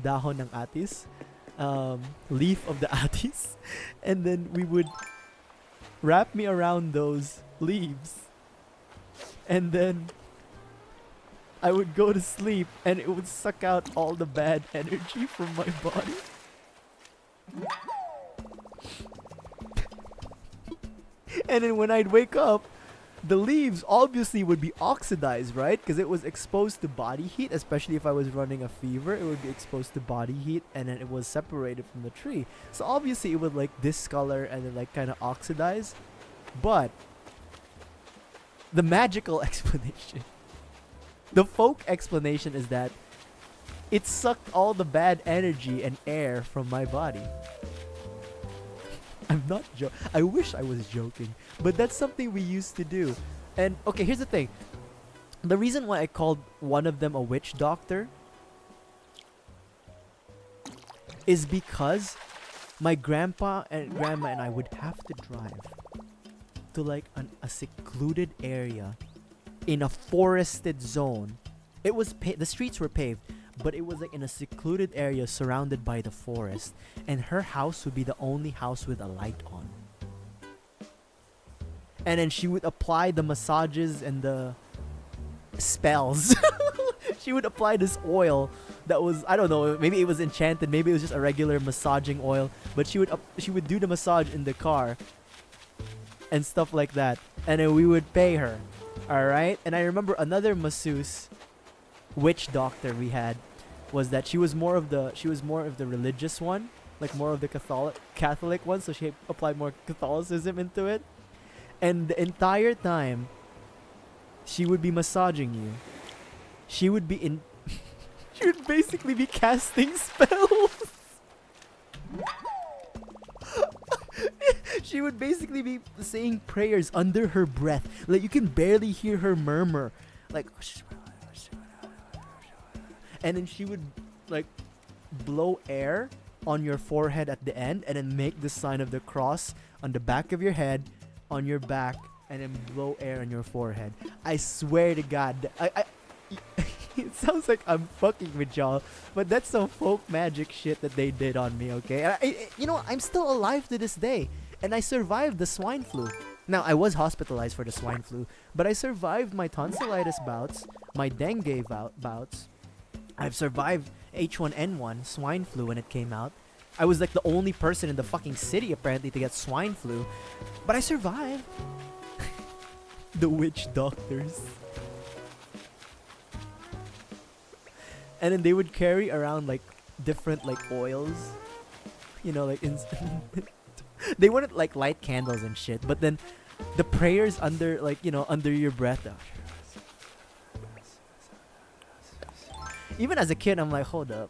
Dahon ng atis. Leaf of the atis. And then we would wrap me around those leaves. And then I would go to sleep and it would suck out all the bad energy from my body. And then when I'd wake up, the leaves obviously would be oxidized, right? Because it was exposed to body heat, especially if I was running a fever, it would be exposed to body heat and then it was separated from the tree. So obviously it would like discolor and then like kind of oxidize. But the magical explanation, the folk explanation is that it sucked all the bad energy and air from my body. I'm not joking. I wish I was joking. But that's something we used to do. And okay, here's the thing. The reason why I called one of them a witch doctor is because my grandpa and grandma and I would have to drive to like a secluded area in a forested zone. It was the streets were paved, but it was like in a secluded area surrounded by the forest, and her house would be the only house with a light on. And then she would apply the massages and the spells. She would apply this oil that was, I don't know, maybe it was enchanted, maybe it was just a regular massaging oil, but she would do the massage in the car and stuff like that, and then we would pay her. All right. And I remember another masseuse, witch doctor we had, was that she was more of the religious one, like more of the Catholic one, so she applied more Catholicism into it. And the entire time she would be massaging you, she would basically be casting spells. She would basically be saying prayers under her breath, like you can barely hear her murmur, like. And then she would like blow air on your forehead at the end, and then make the sign of the cross on the back of your head, on your back, and then blow air on your forehead. I swear to God, it sounds like I'm fucking with y'all, but that's some folk magic shit that they did on me, okay? And you know, I'm still alive to this day, and I survived the swine flu. Now, I was hospitalized for the swine flu, but I survived my tonsillitis bouts, my dengue bouts. I've survived H1N1, swine flu, when it came out. I was like the only person in the fucking city apparently to get swine flu, but I survived. The witch doctors. And then they would carry around like different like oils, you know, like they wouldn't like light candles and shit, but then the prayers under, like, you know, under your breath. Even as a kid, I'm like, hold up.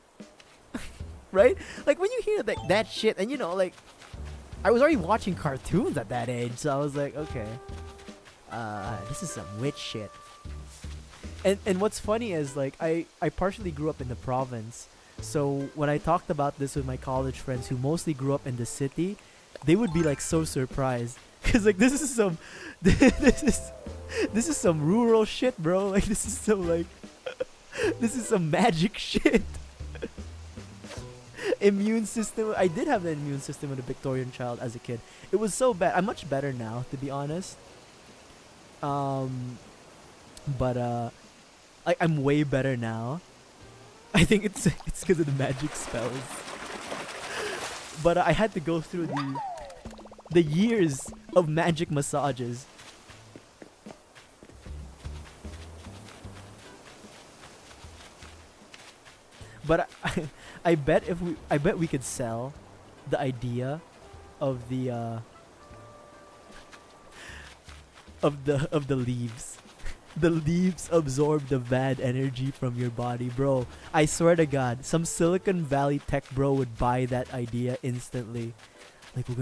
right? Like when you hear like that shit, and you know, like I was already watching cartoons at that age, so I was like, okay, this is some witch shit. And what's funny is like I partially grew up in the province, so when I talked about this with my college friends who mostly grew up in the city, they would be like so surprised, cause like this is some this is some rural shit, bro. Like this is some like this is some magic shit. Immune system. I did have an immune system with a Victorian child as a kid. It was so bad. I'm much better now, to be honest. But I'm way better now. I think it's because of the magic spells. But I had to go through the years of magic massages. But I bet we could sell the idea of the of the leaves. The leaves absorb the bad energy from your body, bro. I swear to God, some Silicon Valley tech bro would buy that idea instantly. Like we're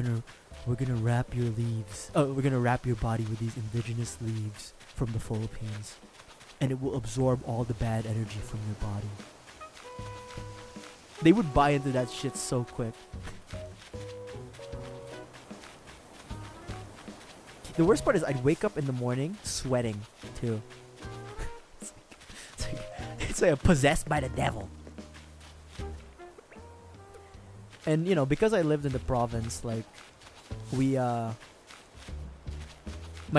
gonna wrap your leaves. Oh, we're gonna wrap your body with these indigenous leaves from the Philippines, and it will absorb all the bad energy from your body. They would buy into that shit so quick. The worst part is I'd wake up in the morning sweating too. It's like I'm possessed by the devil. And you know, because I lived in the province, like we my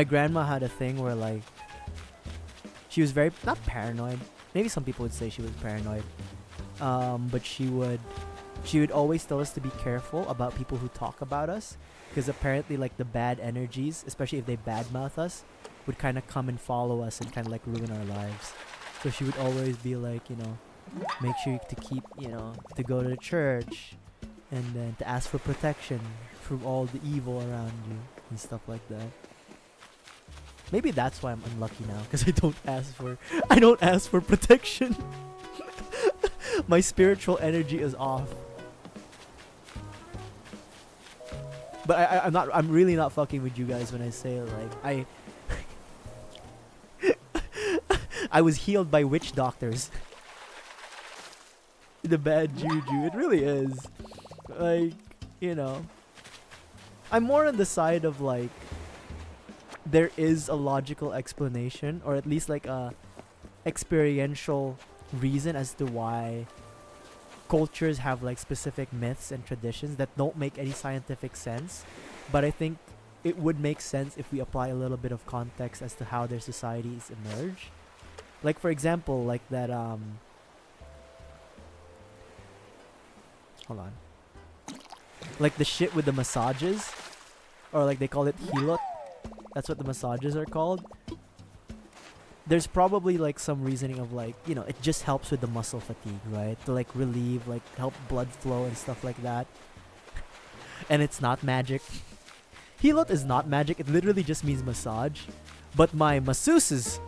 grandma had a thing where like she was very not paranoid. Maybe some people would say she was paranoid. But she would always tell us to be careful about people who talk about us, because apparently like the bad energies, especially if they badmouth us, would kind of come and follow us and kind of like ruin our lives. So she would always be like, you know, make sure to keep, you know, to go to the church and then to ask for protection from all the evil around you and stuff like that. Maybe that's why I'm unlucky now, because I don't ask for protection. My spiritual energy is off. But I'm really not fucking with you guys when I say like I was healed by witch doctors. The bad juju, it really is. Like, you know, I'm more on the side of like there is a logical explanation, or at least like a experiential reason as to why cultures have like specific myths and traditions that don't make any scientific sense, but I think it would make sense if we apply a little bit of context as to how their societies emerge. Like for example, like that hold on, like the shit with the massages, or like they call it hilot. That's what the massages are called. There's probably like some reasoning of like, you know, it just helps with the muscle fatigue, right? To like relieve, like help blood flow and stuff like that. And it's not magic. Hilot is not magic. It literally just means massage. But my masseuses,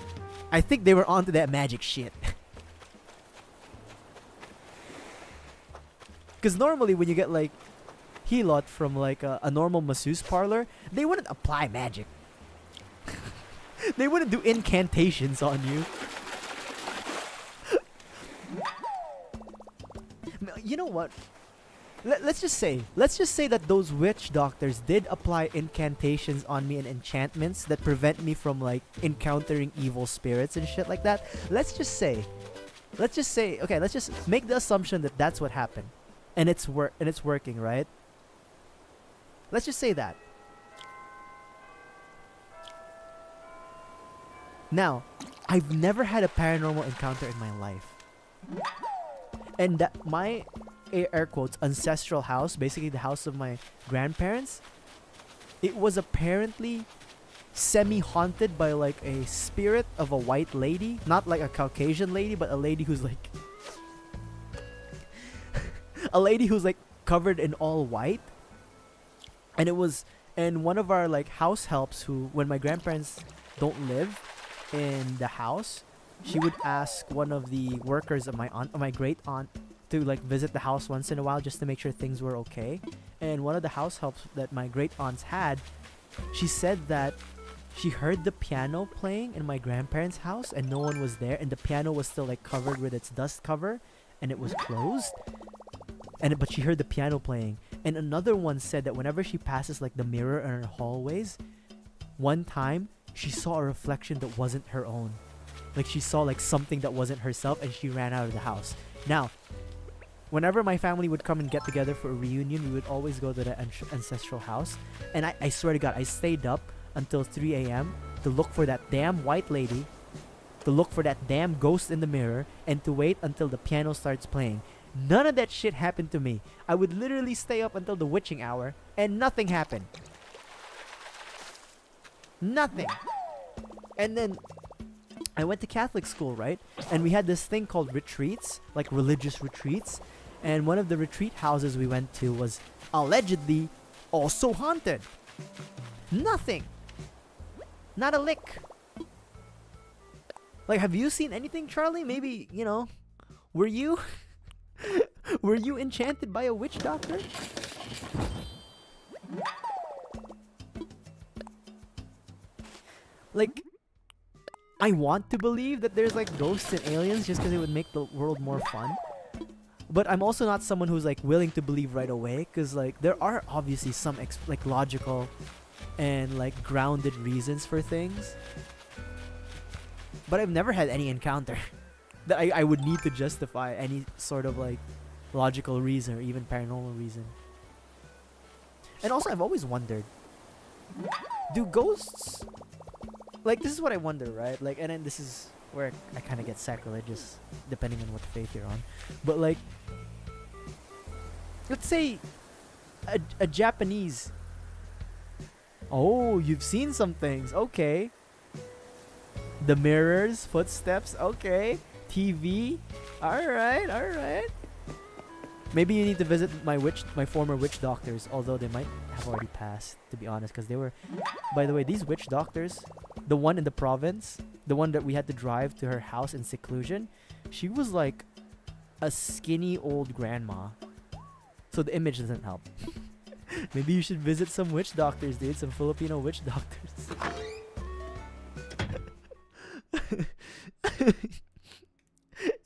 I think they were onto that magic shit. Because normally when you get like Hilot from like a normal masseuse parlor, they wouldn't apply magic. They wouldn't do incantations on you. You know what? Let's just say that those witch doctors did apply incantations on me and enchantments that prevent me from like encountering evil spirits and shit like that. Let's just say, okay, let's just make the assumption that that's what happened, and it's working, right? Let's just say that. Now, I've never had a paranormal encounter in my life. And that my, air quotes, ancestral house, basically the house of my grandparents, it was apparently semi-haunted by like a spirit of a white lady. Not like a Caucasian lady, but a lady who's like... a lady who's like covered in all white. And it was... And one of our like house helps who, when my grandparents don't live in the house, she would ask one of the workers of my aunt, or my great aunt, to like visit the house once in a while just to make sure things were okay. And one of the house helps that my great aunts had, she said that she heard the piano playing in my grandparents' house and no one was there, and the piano was still like covered with its dust cover and it was closed. But she heard the piano playing. And another one said that whenever she passes like the mirror in her hallways, one time she saw a reflection that wasn't her own. Like she saw like something that wasn't herself and she ran out of the house. Now, whenever my family would come and get together for a reunion, we would always go to the ancestral house. And I swear to God, I stayed up until 3 a.m. to look for that damn white lady, to look for that damn ghost in the mirror, and to wait until the piano starts playing. None of that shit happened to me. I would literally stay up until the witching hour and nothing happened. Nothing. And then I went to Catholic school, right? And we had this thing called retreats, like religious retreats. And one of the retreat houses we went to was allegedly also haunted. Nothing. Not a lick. Like, have you seen anything, Charlie? Maybe, you know, were you were you enchanted by a witch doctor? Like, I want to believe that there's like ghosts and aliens just because it would make the world more fun. But I'm also not someone who's like willing to believe right away, because like there are obviously some like logical and like grounded reasons for things. But I've never had any encounter that I would need to justify any sort of like logical reason or even paranormal reason. And also I've always wondered, do ghosts, like, this is what I wonder, right? Like, and then this is where I kind of get sacrilegious depending on what faith you're on. But like, let's say a Japanese. Oh, you've seen some things. Okay. The mirrors, footsteps. Okay. TV. Alright. Maybe you need to visit my former witch doctors, although they might have already passed, to be honest, because they were, by the way, these witch doctors, the one in the province, the one that we had to drive to her house in seclusion, she was like a skinny old grandma. So the image doesn't help. Maybe you should visit some witch doctors, dude. Some Filipino witch doctors.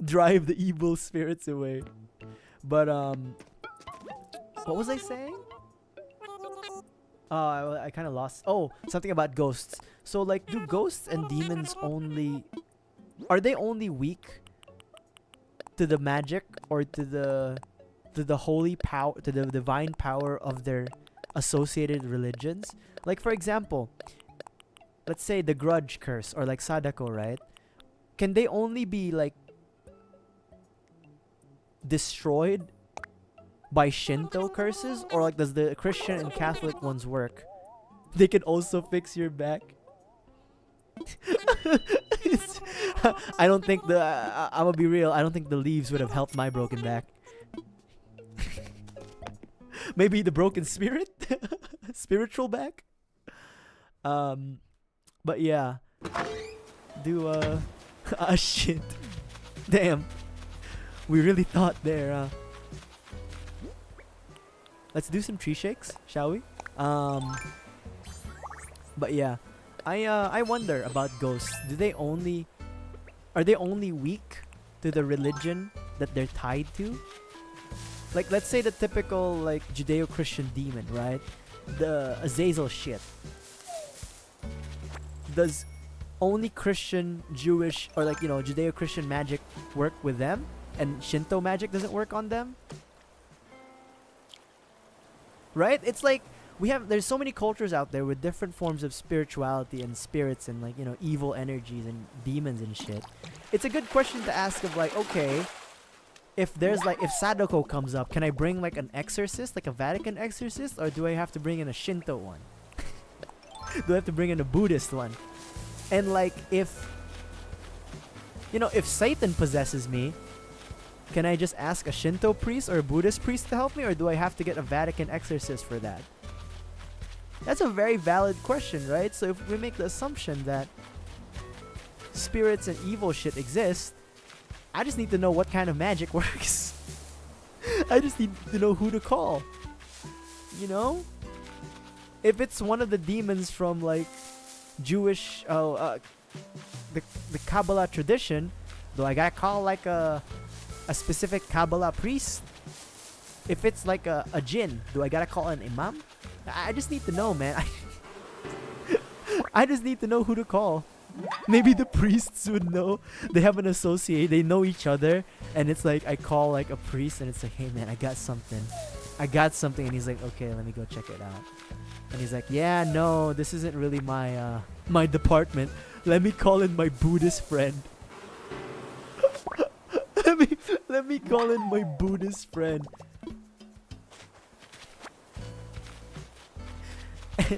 Drive the evil spirits away. But what was I saying? Oh, I kind of lost. Oh, something about ghosts. So like, do ghosts and demons are they only weak to the magic or to the holy power, to the divine power of their associated religions? Like, for example, let's say the grudge curse or like Sadako, right? Can they only be like destroyed by Shinto curses, or like does the Christian and Catholic ones work? They can also fix your back. I don't think I'm gonna be real, I don't think the leaves would have helped my broken back. Maybe the broken spirit? Spiritual back? But yeah. Do shit. Damn. We really thought there, Let's do some tree shakes, shall we? But yeah. I wonder about ghosts. Are they only weak to the religion that they're tied to? Like, let's say the typical like Judeo-Christian demon, right? The Azazel shit. Does only Christian, Jewish, or like, you know, Judeo-Christian magic work with them, and Shinto magic doesn't work on them? Right? It's like there's so many cultures out there with different forms of spirituality and spirits and like, you know, evil energies and demons and shit. It's a good question to ask of like, okay, if Sadako comes up, can I bring like an exorcist, like a Vatican exorcist, or do I have to bring in a Shinto one? Do I have to bring in a Buddhist one? And like, if Satan possesses me, can I just ask a Shinto priest or a Buddhist priest to help me, or do I have to get a Vatican exorcist for that? That's a very valid question, right? So if we make the assumption that spirits and evil shit exist, I just need to know what kind of magic works. I just need to know who to call. You know? If it's one of the demons from like Jewish, the Kabbalah tradition, do I gotta call like a specific Kabbalah priest? If it's like a jinn, do I gotta call an imam? I just need to know, man. I just need to know who to call. Maybe the priests would know. They have an associate. They know each other. And it's like, I call like a priest and it's like, hey man, I got something. And he's like, okay, let me go check it out. And he's like, yeah, no, this isn't really my my department. Let me call in my Buddhist friend. let me call in my Buddhist friend.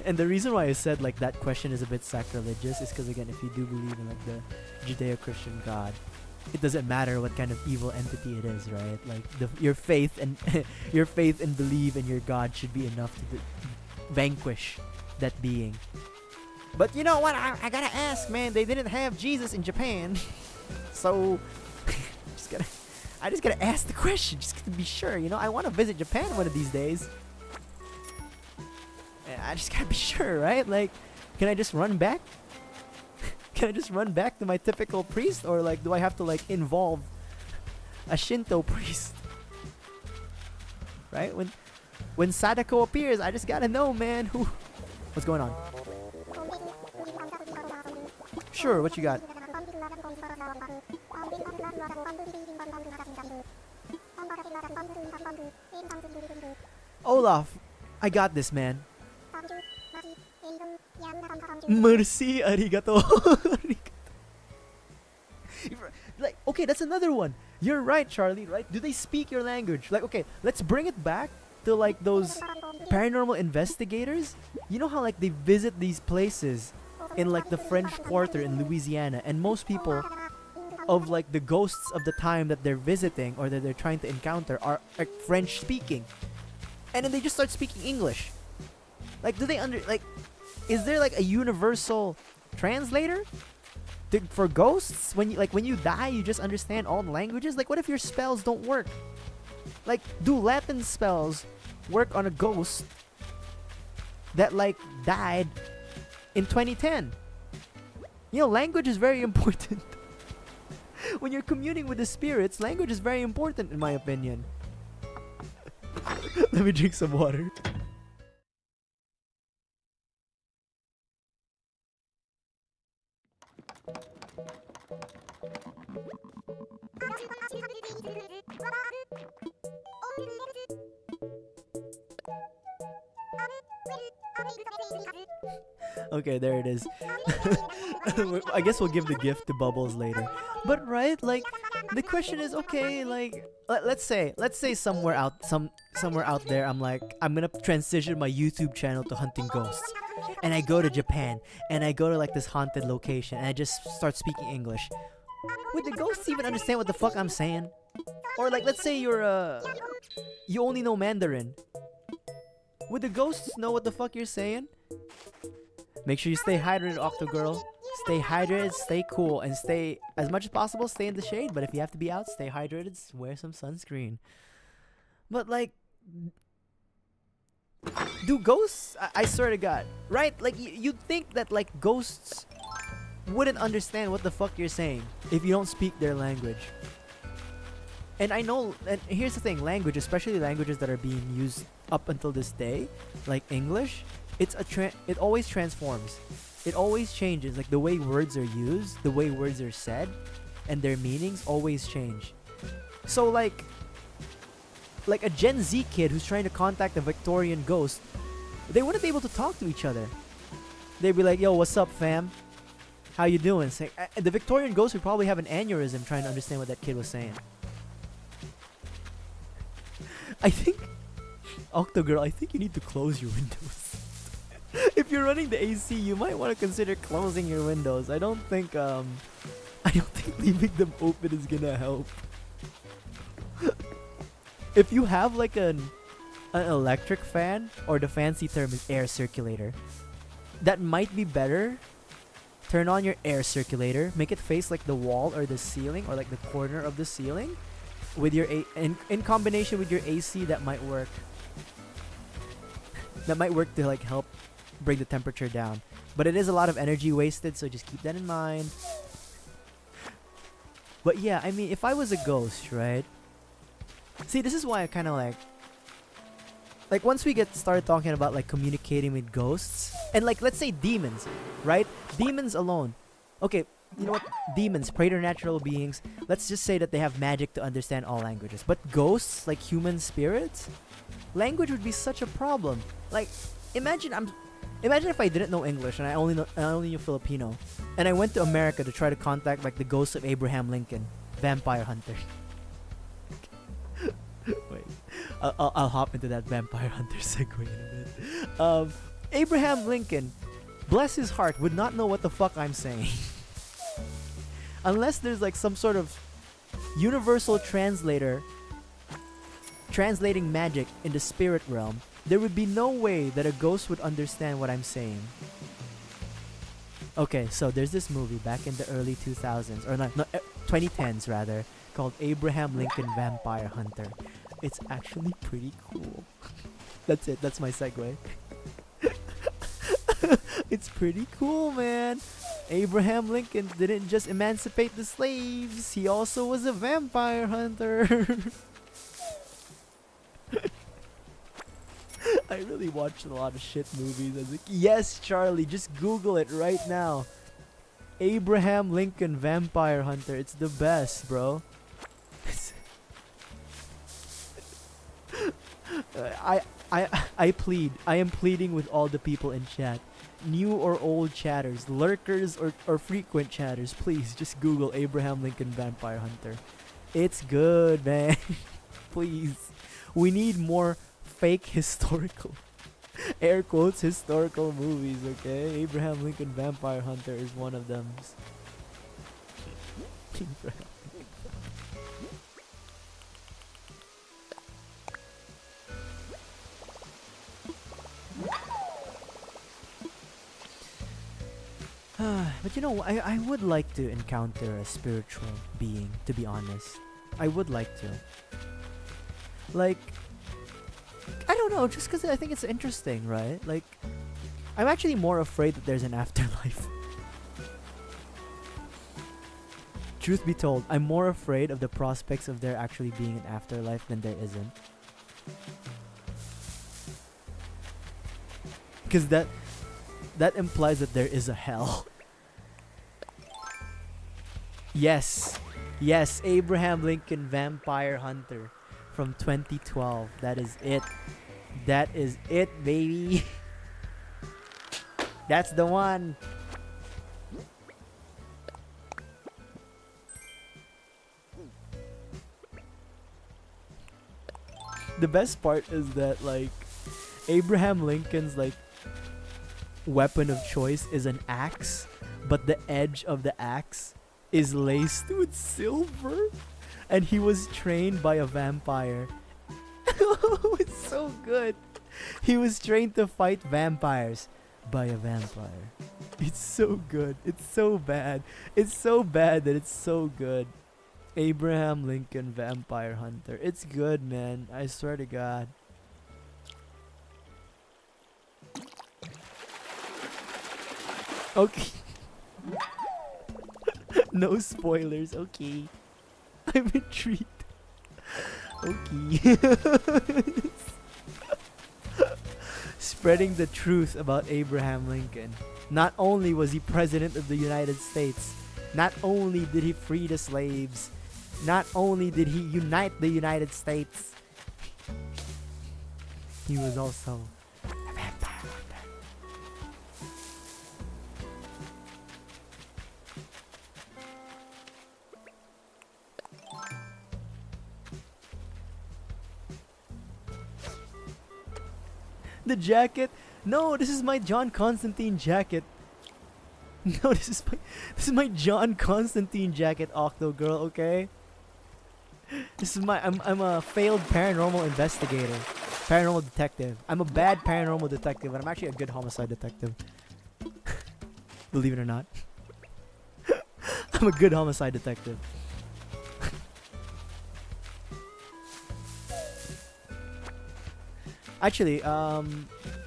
And the reason why I said like that question is a bit sacrilegious is because, again, if you do believe in like the Judeo-Christian God, it doesn't matter what kind of evil entity it is, right? Like your faith and your faith and belief in your God should be enough to vanquish that being. But you know what? I gotta ask, man. They didn't have Jesus in Japan, so I just gotta ask the question just to be sure. You know, I want to visit Japan one of these days. I just gotta be sure, right? Like, can I just run back? Can I just run back to my typical priest, or like, do I have to like involve a Shinto priest? Right? When Sadako appears, I just gotta know, man. What's going on? Sure, what you got? Olaf, I got this, man. Merci, arigato. Like, okay, that's another one. You're right, Charlie, right? Do they speak your language? Like, okay, let's bring it back to like those paranormal investigators. You know how like they visit these places in like the French Quarter in Louisiana, and most people of like the ghosts of the time that they're visiting or that they're trying to encounter are like French speaking, and then they just start speaking English. Like, do they is there like a universal translator for ghosts? When you die, you just understand all the languages? Like, what if your spells don't work? Like, do Latin spells work on a ghost that like died in 2010? You know, language is very important. When you're communing with the spirits, language is very important in my opinion. Let me drink some water. Okay, there it is. I guess we'll give the gift to Bubbles later. But right, like the question is, okay, like let's say somewhere out there, I'm gonna transition my YouTube channel to hunting ghosts, and I go to Japan and I go to like this haunted location and I just start speaking English. Would the ghosts even understand what the fuck I'm saying? Or like, let's say you only know Mandarin. Would the ghosts know what the fuck you're saying? Make sure you stay hydrated, Octogirl. Stay hydrated, stay cool, and stay, as much as possible, stay in the shade. But if you have to be out, stay hydrated, wear some sunscreen. But like, do ghosts, I swear to God, right? Like, you'd think that like ghosts wouldn't understand what the fuck you're saying if you don't speak their language. And I know, and here's the thing, language, especially languages that are being used up until this day, like English, it always transforms. It always changes. Like the way words are used, the way words are said, and their meanings always change. So like a Gen Z kid who's trying to contact a Victorian ghost, they wouldn't be able to talk to each other. They'd be like, yo, what's up, fam? How you doing? Say, the Victorian ghost would probably have an aneurysm trying to understand what that kid was saying. I think, Octogirl, I think you need to close your windows. If you're running the AC, you might want to consider closing your windows. I don't think leaving them open is gonna help. If you have like an electric fan, or the fancy term is air circulator, that might be better. Turn on your air circulator, make it face like the wall or the ceiling or like the corner of the ceiling, with your in combination with your AC, that might work. That might work to like help bring the temperature down. But it is a lot of energy wasted, so just keep that in mind. But yeah, I mean, if I was a ghost, right? See, this is why I kind of like once we get started talking about like communicating with ghosts and like let's say demons, right? Demons alone. Okay, you know what? Demons, preternatural beings. Let's just say that they have magic to understand all languages. But ghosts, like human spirits, language would be such a problem. Like, imagine if I didn't know English and I only knew Filipino, and I went to America to try to contact like the ghost of Abraham Lincoln, vampire hunter. Wait, I'll hop into that vampire hunter segue in a bit. Abraham Lincoln, bless his heart, would not know what the fuck I'm saying. Unless there's like some sort of universal translator translating magic in the spirit realm, there would be no way that a ghost would understand what I'm saying. Okay, so there's this movie back in the early 2000s, or no, 2010s rather, called Abraham Lincoln Vampire Hunter. It's actually pretty cool. That's it, that's my segue. It's pretty cool, man. Abraham Lincoln didn't just emancipate the slaves, he also was a vampire hunter. I really watched a lot of shit movies. I was like, yes, Charlie, just Google it right now. Abraham Lincoln Vampire Hunter. It's the best, bro. I plead. I am pleading with all the people in chat. New or old chatters, lurkers or frequent chatters, please just Google Abraham Lincoln Vampire Hunter. It's good, man. Please. We need more fake historical, air quotes, historical movies, okay? Abraham Lincoln Vampire Hunter is one of them. But you know, I would like to encounter a spiritual being, to be honest. I would like to. Like, I don't know, just because I think it's interesting, right? Like, I'm actually more afraid that there's an afterlife. Truth be told, I'm more afraid of the prospects of there actually being an afterlife than there isn't. Because that implies that there is a hell. Yes. Yes, Abraham Lincoln Vampire Hunter from 2012. That is it. That is it, baby. That's the one. The best part is that, like, Abraham Lincoln's, like, weapon of choice is an axe, but the edge of the axe is laced with silver, and he was trained by a vampire. It's so good. He was trained to fight vampires by a vampire. It's so good. It's so bad. It's so bad that it's so good. Abraham Lincoln Vampire Hunter. It's good, man. I swear to God. Okay. No spoilers. Okay. I'm intrigued. Okay. Spreading the truth about Abraham Lincoln. Not only was he president of the United States, not only did he free the slaves, not only did he unite the United States, he was also a vampire hunter. The jacket? No, this is my John Constantine jacket. No, this is my John Constantine jacket, Octo Girl, okay? This is I'm a failed paranormal investigator. Paranormal detective. I'm a bad paranormal detective, but I'm actually a good homicide detective. Believe it or not. I'm a good homicide detective. Actually,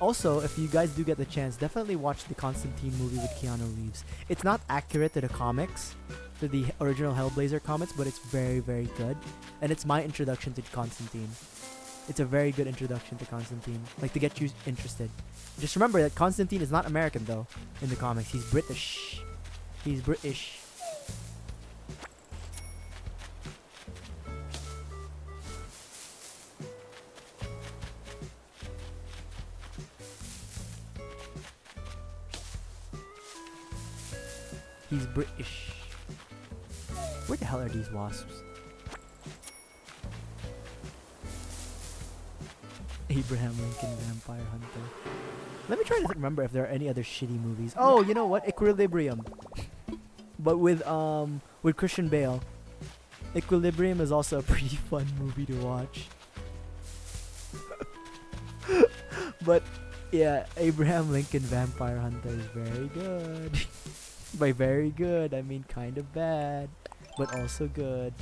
also, if you guys do get the chance, definitely watch the Constantine movie with Keanu Reeves. It's not accurate to the comics, to the original Hellblazer comics, but it's very, very good. And it's my introduction to Constantine. It's a very good introduction to Constantine, like to get you interested. Just remember that Constantine is not American though in the comics. He's British. He's British. He's British. Where the hell are these wasps? Abraham Lincoln Vampire Hunter. Let me try to remember if there are any other shitty movies. Oh, you know what? Equilibrium. But with Christian Bale. Equilibrium is also a pretty fun movie to watch. But yeah, Abraham Lincoln Vampire Hunter is very good. By very good, I mean kind of bad, but also good.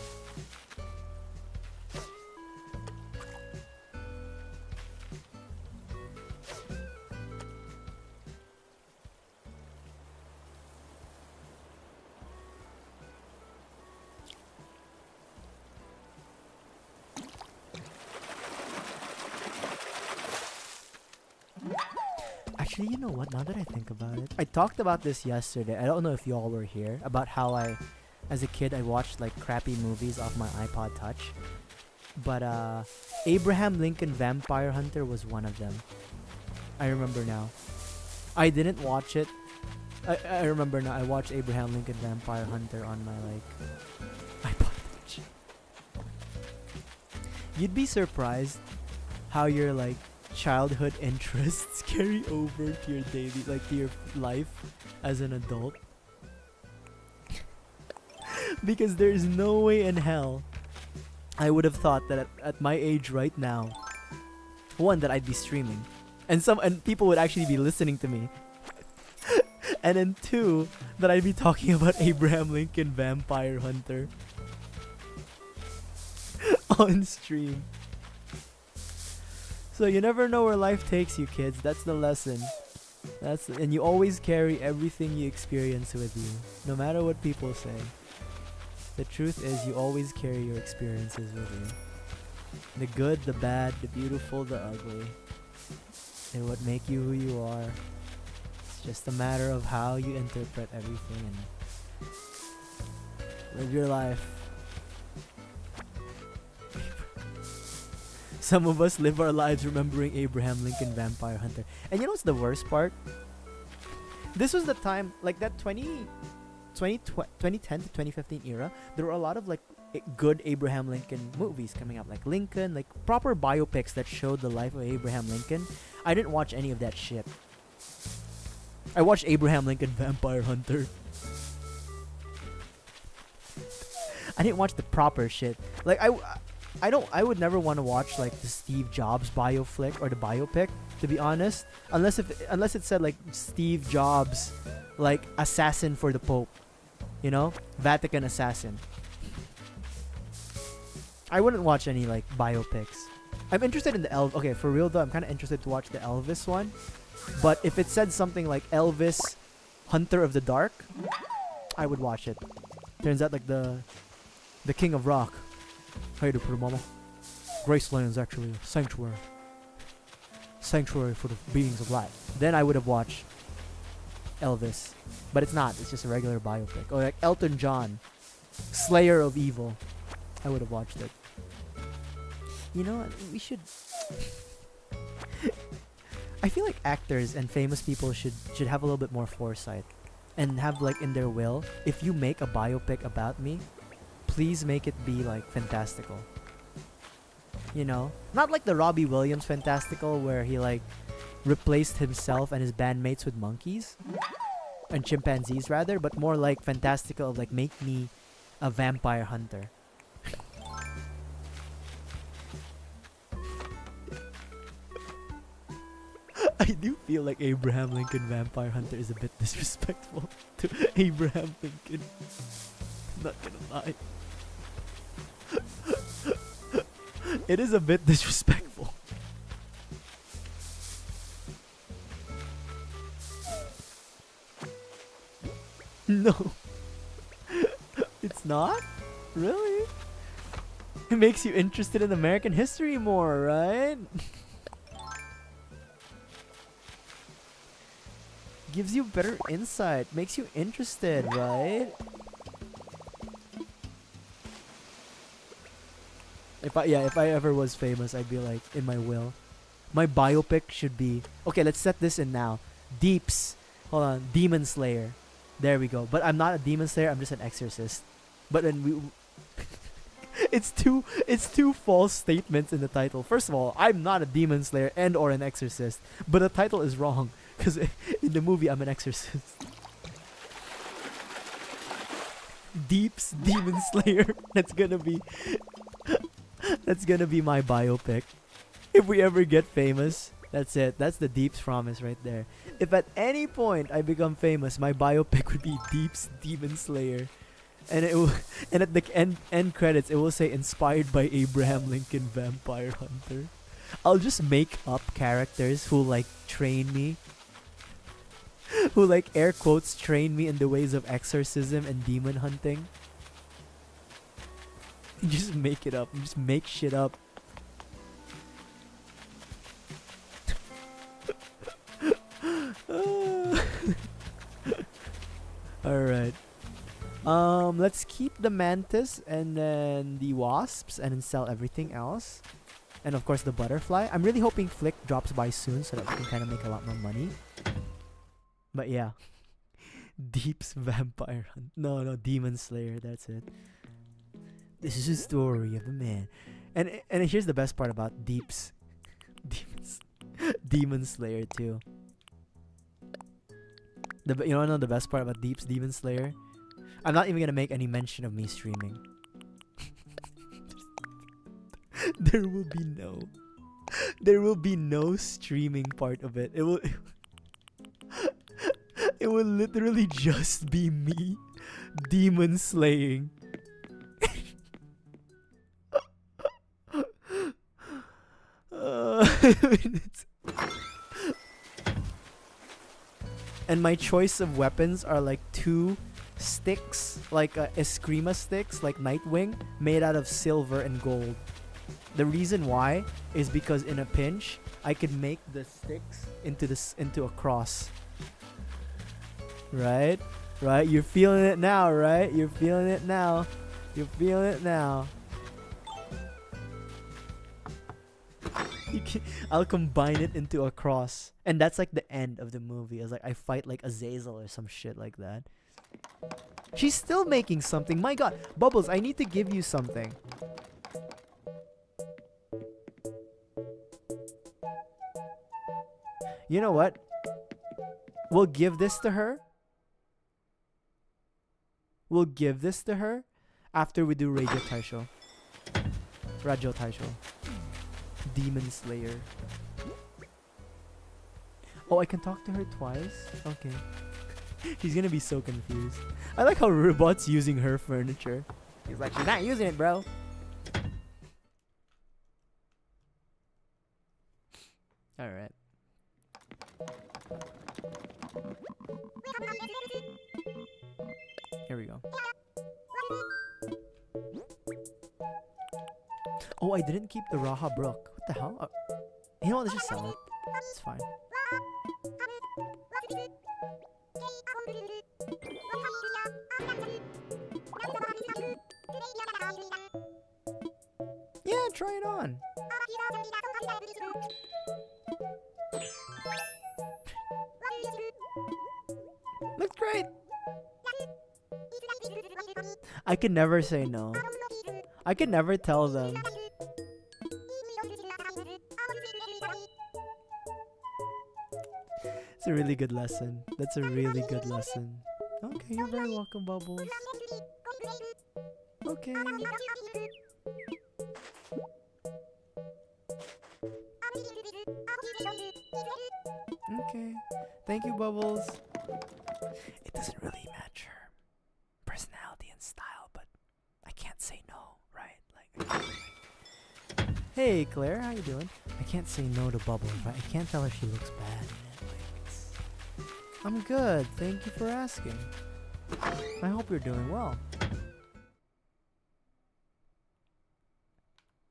Actually, you know what? Now that I think about it, I talked about this yesterday. I don't know if y'all were here about how as a kid, I watched like crappy movies off my iPod Touch. But Abraham Lincoln Vampire Hunter was one of them. I remember now. I didn't watch it. I remember now. I watched Abraham Lincoln Vampire Hunter on my like iPod Touch. You'd be surprised how your like childhood interests carry over to your daily, like to your life as an adult. Because there's no way in hell I would have thought that at my age right now, one, that I'd be streaming and people would actually be listening to me. And then two, that I'd be talking about Abraham Lincoln Vampire Hunter on stream. So you never know where life takes you, kids. That's the lesson. And you always carry everything you experience with you, no matter what people say. The truth is, you always carry your experiences with you. The good, the bad, the beautiful, the ugly. They what make you who you are. It's just a matter of how you interpret everything and live your life. Some of us live our lives remembering Abraham Lincoln Vampire Hunter. And you know what's the worst part? This was the time, like that 2010 to 2015 era, there were a lot of like good Abraham Lincoln movies coming up. Like Lincoln, like proper biopics that showed the life of Abraham Lincoln. I didn't watch any of that shit. I watched Abraham Lincoln Vampire Hunter. I didn't watch the proper shit. Like I would never want to watch like the Steve Jobs bioflick or the biopic, to be honest, unless it said like Steve Jobs, like assassin for the Pope, you know, Vatican assassin. I wouldn't watch any like biopics. I'm interested in the Okay, for real though, I'm kind of interested to watch the Elvis one, but if it said something like Elvis, Hunter of the Dark, I would watch it. Turns out like the King of Rock. How you doing, mama? Graceland is actually a sanctuary. Sanctuary for the beings of light. Then I would have watched Elvis. But it's not. It's just a regular biopic. Or like Elton John. Slayer of Evil. I would have watched it. You know what? We should... I feel like actors and famous people should have a little bit more foresight. And have like in their will, if you make a biopic about me, please make it be like fantastical. You know? Not like the Robbie Williams fantastical where he like replaced himself and his bandmates with monkeys. And chimpanzees rather, but more like fantastical of like make me a vampire hunter. I do feel like Abraham Lincoln Vampire Hunter is a bit disrespectful to Abraham Lincoln. Not gonna lie. It is a bit disrespectful. No. It's not? Really? It makes you interested in American history more, right? Gives you better insight, makes you interested, right? If I ever was famous, I'd be like, in my will, my biopic should be, okay, let's set this in now. Deeps. Hold on, Demon Slayer. There we go. But I'm not a demon slayer, I'm just an exorcist. But then we it's two false statements in the title. First of all, I'm not a demon slayer and or an exorcist, but the title is wrong because in the movie I'm an exorcist. Deep's Demon Slayer. That's gonna be my biopic. If we ever get famous, that's it. That's the Deep's promise right there. If at any point I become famous, my biopic would be Deep's Demon Slayer. And it will, and at the end credits, it will say inspired by Abraham Lincoln Vampire Hunter. I'll just make up characters who like train me, who like air quotes train me in the ways of exorcism and demon hunting. Just make it up. Just make shit up. Alright. Let's keep the mantis and then the wasps and then sell everything else. And of course the butterfly. I'm really hoping Flick drops by soon so that we can kind of make a lot more money. But yeah. Deep's Vampire Hunt. No, Demon Slayer, that's it. This is the story of a man. And here's the best part about Deep's Demon Slayer too. You wanna know the best part about Deep's Demon Slayer? I'm not even gonna make any mention of me streaming. There will be no streaming part of it. It will literally just be me demon slaying. And my choice of weapons are like 2 sticks, like Eskrima sticks, like Nightwing, made out of silver and gold. The reason why is because in a pinch, I could make the sticks into a cross. Right? Right? You're feeling it now, right? You're feeling it now. You're feeling it now. I'll combine it into a cross. And that's like the end of the movie. It's like I fight like Azazel or some shit like that. She's still making something. My god. Bubbles, I need to give you something. You know what? We'll give this to her. We'll give this to her after we do Radio Taisho. Radio Taisho. Demon Slayer. Oh, I can talk to her twice? Okay. She's gonna be so confused. I like how Robot's using her furniture. He's like, she's not using it, bro. Alright. Here we go. Oh, I didn't keep the Raha Brook. What the hell? You know what? Let's just sell it. It's fine. Yeah, try it on. Looks great. I can never say no. I can never tell them. It's a really good lesson. That's a really good lesson. Okay, you're very welcome, Bubbles. Okay. Okay. Thank you, Bubbles. It doesn't really match her personality and style, but I can't say no, right? Like, hey, Claire, how you doing? I can't say no to Bubbles, right? I can't tell her she looks bad. I'm good. Thank you for asking. I hope you're doing well.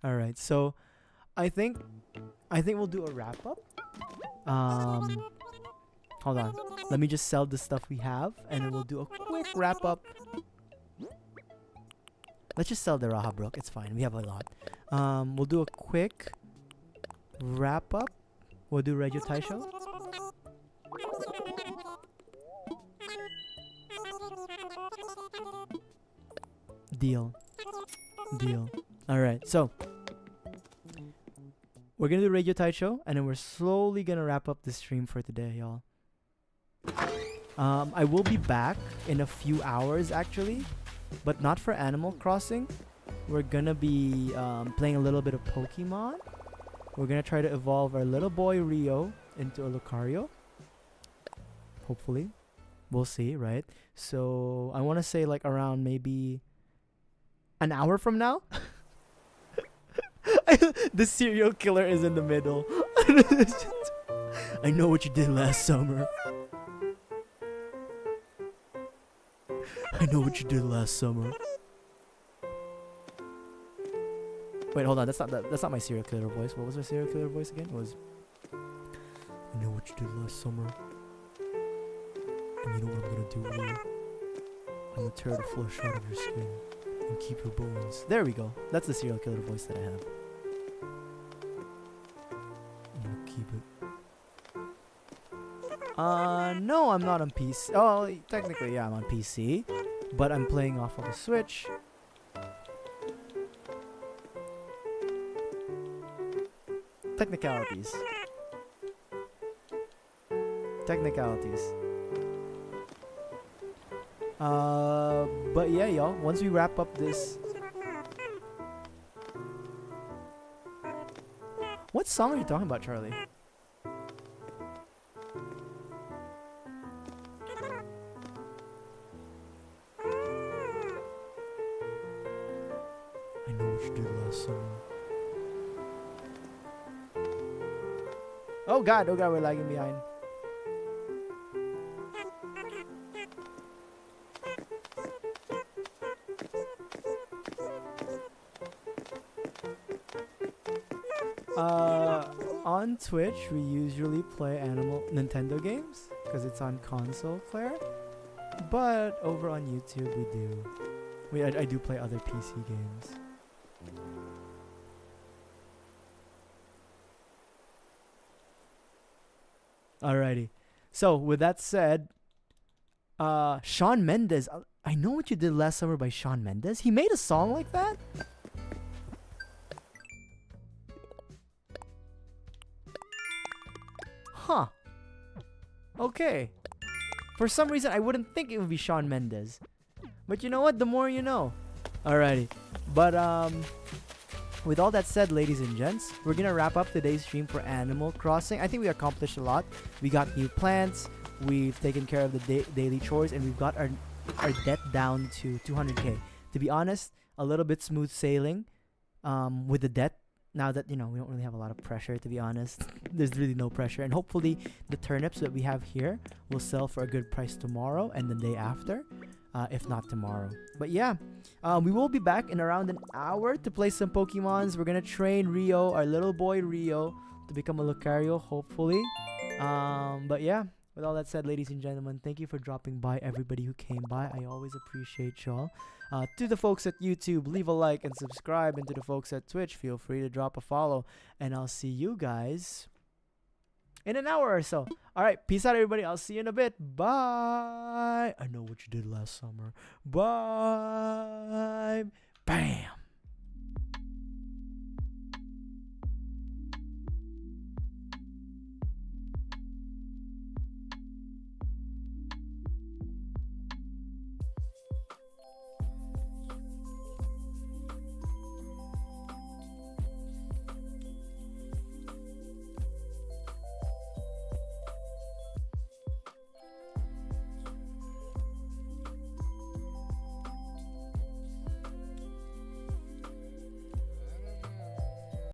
All right, so I think we'll do a wrap up. Hold on. Let me just sell the stuff we have, and then we'll do a quick wrap up. Let's just sell the Raha Brook. It's fine. We have a lot. We'll do a quick wrap up. We'll do Radio Taisho. Deal. Alright, so we're gonna do Radio Taisho, and then we're slowly gonna wrap up the stream for today, y'all. I will be back in a few hours actually, but not for Animal Crossing. We're gonna be playing a little bit of Pokemon. We're gonna try to evolve our little boy Rio into a Lucario. Hopefully. We'll see, right? So I want to say like around maybe an hour from now. The serial killer is in the middle. I know what you did last summer. I know what you did last summer. Wait, hold on. That's not my serial killer voice. What was my serial killer voice again? It was, I know what you did last summer. And you know what I'm gonna do with you? I'm gonna tear the flesh out of your skin and keep your bones. There we go. That's the serial killer voice that I have. I'm gonna keep it. No, I'm not on PC. Oh, technically, yeah, I'm on PC. But I'm playing off of a Switch. Technicalities. But yeah, y'all, once we wrap up this... What song are you talking about, Charlie? I know what you did last summer. Oh god, we're lagging behind. On Twitch, we usually play Nintendo games because it's on console, Claire. But over on YouTube, I do play other PC games. Alrighty. So with that said, Shawn Mendes. I Know What You Did Last Summer by Shawn Mendes. He made a song like that? Huh. Okay. For some reason, I wouldn't think it would be Shawn Mendes. But you know what? The more you know. Alrighty. But, with all that said, ladies and gents, we're gonna wrap up today's stream for Animal Crossing. I think we accomplished a lot. We got new plants, we've taken care of the daily chores, and we've got our debt down to 200k. To be honest, a little bit smooth sailing with the debt. Now that, we don't really have a lot of pressure, to be honest. There's really no pressure. And hopefully, the turnips that we have here will sell for a good price tomorrow and the day after. If not tomorrow. But yeah, we will be back in around an hour to play some Pokemons. We're gonna train Rio, our little boy Rio, to become a Lucario, hopefully. But yeah, with all that said, ladies and gentlemen, thank you for dropping by, everybody who came by. I always appreciate y'all. To the folks at YouTube, leave a like and subscribe. And to the folks at Twitch, feel free to drop a follow. And I'll see you guys in an hour or so. Alright, peace out, everybody. I'll see you in a bit. Bye. I know what you did last summer. Bye. Bam.